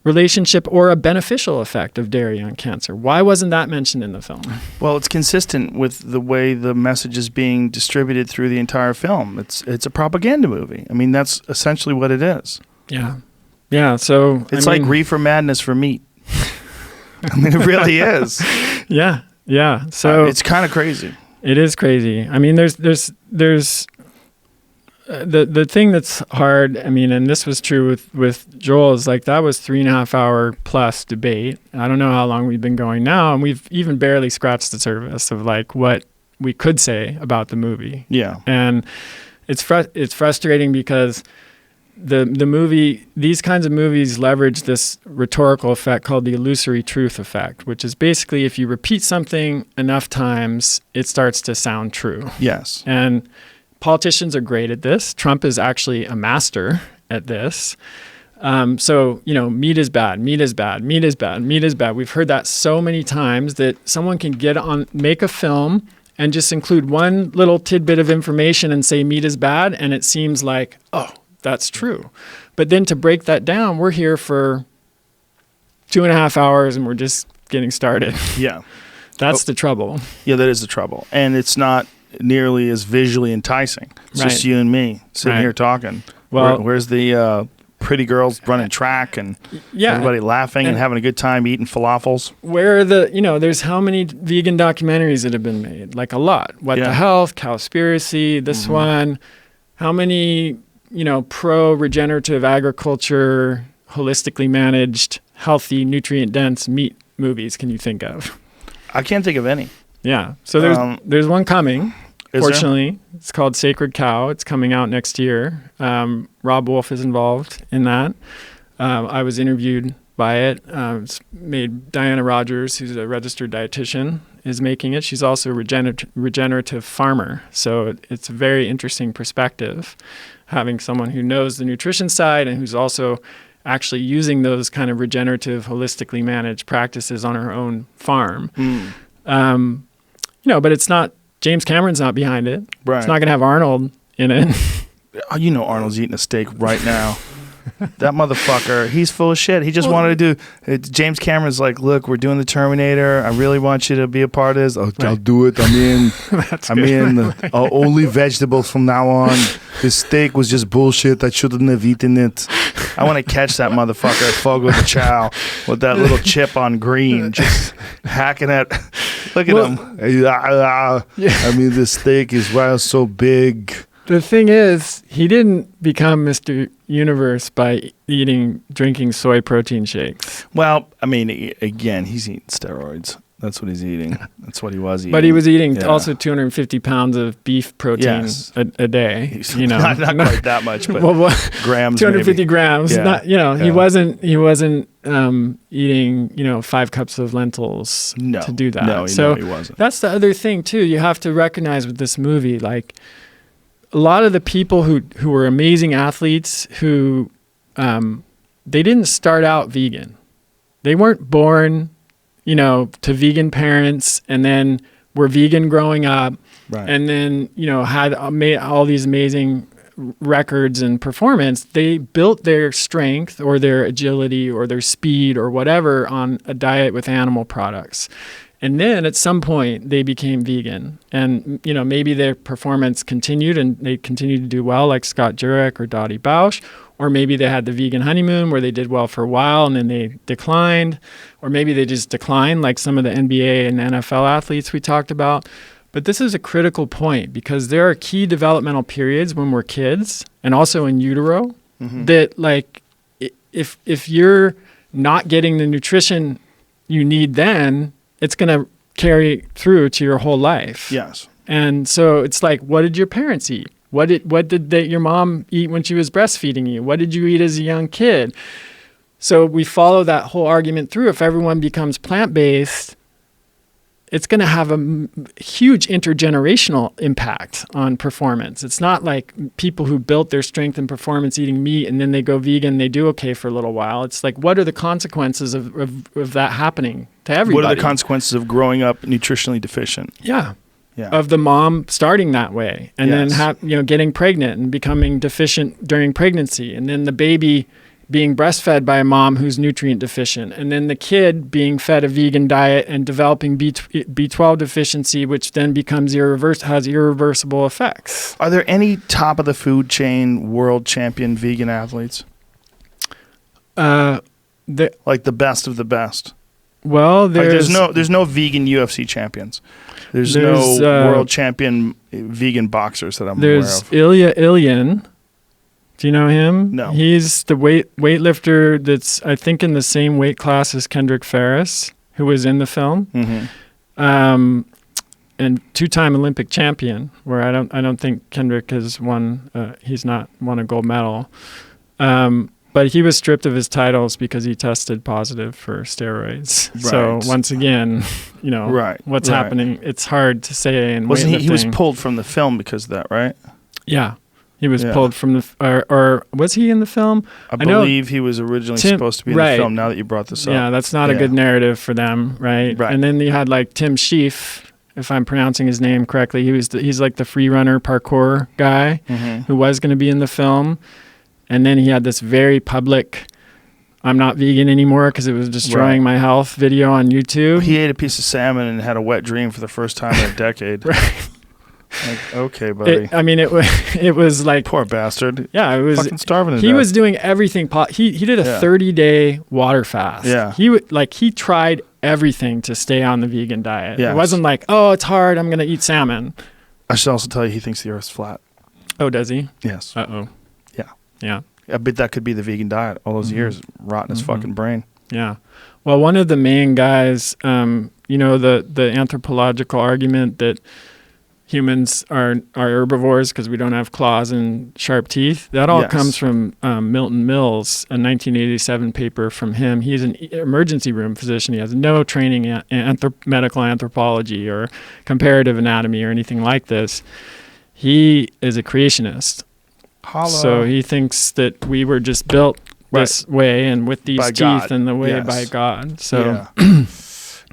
relationship or a beneficial effect of dairy on cancer. Why wasn't that mentioned in the film? Well, it's consistent with the way the message is being distributed through the entire film. It's a propaganda movie. I mean, that's essentially what it is. Yeah. Yeah, so... It's like Reefer Madness for meat. I mean, it really is. Yeah, yeah. So... it's kind of crazy. It is crazy. I mean, there's the thing that's hard, I mean, and this was true with Joel, is like that was 3.5 hour plus debate. I don't know how long we've been going now, and we've even barely scratched the surface of like what we could say about the movie. Yeah. And it's frustrating because the movie, these kinds of movies leverage this rhetorical effect called the illusory truth effect, which is basically if you repeat something enough times, it starts to sound true. Yes. And politicians are great at this. Trump is actually a master at this. So, meat is bad, meat is bad, meat is bad, meat is bad. We've heard that so many times that someone can make a film and just include one little tidbit of information and say meat is bad, and it seems like, oh, that's true. But then to break that down, we're here for 2.5 hours and we're just getting started. Yeah. That's the trouble. Yeah, that is the trouble. And it's not nearly as visually enticing. It's just you and me sitting here talking. Well, where's the pretty girls running track and everybody laughing and having a good time eating falafels? Where are there's how many vegan documentaries that have been made? Like a lot. What the Health, Cowspiracy, this one. How many, pro-regenerative agriculture, holistically managed, healthy, nutrient-dense meat movies can you think of? I can't think of any. Yeah. So there's one coming. Fortunately, it's called Sacred Cow. It's coming out next year. Rob Wolf is involved in that. I was interviewed by it. It's made Diana Rogers, who's a registered dietitian, is making it. She's also a regenerative farmer. So it's a very interesting perspective, having someone who knows the nutrition side and who's also actually using those kind of regenerative, holistically managed practices on her own farm. But it's not, James Cameron's not behind it. Right. It's not going to have Arnold in it. Arnold's eating a steak right now. That motherfucker, he's full of shit. He just wanted to do, James Cameron's like, look, we're doing the Terminator. I really want you to be a part of this. I'll do it. I'm in. Only vegetables from now on. This steak was just bullshit. I shouldn't have eaten it. I want to catch that motherfucker at Fogo de Chao with that little chip on green, just hacking at. Look at him. I mean, this steak is so big. The thing is, he didn't become Mr. Universe by drinking soy protein shakes. Well, I mean, again, he's eating steroids. That's what he's eating. That's what he was eating. But he was eating also 250 pounds of beef protein a day. Not quite that much, but grams. 250 maybe. grams. Yeah. He wasn't eating 5 cups of lentils to do that. No, he wasn't. That's the other thing too. You have to recognize with this movie, like, a lot of the people who were amazing athletes who they didn't start out vegan. They weren't born, to vegan parents and then were vegan growing up, right. And then had made all these amazing records and performance, they built their strength or their agility or their speed or whatever on a diet with animal products. And then at some point they became vegan, and maybe their performance continued and they continued to do well, like Scott Jurek or Dottie Bausch, or maybe they had the vegan honeymoon where they did well for a while and then they declined, or maybe they just declined like some of the NBA and NFL athletes we talked about. But this is a critical point because there are key developmental periods when we're kids and also in utero that, like, if you're not getting the nutrition you need then, it's going to carry through to your whole life. Yes. And so it's like, what did your parents eat? What did your mom eat when she was breastfeeding you? What did you eat as a young kid? So we follow that whole argument through. If everyone becomes plant-based, it's going to have a huge intergenerational impact on performance. It's not like people who built their strength and performance eating meat and then they go vegan, they do okay for a little while. It's like, what are the consequences of that happening to everybody? What are the consequences of growing up nutritionally deficient? Yeah. Of the mom starting that way and then getting pregnant and becoming deficient during pregnancy, and then the baby being breastfed by a mom who's nutrient deficient, and then the kid being fed a vegan diet and developing B12 deficiency, which then becomes has irreversible effects. Are there any top of the food chain world champion vegan athletes? Like the best of the best? Well, there's no vegan UFC champions. There's no world champion vegan boxers that I'm aware of. There's Ilya Ilyin. Do you know him? No. He's the weightlifter that's, I think, in the same weight class as Kendrick Ferris, who was in the film, and two-time Olympic champion. Where I don't think Kendrick has won. He's not won a gold medal. But he was stripped of his titles because he tested positive for steroids. Right. So once again, what's happening? It's hard to say. In weightlifting. He was pulled from the film because of that, right? Yeah. He was pulled from the, or was he in the film? I believe he was originally supposed to be in the film. Now that you brought this up, yeah, that's not a good narrative for them, right? Right. And then you had like Tim Sheaf, if I'm pronouncing his name correctly. He's like the free runner parkour guy who was going to be in the film, and then he had this very public, "I'm not vegan anymore because it was destroying my health" video on YouTube. He ate a piece of salmon and had a wet dream for the first time in a decade. Right. Like, okay, buddy. It was like, poor bastard. Yeah, it was fucking starving to death. He was doing everything. He did a 30-day water fast. Yeah. He tried everything to stay on the vegan diet. Yes. It wasn't like, oh, it's hard, I'm gonna eat salmon. I should also tell you, he thinks the Earth's flat. Oh, does he? Yes. Uh-oh. Yeah. Yeah. I bet that could be the vegan diet. All those years rotting his fucking brain. Yeah. Well, one of the main guys, the anthropological argument that humans are herbivores because we don't have claws and sharp teeth. That all comes from Milton Mills, a 1987 paper from him. He's an emergency room physician. He has no training in medical anthropology or comparative anatomy or anything like this. He is a creationist. Hello. So he thinks that we were just built this way and with these teeth and the way by God. So...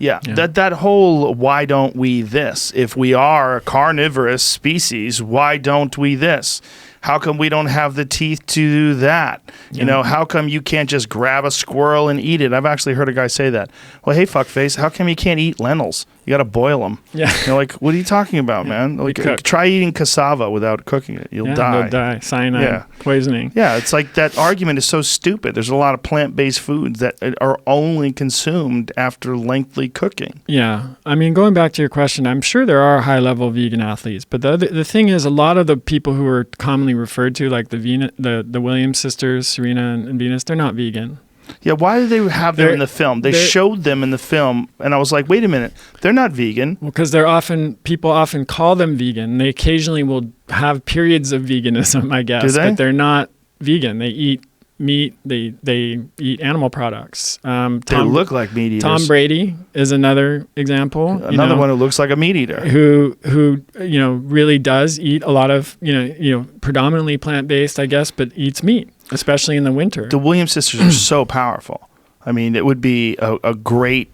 Yeah. That whole why don't we this? If we are a carnivorous species, why don't we this? How come we don't have the teeth to do that? How come you can't just grab a squirrel and eat it? I've actually heard a guy say that. Well, hey, fuckface, how come you can't eat lentils? You got to boil them. Yeah. Like, what are you talking about, man? Like, try eating cassava without cooking it. You'll die. You'll die. Cyanide poisoning. Yeah, it's like that argument is so stupid. There's a lot of plant-based foods that are only consumed after lengthy cooking. Yeah. I mean, going back to your question, I'm sure there are high-level vegan athletes, but the thing is, a lot of the people who are commonly referred to, like the Williams sisters, Serena and Venus, they're not vegan. Yeah, why did they have them in the film? They showed them in the film, and I was like, wait a minute, they're not vegan. Well, because people often call them vegan. They occasionally will have periods of veganism, I guess. Do they? But they're not vegan. They eat meat. They eat animal products. They look like meat eaters. Tom Brady is another example. Another one who looks like a meat eater. Who really does eat a lot of predominantly plant-based, I guess, but eats meat, especially in the winter. The Williams sisters are so powerful. I mean, it would be a great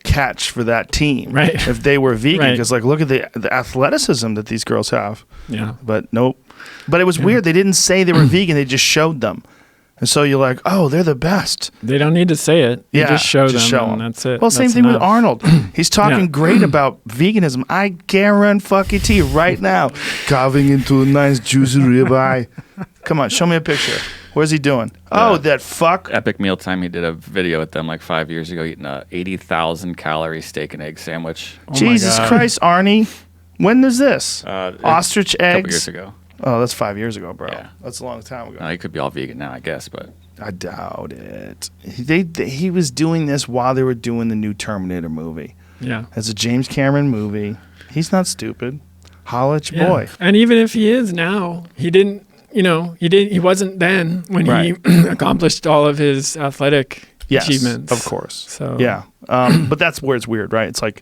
catch for that team, right? If they were vegan, because look at the athleticism that these girls have. Yeah, but nope. But it was weird. They didn't say they were vegan. They just showed them. And so you're like, oh, they're the best. They don't need to say it. You just show them, and that's it. Well, same thing with Arnold. He's talking great about veganism. I guarantee you right now. Carving into a nice juicy ribeye. Come on, show me a picture. Where's he doing? Oh, that fuck. Epic Mealtime. He did a video with them like 5 years ago eating a 80,000 calorie steak and egg sandwich. Oh Jesus Christ, Arnie. When is this? Ostrich eggs? A couple years ago. Oh, that's 5 years ago, bro. Yeah. That's a long time ago. He could be all vegan now, I guess, but I doubt it. He was doing this while they were doing the new Terminator movie. Yeah. It's a James Cameron movie. He's not stupid. Holla at your boy. And even if he is now, he didn't, he wasn't then when he accomplished all of his athletic achievements. Of course. So yeah. But that's where it's weird, right? It's like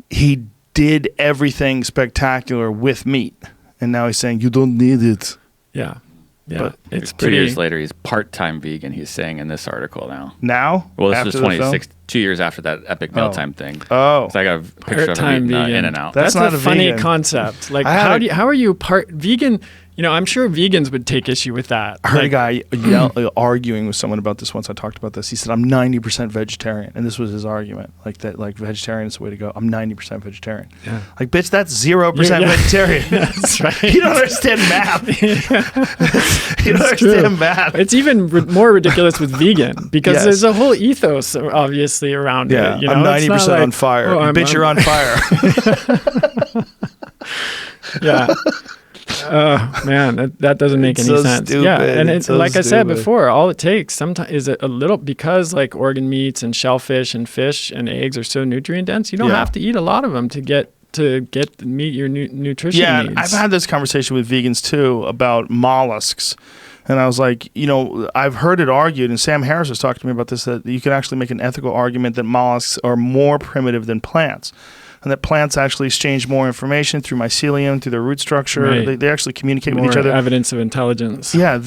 he did everything spectacular with meat. And now he's saying, you don't need it. Yeah. Yeah. But it's 2 years later, he's part-time vegan, he's saying in this article now. Now? Well, this was 26, 2 years after that Epic Mealtime thing. Oh. So I got a picture of him eating In-N-Out. That's not a funny vegan concept. Like, how are you vegan? I'm sure vegans would take issue with that. I heard a guy arguing with someone about this once. I talked about this. He said, I'm 90% vegetarian. And this was his argument. Like vegetarian is the way to go. I'm 90% vegetarian. Yeah. Like, bitch, that's 0% vegetarian. That's right. You don't understand math. You don't understand math. It's even more ridiculous with vegan because there's a whole ethos, obviously, around it. I'm 90% on fire. Bitch, you're on fire. Yeah. Oh man, that doesn't make any sense. Stupid. Yeah, and it's like I said stupid. before, all it takes sometimes is a little, because like organ meats and shellfish and fish and eggs are so nutrient dense. You don't have to eat a lot of them to get meet your nutrition needs. I've had this conversation with vegans too about mollusks. And I was like, I've heard it argued, and Sam Harris was talking to me about this, that you can actually make an ethical argument that mollusks are more primitive than plants. And that plants actually exchange more information through mycelium, through their root structure. Right. They actually communicate more with each other. Evidence of intelligence. Yeah,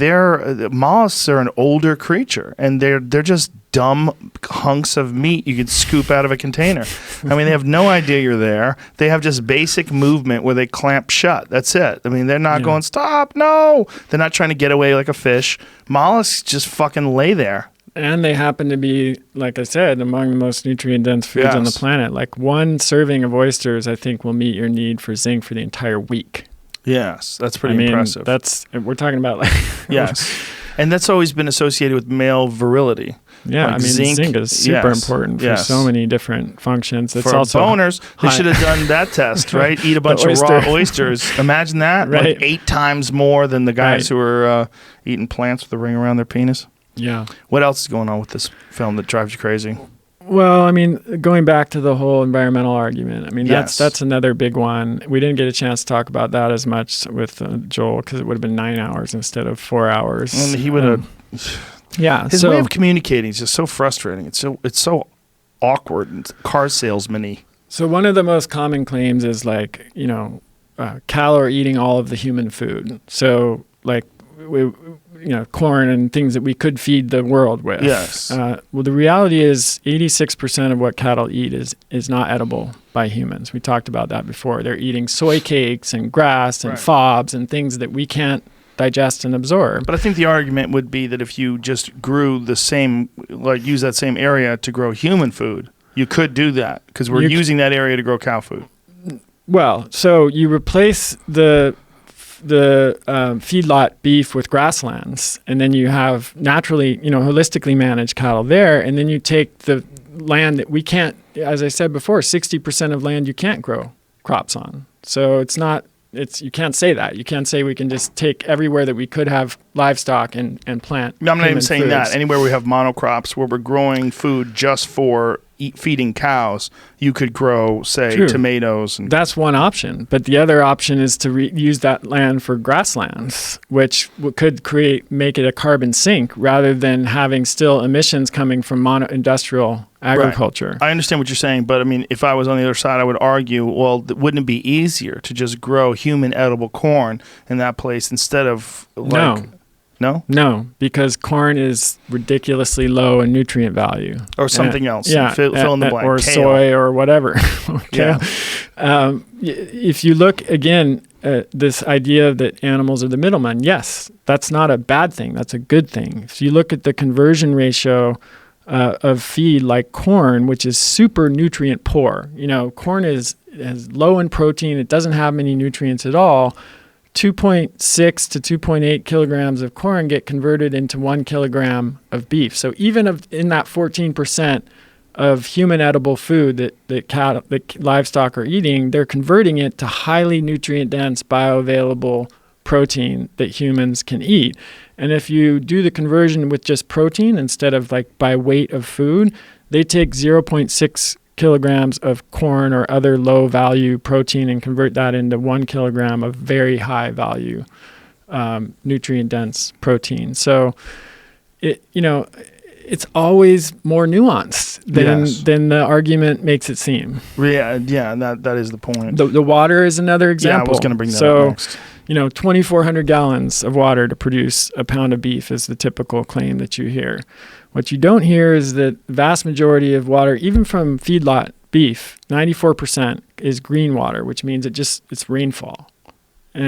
mollusks are an older creature, and they're just dumb hunks of meat you could scoop out of a container. I mean, they have no idea you're there. They have just basic movement where they clamp shut. That's it. I mean, they're not going, stop, no. They're not trying to get away like a fish. Mollusks just fucking lay there. And they happen to be, like I said, among the most nutrient-dense foods on the planet. Like one serving of oysters, I think, will meet your need for zinc for the entire week. Yes, that's pretty impressive. We're talking about like... Yes. And that's always been associated with male virility. Yeah, like zinc is super important for so many different functions. It's for also boners, they should have done that test, right? Eat a bunch of raw oysters. Imagine that. Right. Like 8 times more than the guys who are eating plants with a ring around their penis. Yeah. What else is going on with this film that drives you crazy? Well, I mean, going back to the whole environmental argument, I mean, that's another big one. We didn't get a chance to talk about that as much with Joel because it would have been 9 hours instead of 4 hours. And he would have... His way of communicating is just so frustrating. It's so awkward and car salesman-y. So one of the most common claims is like, cattle are eating all of the human food. So like, corn and things that we could feed the world with. Yes. Well, the reality is 86% of what cattle eat is not edible by humans. We talked about that before. They're eating soy cakes and grass and fobs and things that we can't digest and absorb. But I think the argument would be that if you just grew the same, like use that same area to grow human food, you could do that because we're using that area to grow cow food. Well, so you replace the feedlot beef with grasslands, and then you have naturally, holistically managed cattle there, and then you take the land that we can't, as I said before, 60% of land you can't grow crops on. So you can't say that. You can't say we can just take everywhere that we could have livestock and plant. I'm not even saying foods. that. Anywhere we have monocrops where we're growing food just for feeding cows, you could grow, say, tomatoes. And that's one option. But the other option is to use that land for grasslands, which could make it a carbon sink rather than having still emissions coming from industrial agriculture. Right. I understand what you're saying, but I mean, if I was on the other side, I would argue, well, wouldn't it be easier to just grow human edible corn in that place instead of like... No? No, because corn is ridiculously low in nutrient value. Or something else. Yeah. Fill in the blank. Or Kale. soy or whatever. Yeah. If you look, again, this idea that animals are the middleman, yes, that's not a bad thing. That's a good thing. If you look at the conversion ratio of feed like corn, which is super nutrient poor. Corn is low in protein. It doesn't have many nutrients at all. 2.6 to 2.8 kilograms of corn get converted into 1 kilogram of beef. So even in that 14% of human edible food that livestock are eating, they're converting it to highly nutrient-dense, bioavailable protein that humans can eat. And if you do the conversion with just protein instead of like by weight of food, they take 0.6 kilograms of corn or other low value protein and convert that into 1 kilogram of very high value nutrient dense protein. So it's always more nuanced than the argument makes it seem. Yeah, that is the point. The water is another example. Yeah, I was going to bring that up next. 2,400 gallons of water to produce a pound of beef is the typical claim that you hear. What you don't hear is that the vast majority of water, even from feedlot beef, 94% is green water, which means it's rainfall. And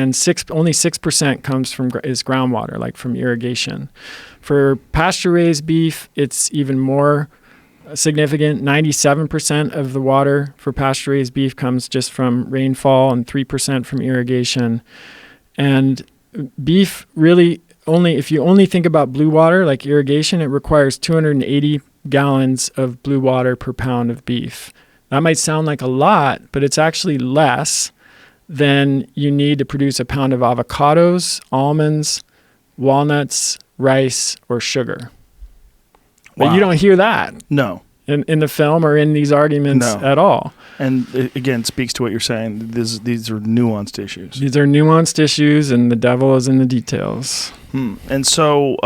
only 6% comes is groundwater, like from irrigation. For pasture-raised beef, it's even more significant. 97% of the water for pasture-raised beef comes just from rainfall and 3% from irrigation. And beef really if you only think about blue water, like irrigation, it requires 280 gallons of blue water per pound of beef. That might sound like a lot, but it's actually less than you need to produce a pound of avocados, almonds, walnuts, rice, or sugar. Wow. But you don't hear that. No. In the film or in these arguments at all. And again, speaks to what you're saying. These are nuanced issues. These are nuanced issues, and the devil is in the details. And so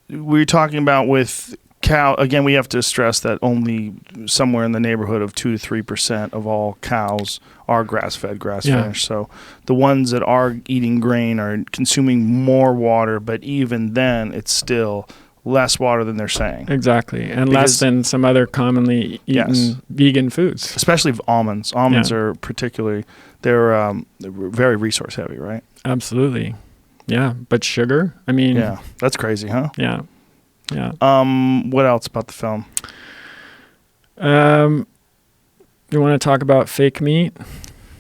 we're talking about with cow. Again, we have to stress that only somewhere in the neighborhood of 2 to 3% of all cows are grass-fed, grass-finished. So the ones that are eating grain are consuming more water, but even then, it's still less water than they're saying. Exactly, and less than some other commonly eaten vegan foods. Especially almonds. Almonds are particularly, they're very resource heavy, right? Absolutely. Yeah, but sugar, I mean... Yeah, that's crazy, huh? Yeah. What else about the film? You want to talk about fake meat?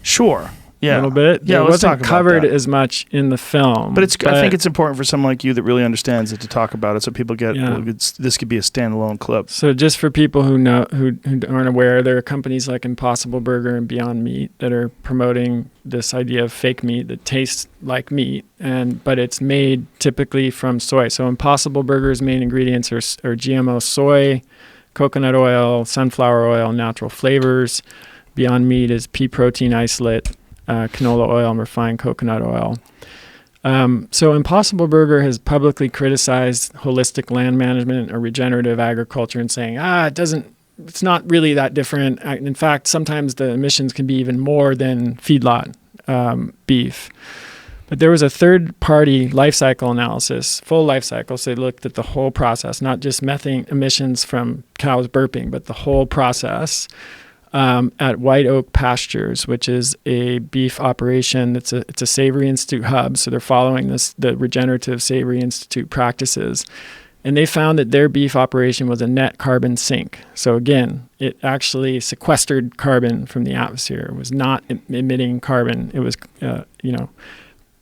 Sure. Yeah. A little bit. Yeah, it let's wasn't talk covered about that. as much in the film. But I think it's important for someone like you that really understands it to talk about it, so people get this could be a standalone clip. So just for people who aren't aware, there are companies like Impossible Burger and Beyond Meat that are promoting this idea of fake meat that tastes like meat, but it's made typically from soy. So Impossible Burger's main ingredients are GMO soy, coconut oil, sunflower oil, natural flavors. Beyond Meat is pea protein isolate, canola oil, and refined coconut oil. So Impossible Burger has publicly criticized holistic land management or regenerative agriculture and saying, it's not really that different. In fact, sometimes the emissions can be even more than feedlot beef. But there was a third-party life cycle analysis, full life cycle, so they looked at the whole process, not just methane emissions from cows burping, but the whole process. At White Oak Pastures, which is a beef operation. It's a Savory Institute hub, so they're following the Regenerative Savory Institute practices. And they found that their beef operation was a net carbon sink. So again, it actually sequestered carbon from the atmosphere. It was not emitting carbon. It was,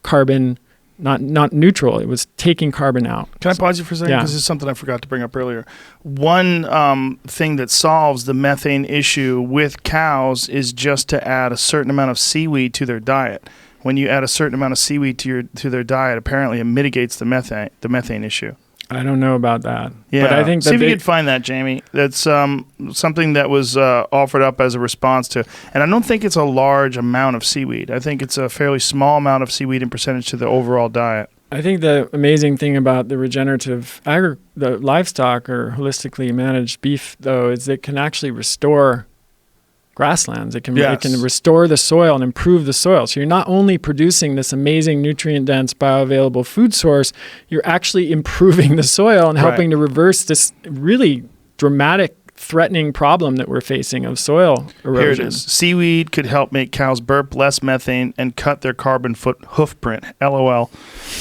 carbon not neutral. It was taking carbon out. Can I pause you for a second? Because this is something I forgot to bring up earlier. One thing that solves the methane issue with cows is just to add a certain amount of seaweed to their diet. When you add a certain amount of seaweed to their diet, apparently it mitigates the methane issue. I don't know about that. Yeah, but I think see if you could find that, Jamie. That's something that was offered up as a response to, and I don't think it's a large amount of seaweed. I think it's a fairly small amount of seaweed in percentage to the overall diet. I think the amazing thing about the regenerative the livestock or holistically managed beef, though, is it can actually restore grasslands. It can Yes. restore the soil and improve the soil. So you're not only producing this amazing nutrient-dense bioavailable food source, you're actually improving the soil and helping to reverse this really dramatic, threatening problem that we're facing of soil erosion. Here it is. Seaweed could help make cows burp less methane and cut their carbon hoofprint. LOL.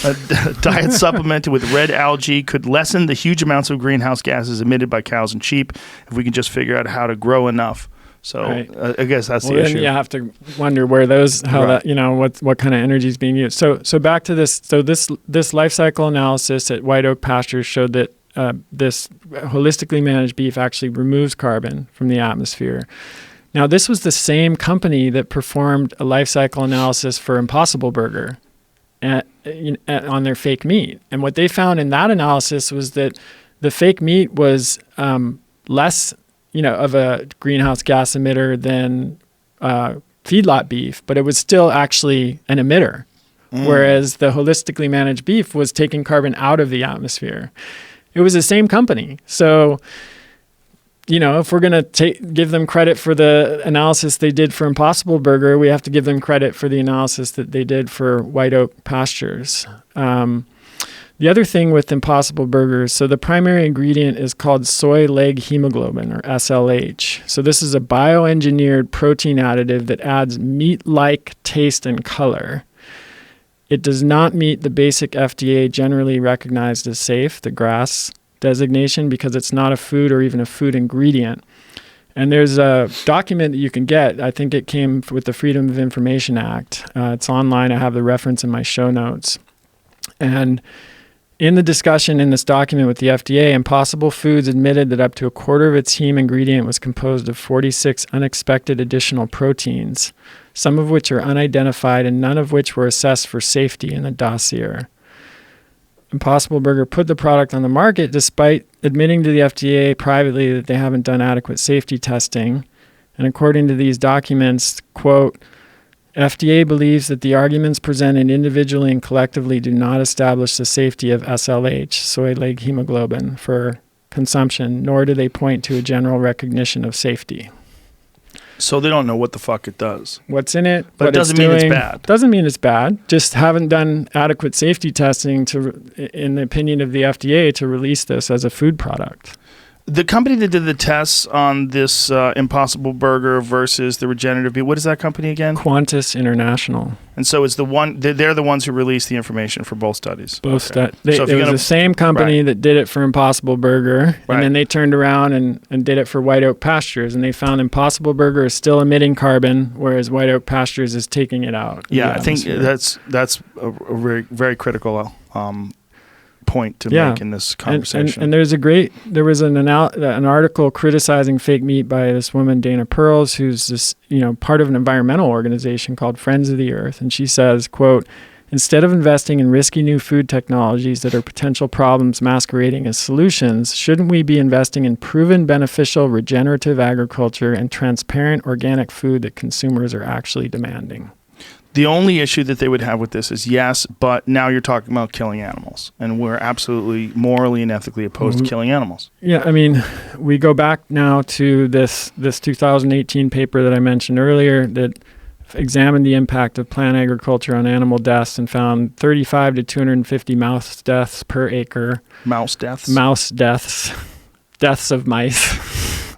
A diet supplemented with red algae could lessen the huge amounts of greenhouse gases emitted by cows and sheep if we can just figure out how to grow enough. So I guess that's the issue. Then you have to wonder where what kind of energy is being used. So back to this. So this life cycle analysis at White Oak Pastures showed that this holistically managed beef actually removes carbon from the atmosphere. Now, this was the same company that performed a life cycle analysis for Impossible Burger on their fake meat. And what they found in that analysis was that the fake meat was less, of a greenhouse gas emitter than feedlot beef, but it was still actually an emitter. Whereas the holistically managed beef was taking carbon out of the atmosphere. It was the same company. So, if we're going to give them credit for the analysis they did for Impossible Burger, we have to give them credit for the analysis that they did for White Oak Pastures. The other thing with Impossible Burgers, so the primary ingredient is called soy leg hemoglobin, or SLH. So this is a bioengineered protein additive that adds meat-like taste and color. It does not meet the basic FDA generally recognized as safe, the GRAS designation, because it's not a food or even a food ingredient. And there's a document that you can get. I think it came with the Freedom of Information Act. It's online. I have the reference in my show notes. And in the discussion in this document with the FDA, Impossible Foods admitted that up to a quarter of its heme ingredient was composed of 46 unexpected additional proteins, some of which are unidentified and none of which were assessed for safety in the dossier. Impossible Burger put the product on the market despite admitting to the FDA privately that they haven't done adequate safety testing. And according to these documents, quote, FDA believes that the arguments presented individually and collectively do not establish the safety of SLH, soy leg hemoglobin, for consumption, nor do they point to a general recognition of safety. So they don't know what the fuck it does. What's in it, but it doesn't mean it's bad. Doesn't mean it's bad. Just haven't done adequate safety testing in the opinion of the FDA, to release this as a food product. The company that did the tests on this Impossible Burger versus the Regenerative, what is that company again? Qantas International. And so it's they're the ones who released the information for both studies. Both studies. It was the same company that did it for Impossible Burger, and then they turned around and did it for White Oak Pastures, and they found Impossible Burger is still emitting carbon, whereas White Oak Pastures is taking it out. Yeah, I think that's a very, very critical point to make in this conversation. And there was an article criticizing fake meat by this woman, Dana Pearls, who's this, part of an environmental organization called Friends of the Earth. And she says, quote, instead of investing in risky new food technologies that are potential problems masquerading as solutions, shouldn't we be investing in proven beneficial regenerative agriculture and transparent organic food that consumers are actually demanding? The only issue that they would have with this is, yes, but now you're talking about killing animals, and we're absolutely morally and ethically opposed to killing animals. Yeah, I mean, we go back now to this 2018 paper that I mentioned earlier that examined the impact of plant agriculture on animal deaths and found 35 to 250 mouse deaths per acre. Mouse deaths? Mouse deaths. Deaths of mice.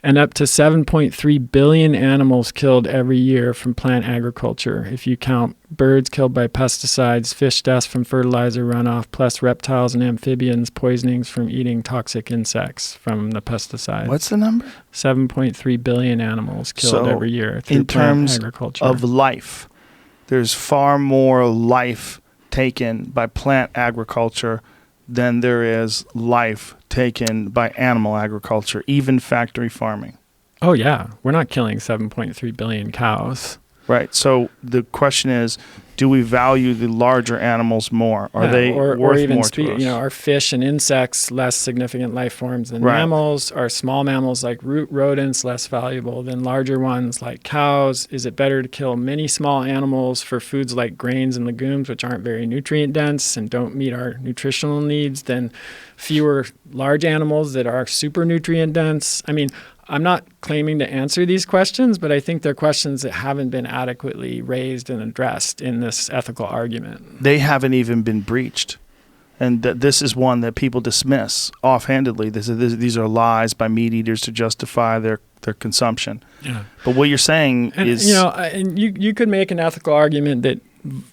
And up to 7.3 billion animals killed every year from plant agriculture, if you count birds killed by pesticides, fish deaths from fertilizer runoff, plus reptiles and amphibians poisonings from eating toxic insects from the pesticides. What's the number? 7.3 billion animals killed every year through plant agriculture. In terms of life, there's far more life taken by plant agriculture than there is life taken by animal agriculture, even factory farming. Oh, yeah. We're not killing 7.3 billion cows. Right. So the question is, do we value the larger animals more? Are they worth more to us? Are fish and insects less significant life forms than mammals? Are small mammals like root rodents less valuable than larger ones like cows? Is it better to kill many small animals for foods like grains and legumes, which aren't very nutrient dense and don't meet our nutritional needs, than fewer large animals that are super nutrient dense? I mean, I'm not claiming to answer these questions, but I think they're questions that haven't been adequately raised and addressed in this ethical argument. They haven't even been breached. And this is one that people dismiss offhandedly. These are lies by meat eaters to justify their consumption. Yeah. But what you're saying is... And you could make an ethical argument that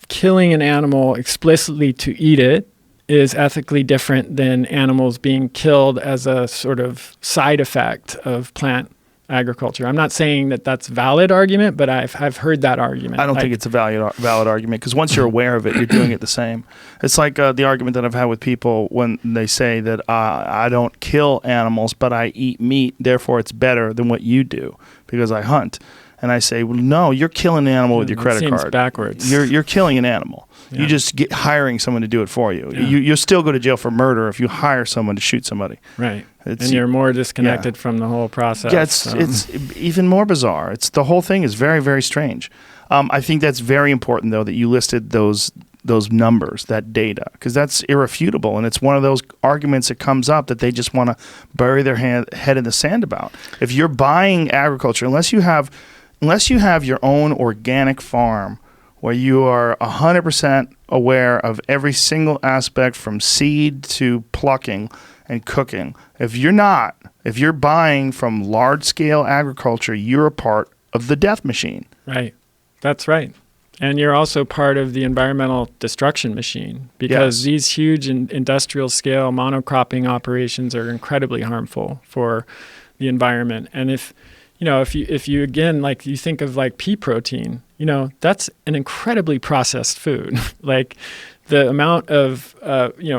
killing an animal explicitly to eat it is ethically different than animals being killed as a sort of side effect of plant agriculture. I'm not saying that that's a valid argument, but I've heard that argument. I don't think it's a valid argument, because once you're aware of it, you're doing it the same. It's like the argument that I've had with people when they say that I don't kill animals, but I eat meat, therefore it's better than what you do because I hunt. And I say, well, no, you're killing an animal with your credit card. Seems backwards. You're killing an animal. Yeah. You just hiring someone to do it for you. Yeah. You'll still go to jail for murder if you hire someone to shoot somebody. Right. And you're more disconnected from the whole process. Yeah, it's even more bizarre. The whole thing is very, very strange. I think that's very important, though, that you listed those numbers, that data, because that's irrefutable, and it's one of those arguments that comes up that they just want to bury their head in the sand about. If you're buying agriculture, unless you have your own organic farm where you are 100% aware of every single aspect from seed to plucking and cooking, if you're buying from large-scale agriculture, you're a part of the death machine. Right. That's right. And you're also part of the environmental destruction machine, because these huge industrial scale monocropping operations are incredibly harmful for the environment. And if you again, like you think of like pea protein, that's an incredibly processed food. Like the amount of,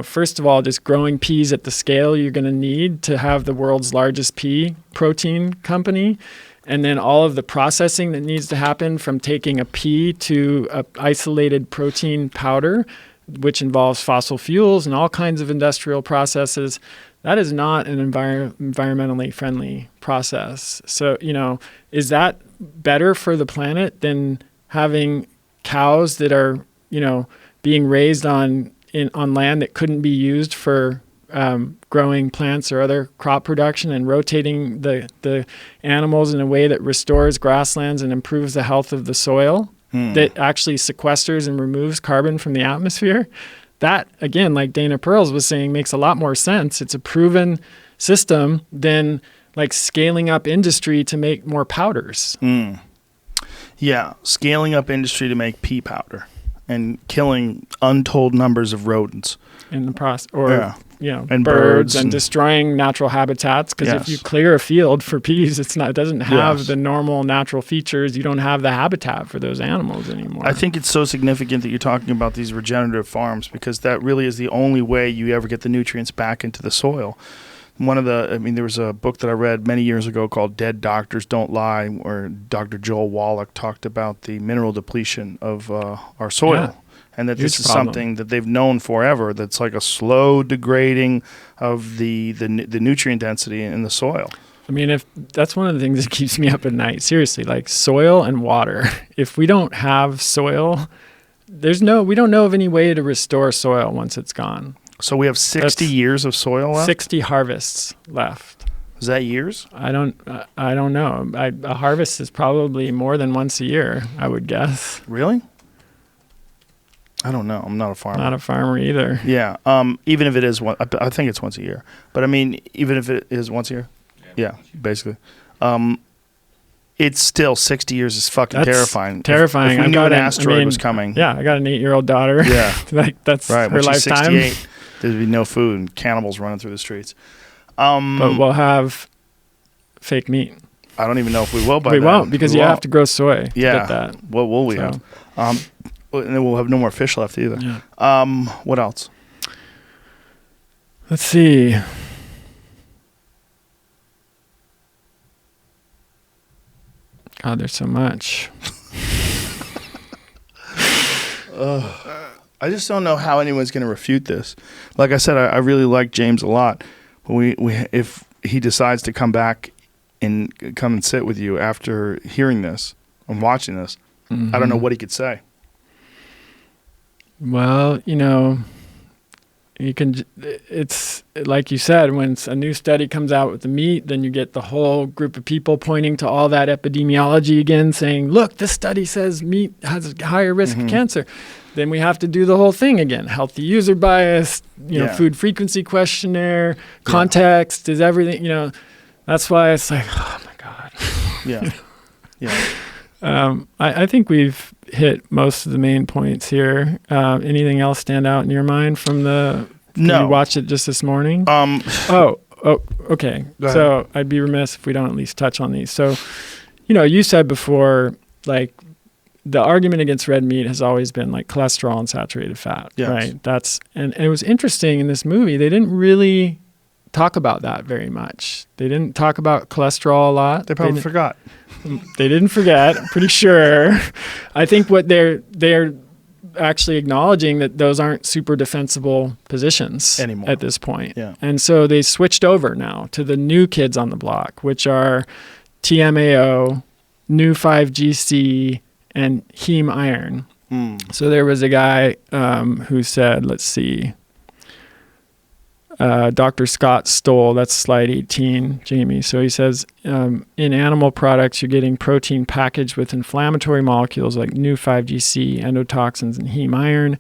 first of all, just growing peas at the scale you're going to need to have the world's largest pea protein company. And then all of the processing that needs to happen from taking a pea to a isolated protein powder, which involves fossil fuels and all kinds of industrial processes. That is not an environmentally friendly process. So, is that better for the planet than having cows that are, being raised on land that couldn't be used for growing plants or other crop production, and rotating the animals in a way that restores grasslands and improves the health of the soil, that actually sequesters and removes carbon from the atmosphere? That, again, like Dana Pearls was saying, makes a lot more sense. It's a proven system than like scaling up industry to make more powders. Yeah, scaling up industry to make pea powder and killing untold numbers of rodents in the process, and birds and destroying natural habitats. Because if you clear a field for peas, it doesn't have the normal natural features. You don't have the habitat for those animals anymore. I think it's so significant that you're talking about these regenerative farms, because that really is the only way you ever get the nutrients back into the soil. There was a book that I read many years ago called Dead Doctors Don't Lie, where Dr. Joel Wallach talked about the mineral depletion of our soil. Yeah. And that this is something that they've known forever, that's like a slow degrading of the nutrient density in the soil. I mean, if that's one of the things that keeps me up at night, seriously, like soil and water. If we don't have soil, we don't know of any way to restore soil once it's gone. So we have 60 years of soil left? 60 harvests left. Is that years? I don't know. A harvest is probably more than once a year, I would guess. Really? I don't know. I'm not a farmer. Not a farmer either. Yeah. Even if it is one, I think it's once a year. But I mean, even if it is once a year, basically. It's still 60 years is fucking terrifying. Terrifying. If we knew an asteroid was coming. Yeah, I got an 8-year-old daughter. Yeah, that's right. Her lifetime. 68, there'd be no food and cannibals running through the streets. But we'll have fake meat. I don't even know if we will by then. We won't, because you have to grow soy. Yeah. To get that. What will we have? And then we'll have no more fish left either. Yeah. What else? Let's see. God, there's so much. I just don't know how anyone's going to refute this. Like I said, I really like James a lot. But if he decides to come back and come and sit with you after hearing this and watching this, I don't know what he could say. Well, It's like you said, when a new study comes out with the meat, then you get the whole group of people pointing to all that epidemiology again, saying, look, this study says meat has a higher risk of cancer. Then we have to do the whole thing again. Healthy user bias, food frequency questionnaire, context is everything, That's why it's like, oh my God. I think we've hit most of the main points here. Anything else stand out in your mind from the? No. You watched it just this morning. Okay. So I'd be remiss if we don't at least touch on these. So, you said before, like, the argument against red meat has always been like cholesterol and saturated fat, right? And it was interesting in this movie. They didn't really talk about that very much. They didn't talk about cholesterol a lot. They probably forgot. They didn't forget, I'm pretty sure. I think what they're actually acknowledging that those aren't super defensible positions anymore at this point. Yeah. And so they switched over now to the new kids on the block, which are TMAO, new 5GC, and heme iron. So there was a guy who said, let's see, Dr. Scott Stoll, that's slide 18, Jamie. So he says, in animal products, you're getting protein packaged with inflammatory molecules like new 5GC, endotoxins, and heme iron.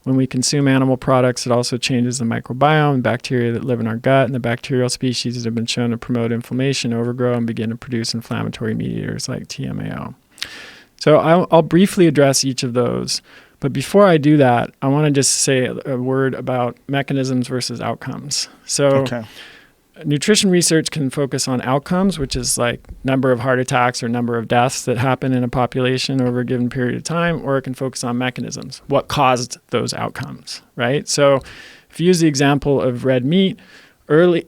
When we consume animal products, it also changes the microbiome and bacteria that live in our gut, and the bacterial species that have been shown to promote inflammation, overgrow, and begin to produce inflammatory mediators like TMAO. So I'll briefly address each of those. But before I do that, I want to just say a word about mechanisms versus outcomes. So nutrition research can focus on outcomes, which is like number of heart attacks or number of deaths that happen in a population over a given period of time, or it can focus on mechanisms, what caused those outcomes, right? So if you use the example of red meat, early,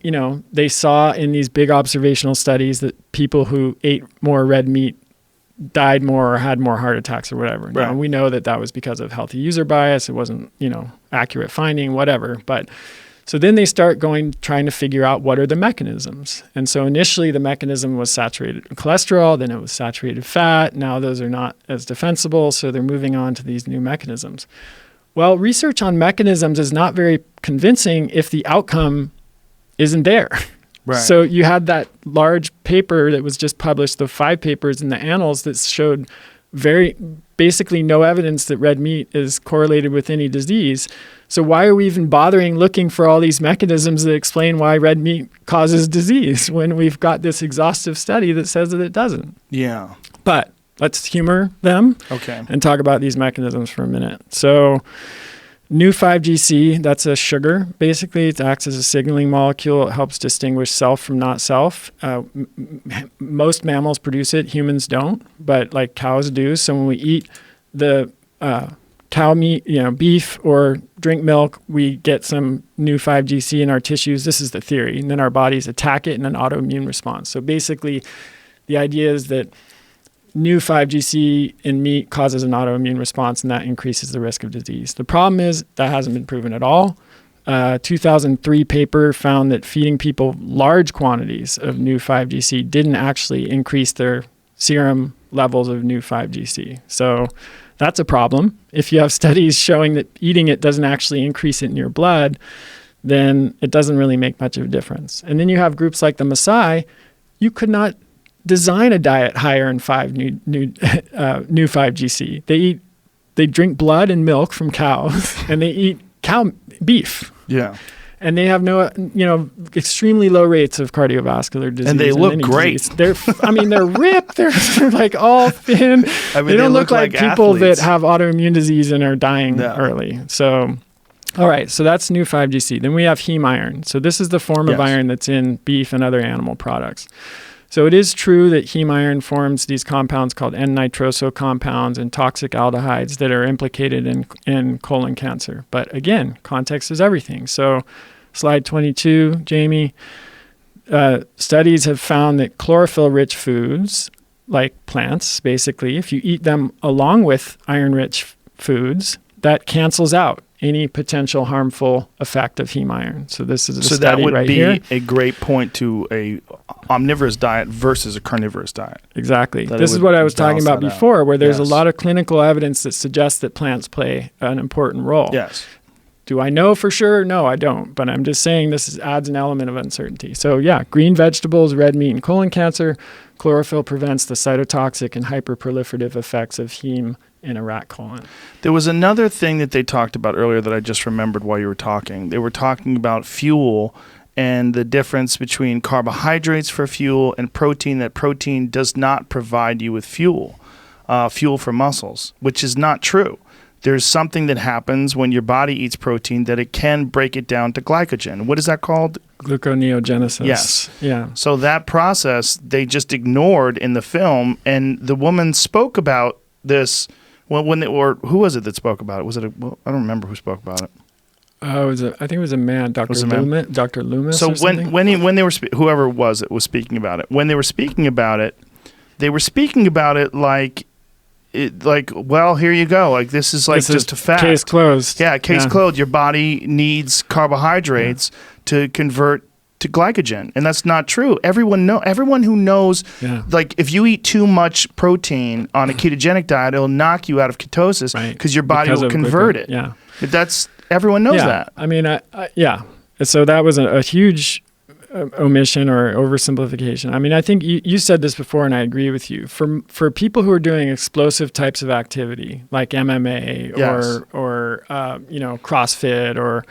they saw in these big observational studies that people who ate more red meat died more or had more heart attacks or whatever. Right. Now, we know that that was because of healthy user bias. It wasn't, accurate finding, whatever. But so then they start trying to figure out what are the mechanisms. And so initially the mechanism was saturated cholesterol, then it was saturated fat. Now those are not as defensible. So they're moving on to these new mechanisms. Well, research on mechanisms is not very convincing if the outcome isn't there. Right. So you had that large paper that was just published, the 5 papers in the Annals that showed basically no evidence that red meat is correlated with any disease. So why are we even bothering looking for all these mechanisms that explain why red meat causes disease when we've got this exhaustive study that says that it doesn't? Yeah. But let's humor them and talk about these mechanisms for a minute. So new 5GC, that's a sugar. Basically, it acts as a signaling molecule. It helps distinguish self from not self. Most mammals produce it. Humans don't, but like cows do. So when we eat the cow meat, beef, or drink milk, we get some new 5GC in our tissues. This is the theory. And then our bodies attack it in an autoimmune response. So basically, the idea is that new 5GC in meat causes an autoimmune response, and that increases the risk of disease. The problem is that hasn't been proven at all. 2003 paper found that feeding people large quantities of new 5GC didn't actually increase their serum levels of new 5GC. So that's a problem. If you have studies showing that eating it doesn't actually increase it in your blood, then it doesn't really make much of a difference. And then you have groups like the Maasai. You could not design a diet higher in new 5GC. They drink blood and milk from cows, and they eat cow beef. Yeah. And they have no, extremely low rates of cardiovascular disease. And they look great. They're ripped. They're like all thin. They don't look like people athletes that have autoimmune disease and are dying early. So, all right. So that's new 5GC. Then we have heme iron. So this is the form of iron that's in beef and other animal products. So it is true that heme iron forms these compounds called N-nitroso compounds and toxic aldehydes that are implicated in colon cancer. But again, context is everything. So slide 22, Jamie, studies have found that chlorophyll-rich foods, like plants, basically, if you eat them along with iron-rich foods, that cancels out any potential harmful effect of heme iron. So this is a study right here. So that would be a great point to a omnivorous diet versus a carnivorous diet. Exactly. This is what I was talking about before, where there's a lot of clinical evidence that suggests that plants play an important role. Yes. Do I know for sure? No, I don't. But I'm just saying this adds an element of uncertainty. So yeah, green vegetables, red meat, and colon cancer. Chlorophyll prevents the cytotoxic and hyperproliferative effects of heme in a rat colon. There was another thing that they talked about earlier that I just remembered while you were talking. They were talking about fuel and the difference between carbohydrates for fuel and protein, that protein does not provide you with fuel for muscles, which is not true. There's something that happens when your body eats protein that it can break it down to glycogen. What is that called? Gluconeogenesis. Yes. Yeah. So that process they just ignored in the film, and the woman spoke about this. Well, who was it that spoke about it? Was it I don't remember who spoke about it. I think it was a man, Dr. Loomis. Dr. Loomis. So or something? when they were whoever it was speaking about it, when they were speaking about it, they were speaking about it like, well, here you go. Like, this is like just a fact. Case closed. Yeah, case closed. Your body needs carbohydrates to convert to glycogen, and that's not true. Everyone who knows, like, if you eat too much protein on a ketogenic diet, it'll knock you out of ketosis because your body will convert it. Yeah, everyone knows that. I mean, So that was a huge omission or oversimplification. I mean, I think you said this before, and I agree with you. For people who are doing explosive types of activity like MMA or CrossFit or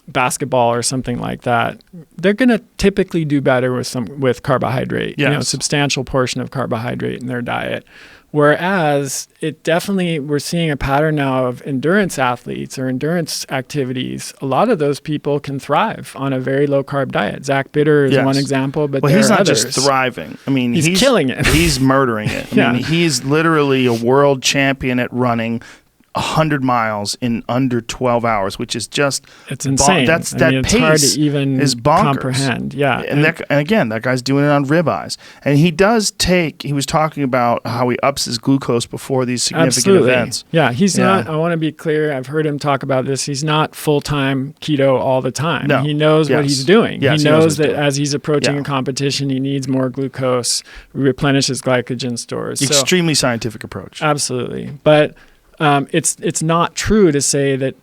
basketball or something like that, they're going to typically do better with carbohydrate. Yes. Substantial portion of carbohydrate in their diet. Whereas we're seeing a pattern now of endurance athletes or endurance activities. A lot of those people can thrive on a very low carb diet. Zach Bitter is one example, but he's not others. just thriving. I mean, he's killing it. He's murdering it. I mean, he's literally a world champion at running 100 miles in under 12 hours, which is just it's insane. It's pace hard to even is bonkers. Comprehend. Yeah, and again, that guy's doing it on ribeyes, and he was talking about how he ups his glucose before these significant events. Yeah, he's not. I want to be clear. I've heard him talk about this. He's not full-time keto all the time. No. He knows what he's doing. Yes, he knows that as he's approaching a competition, he needs more glucose, replenish his glycogen stores. Extremely scientific approach. Absolutely, but. It's not true to say that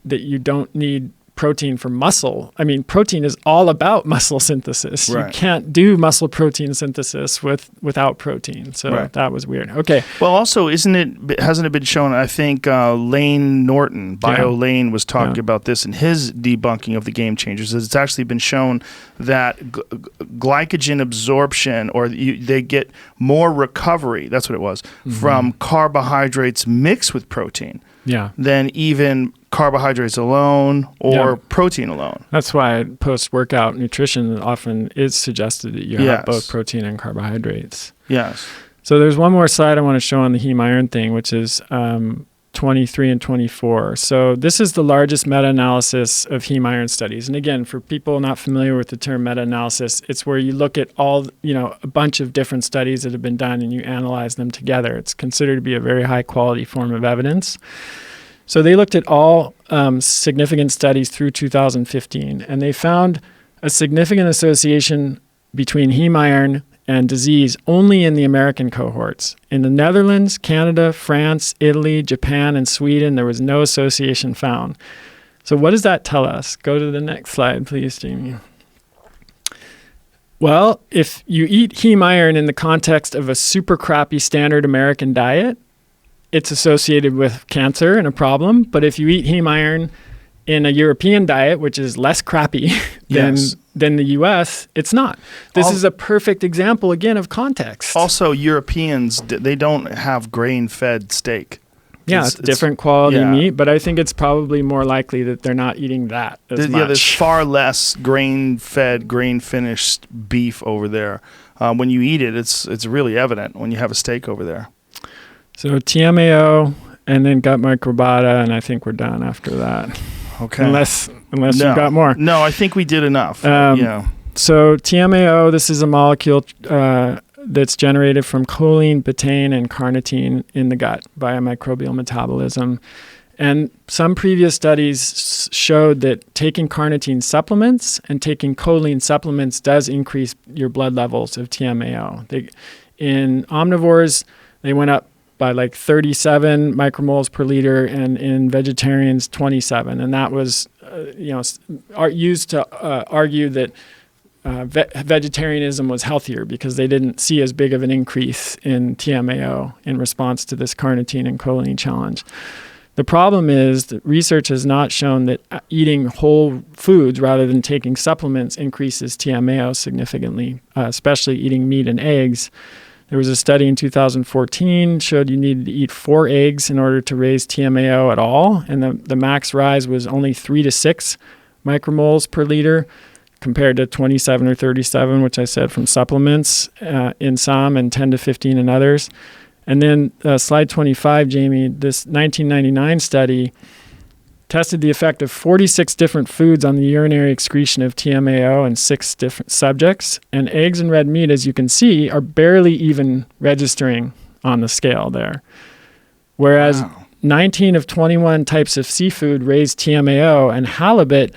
you don't need protein for muscle. I mean, protein is all about muscle synthesis. Right. You can't do muscle protein synthesis without protein. So that was weird. Okay. Well, also, hasn't it been shown? I think Lane Norton, Lane, was talking about this in his debunking of the Gamechangers. It's actually been shown that glycogen absorption, or they get more recovery. That's what it was from carbohydrates mixed with protein. Than even carbohydrates alone or protein alone. That's why post-workout nutrition often is suggested that you have both protein and carbohydrates. Yes. So there's one more slide I want to show on the heme iron thing, which is 23 and 24. So this is the largest meta-analysis of heme iron studies. And again, for people not familiar with the term meta-analysis, it's where you look at all, a bunch of different studies that have been done and you analyze them together. It's considered to be a very high quality form of evidence. So they looked at all significant studies through 2015, and they found a significant association between heme iron and disease only in the American cohorts. In the Netherlands, Canada, France, Italy, Japan, and Sweden, there was no association found. So what does that tell us? Go to the next slide, please, Jamie. Well, if you eat heme iron in the context of a super crappy standard American diet, it's associated with cancer and a problem. But if you eat heme iron in a European diet, which is less crappy than the U.S., it's not. This is a perfect example, again, of context. Also, Europeans, they don't have grain-fed steak. Yeah, it's different quality meat, but I think it's probably more likely that they're not eating that as much. Yeah, there's far less grain-fed, grain-finished beef over there. When you eat it, it's really evident when you have a steak over there. So TMAO and then gut microbiota, and I think we're done after that. Okay. Unless you've got more. No, I think we did enough. So TMAO, this is a molecule that's generated from choline, betaine, and carnitine in the gut via microbial metabolism. And some previous studies showed that taking carnitine supplements and taking choline supplements does increase your blood levels of TMAO. In omnivores, they went up by like 37 micromoles per liter, and in vegetarians 27. And that was used to argue that vegetarianism was healthier because they didn't see as big of an increase in TMAO in response to this carnitine and choline challenge. The problem is that research has not shown that eating whole foods rather than taking supplements increases TMAO significantly, especially eating meat and eggs. There was a study in 2014 showed you needed to eat 4 eggs in order to raise TMAO at all, and the max rise was only 3 to 6 micromoles per liter compared to 27 or 37, which I said from supplements in some, and 10 to 15 in others. And then slide 25, Jamie, this 1999 study tested the effect of 46 different foods on the urinary excretion of TMAO in 6 different subjects. And eggs and red meat, as you can see, are barely even registering on the scale there. Whereas 19 of 21 types of seafood raised TMAO, and halibut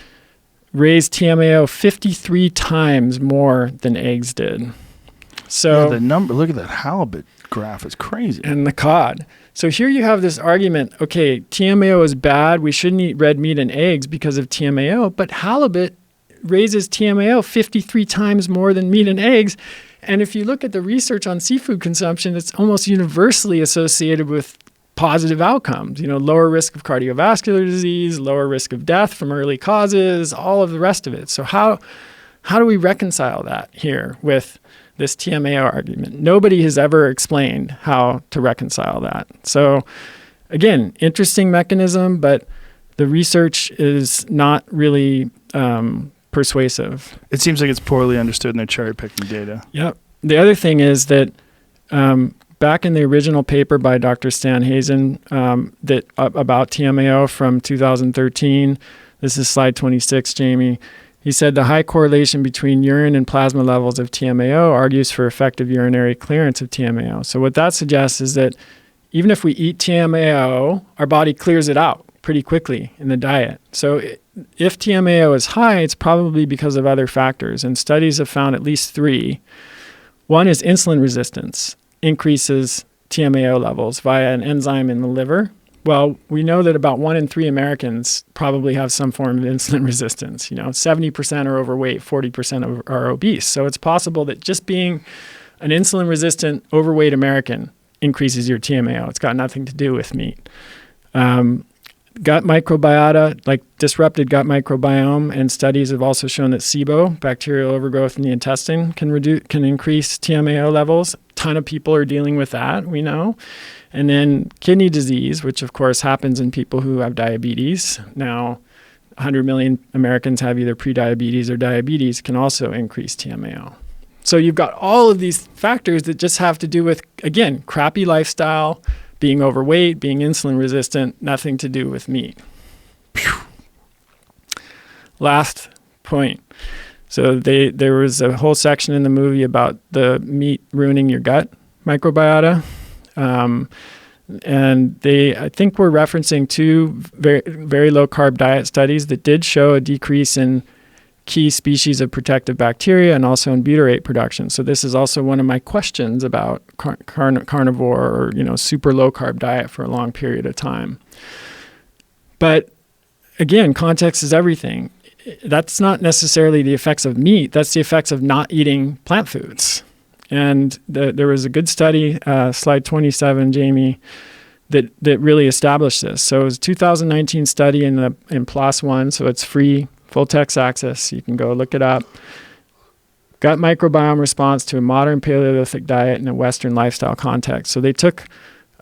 raised TMAO 53 times more than eggs did. So the number, look at that halibut graph, is crazy. And the cod. So here you have this argument, okay, TMAO is bad, we shouldn't eat red meat and eggs because of TMAO, but halibut raises TMAO 53 times more than meat and eggs. And if you look at the research on seafood consumption, it's almost universally associated with positive outcomes, lower risk of cardiovascular disease, lower risk of death from early causes, all of the rest of it. So how do we reconcile that here with this TMAO argument? Nobody has ever explained how to reconcile that. So again, interesting mechanism, but the research is not really persuasive. It seems like it's poorly understood and they're cherry-picking data. Yep. The other thing is that back in the original paper by Dr. Stan Hazen about TMAO from 2013, this is slide 26, Jamie, he said the high correlation between urine and plasma levels of TMAO argues for effective urinary clearance of TMAO. So what that suggests is that even if we eat TMAO, our body clears it out pretty quickly in the diet. So if TMAO is high, it's probably because of other factors. And studies have found at least 3. One is insulin resistance increases TMAO levels via an enzyme in the liver. Well, we know that about 1 in 3 Americans probably have some form of insulin resistance. 70% are overweight, 40% are obese. So it's possible that just being an insulin-resistant, overweight American increases your TMAO. It's got nothing to do with meat. Gut microbiota, like disrupted gut microbiome, and studies have also shown that SIBO, bacterial overgrowth in the intestine, can increase TMAO levels. A ton of people are dealing with that, we know. And then kidney disease, which of course happens in people who have diabetes. Now, 100 million Americans have either prediabetes or diabetes, can also increase TMAO. So you've got all of these factors that just have to do with, again, crappy lifestyle, being overweight, being insulin resistant, nothing to do with meat. Phew. Last point. So there was a whole section in the movie about the meat ruining your gut microbiota. And I think we're referencing 2 very, very low carb diet studies that did show a decrease in key species of protective bacteria and also in butyrate production. So this is also one of my questions about carnivore or, super low carb diet for a long period of time. But again, context is everything. That's not necessarily the effects of meat. That's the effects of not eating plant foods. And there was a good study, slide 27, Jamie, that really established this. So it was a 2019 study in PLOS One, so it's free, full text access. You can go look it up. Gut microbiome response to a modern Paleolithic diet in a Western lifestyle context. So they took,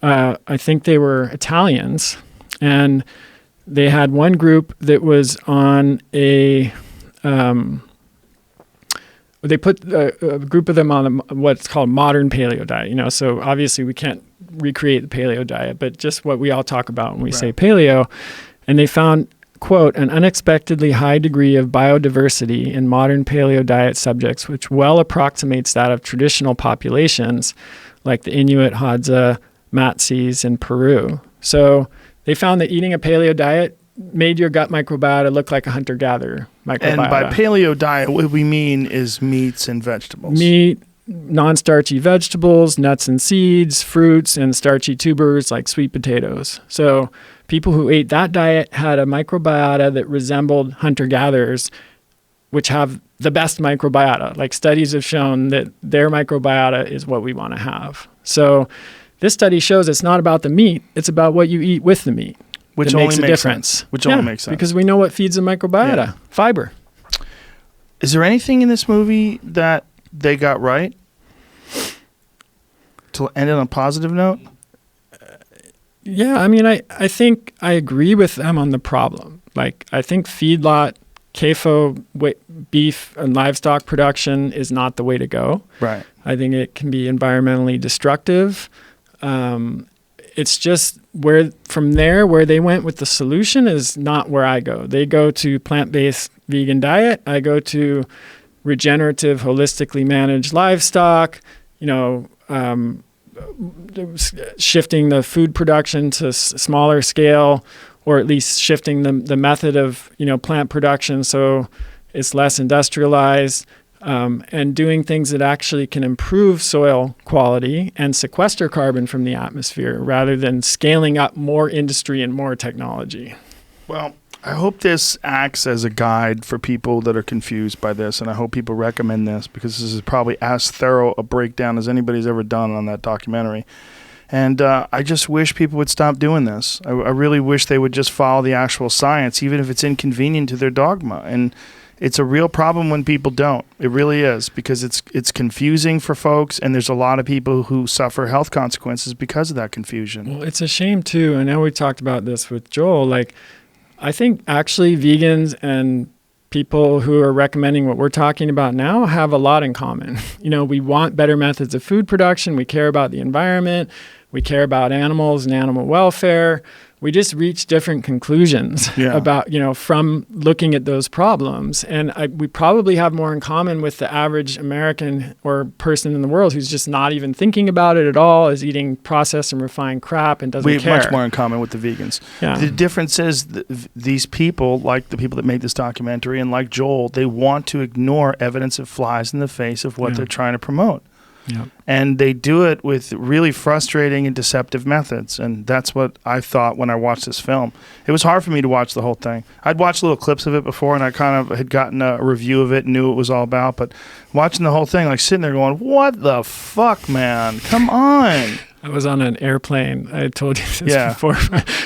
I think they were Italians, and they had one group that was on they put a group of them on what's called modern paleo diet, so obviously we can't recreate the paleo diet, but just what we all talk about when we say paleo. And they found, quote, an unexpectedly high degree of biodiversity in modern paleo diet subjects, which well approximates that of traditional populations like the Inuit, Hadza, Matsis in Peru. So they found that eating a paleo diet made your gut microbiota look like a hunter-gatherer microbiota. And by paleo diet, what we mean is meats and vegetables. Meat, non-starchy vegetables, nuts and seeds, fruits, and starchy tubers like sweet potatoes. So people who ate that diet had a microbiota that resembled hunter-gatherers, which have the best microbiota. Like studies have shown that their microbiota is what we want to have. So this study shows it's not about the meat, it's about what you eat with the meat. Which only makes a difference. Sense. Which only makes sense. Because we know what feeds the microbiota, fiber. Is there anything in this movie that they got right? To end on a positive note? Yeah, I mean, I think I agree with them on the problem. Like, I think feedlot, CAFO, beef and livestock production is not the way to go. Right. I think it can be environmentally destructive. It's just where they went with the solution is not where I go. They go to plant-based vegan diet. I go to regenerative, holistically managed livestock, shifting the food production to smaller scale, or at least shifting the method of, plant production so it's less industrialized, and doing things that actually can improve soil quality and sequester carbon from the atmosphere rather than scaling up more industry and more technology. Well, I hope this acts as a guide for people that are confused by this, and I hope people recommend this because this is probably as thorough a breakdown as anybody's ever done on that documentary. And I just wish people would stop doing this. I really wish they would just follow the actual science, even if it's inconvenient to their dogma. And it's a real problem when people don't. It really is, because it's confusing for folks, and there's a lot of people who suffer health consequences because of that confusion. Well, it's a shame, too. I know we talked about this with Joel. Like, I think actually vegans and people who are recommending what we're talking about now have a lot in common. We want better methods of food production. We care about the environment. We care about animals and animal welfare. We just reach different conclusions about, from looking at those problems. And we probably have more in common with the average American or person in the world who's just not even thinking about it at all, is eating processed and refined crap and doesn't care. We have much more in common with the vegans. Yeah. The difference is these people, like the people that made this documentary and like Joel, they want to ignore evidence that flies in the face of what they're trying to promote. Yep. And they do it with really frustrating and deceptive methods. And that's what I thought when I watched this film. It was hard for me to watch the whole thing. I'd watched little clips of it before, and I kind of had gotten a review of it and knew what it was all about. But watching the whole thing, like sitting there going, what the fuck, man? Come on. I was on an airplane. I told you this before,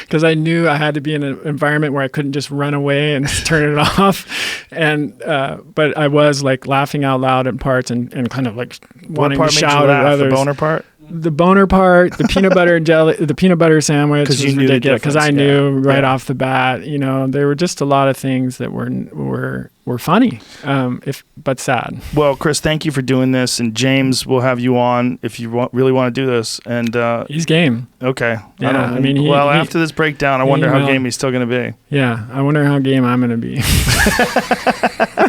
because I knew I had to be in an environment where I couldn't just run away and turn it off. And but I was like laughing out loud in parts and kind of like wanting to shout at others. The boner part? The boner part, the peanut butter and jelly, the peanut butter sandwich was ridiculous because I knew right off the bat. There were just a lot of things that were funny, but sad. Well, Chris, thank you for doing this, and James, we'll have you on if you really want to do this. And he's game. Okay. Yeah, after this breakdown, I wonder how game he's still going to be. Yeah, I wonder how game I'm going to be.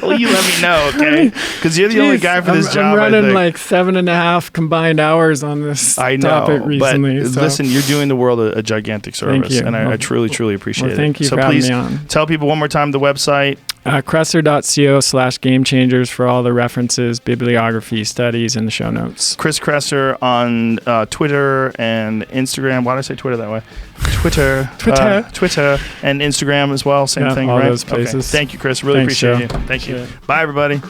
Well, you let me know, okay? Because you're the only guy for this job. I'm running like 7.5 combined hours on this topic recently. But listen, you're doing the world a gigantic service, and I truly, truly appreciate it. Thank you for having me on. Tell people one more time the website. Kresser.co/Gamechangers for all the references, bibliography, studies, and the show notes. Chris Kresser on Twitter and Instagram. Why did I say Twitter that way? Twitter and Instagram as well. Same thing, all right? Those places. Okay. Thank you, Chris. Really appreciate you. Thank you. Bye, everybody.